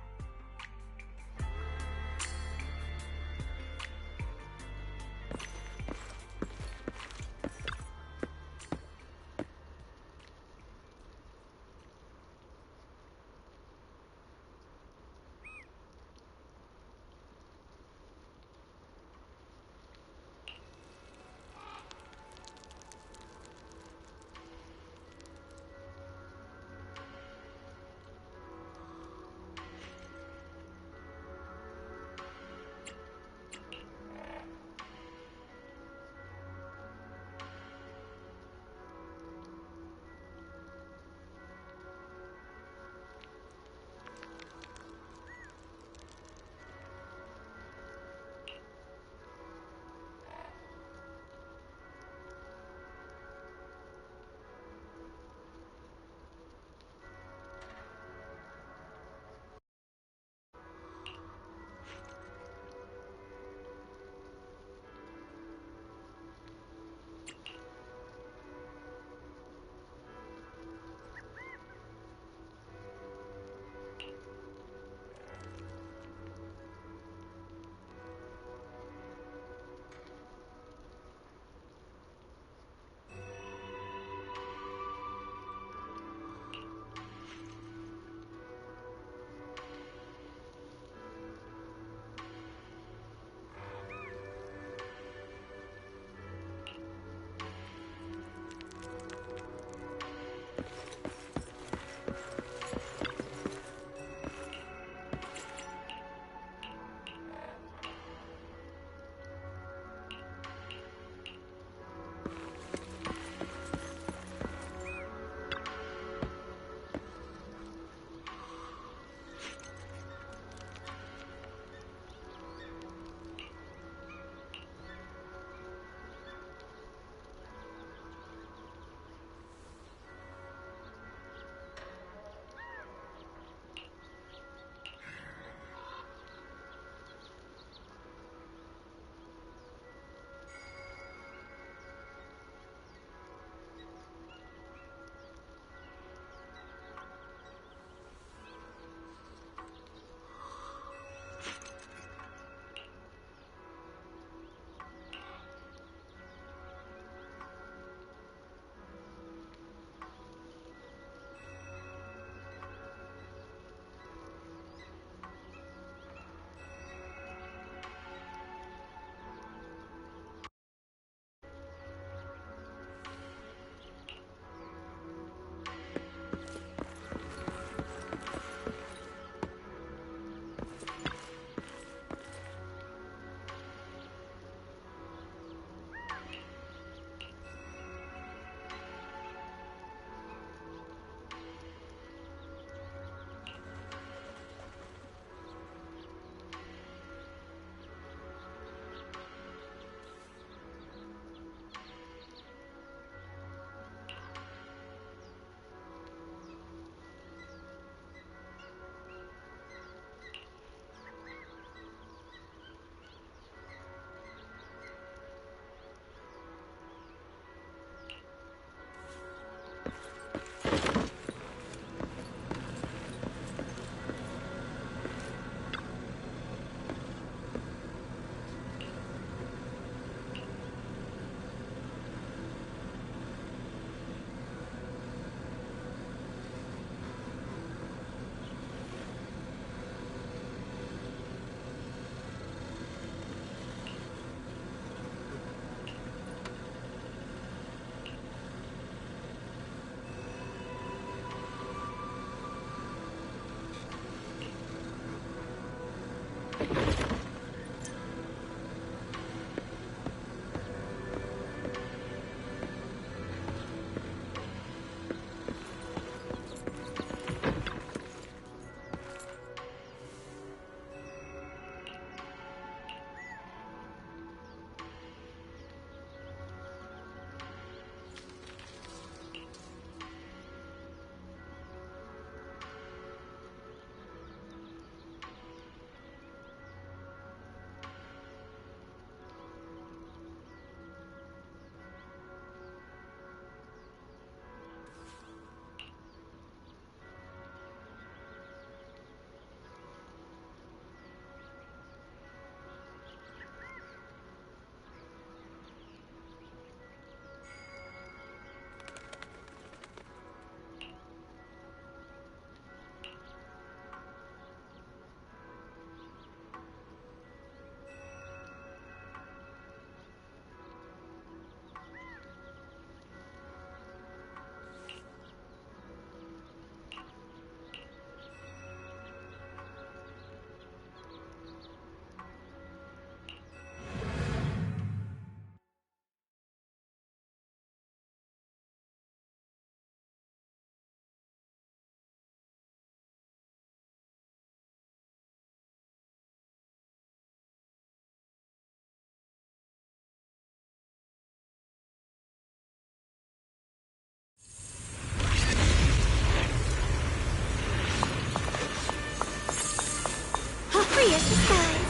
glorious disguise.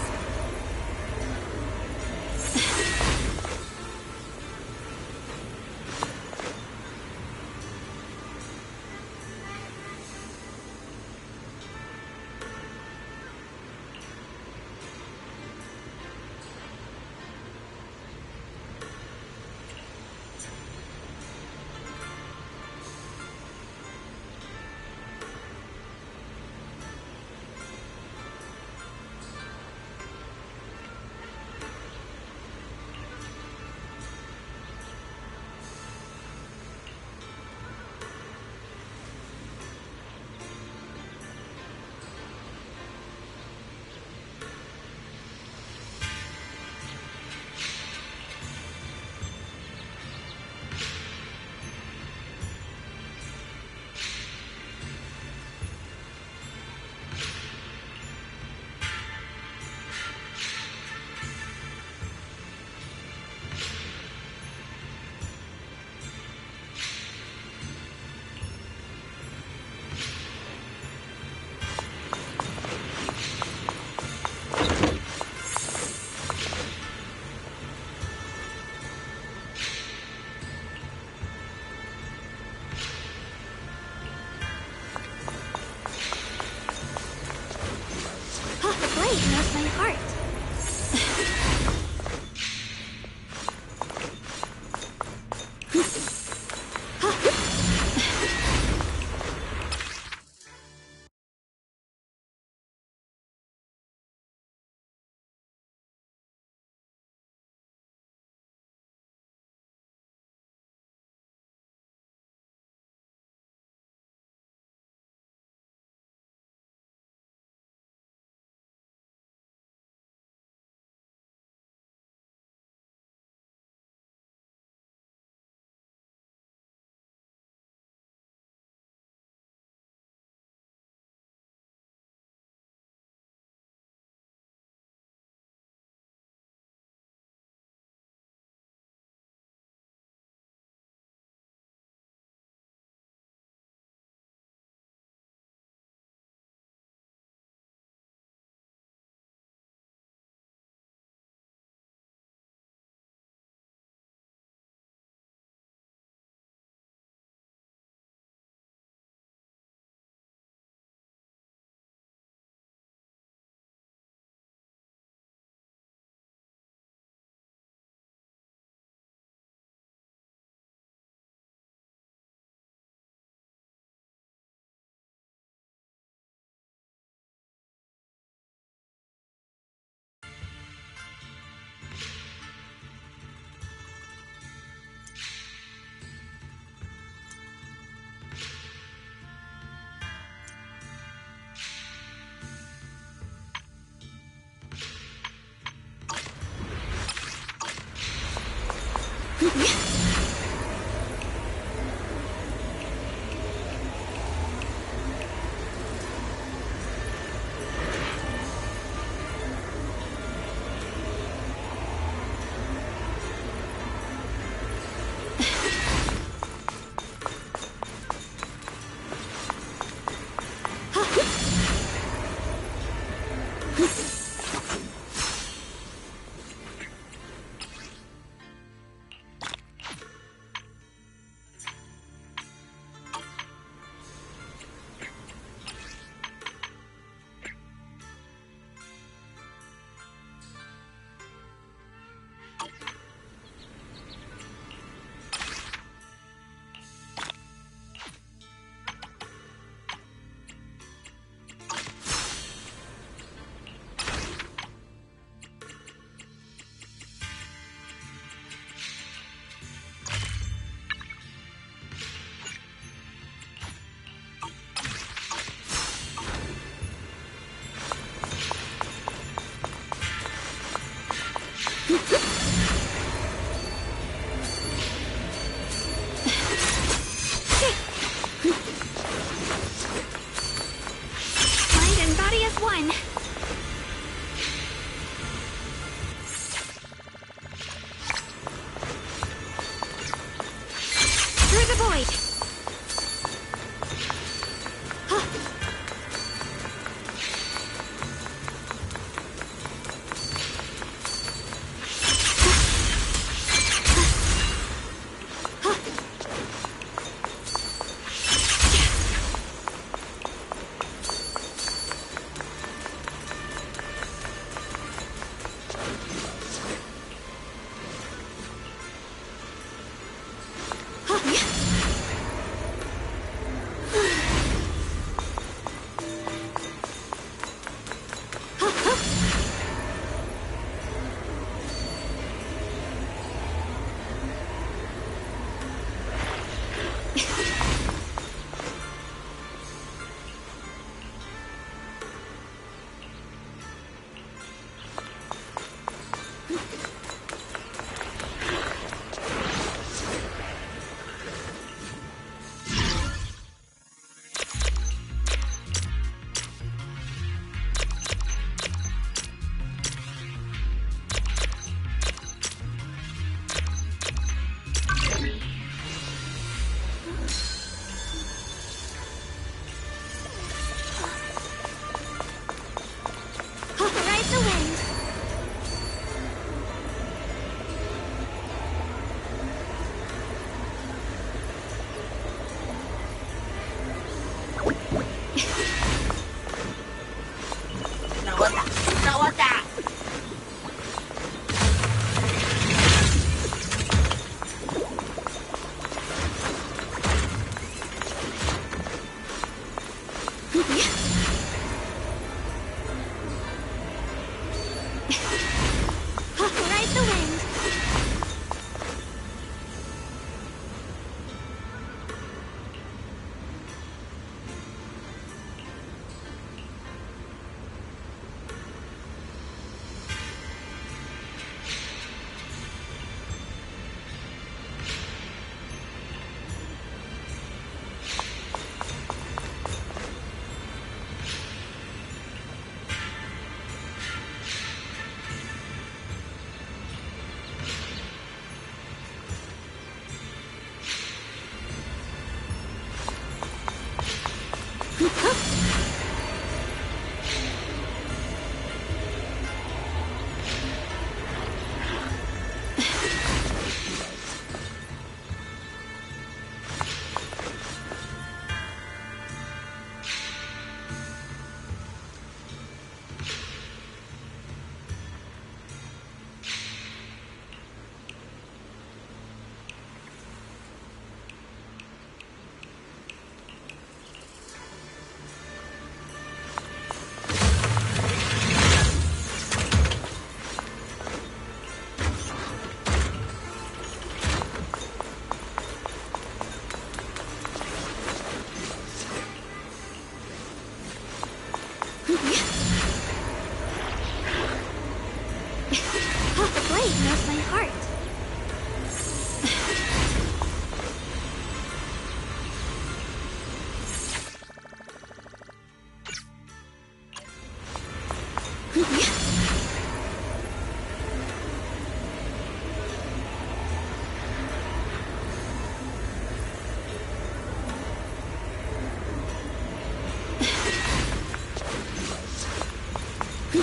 Knows my heart.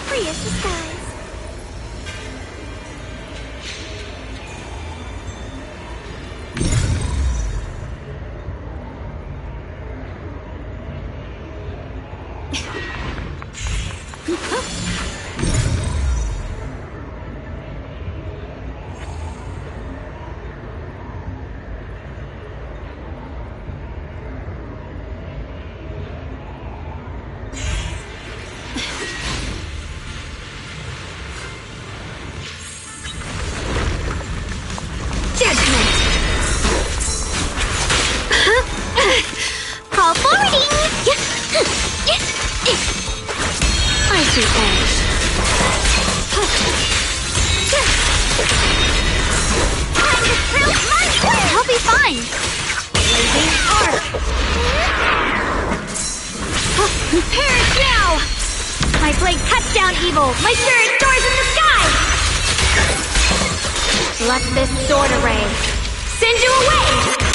Free as the skies. Call forwarding! Icy edge. Time to prove my worth! I'll be fine. Blazing arc. Perish now! My blade cuts down evil. My spirit soars in the sky. Let this sword array send you away.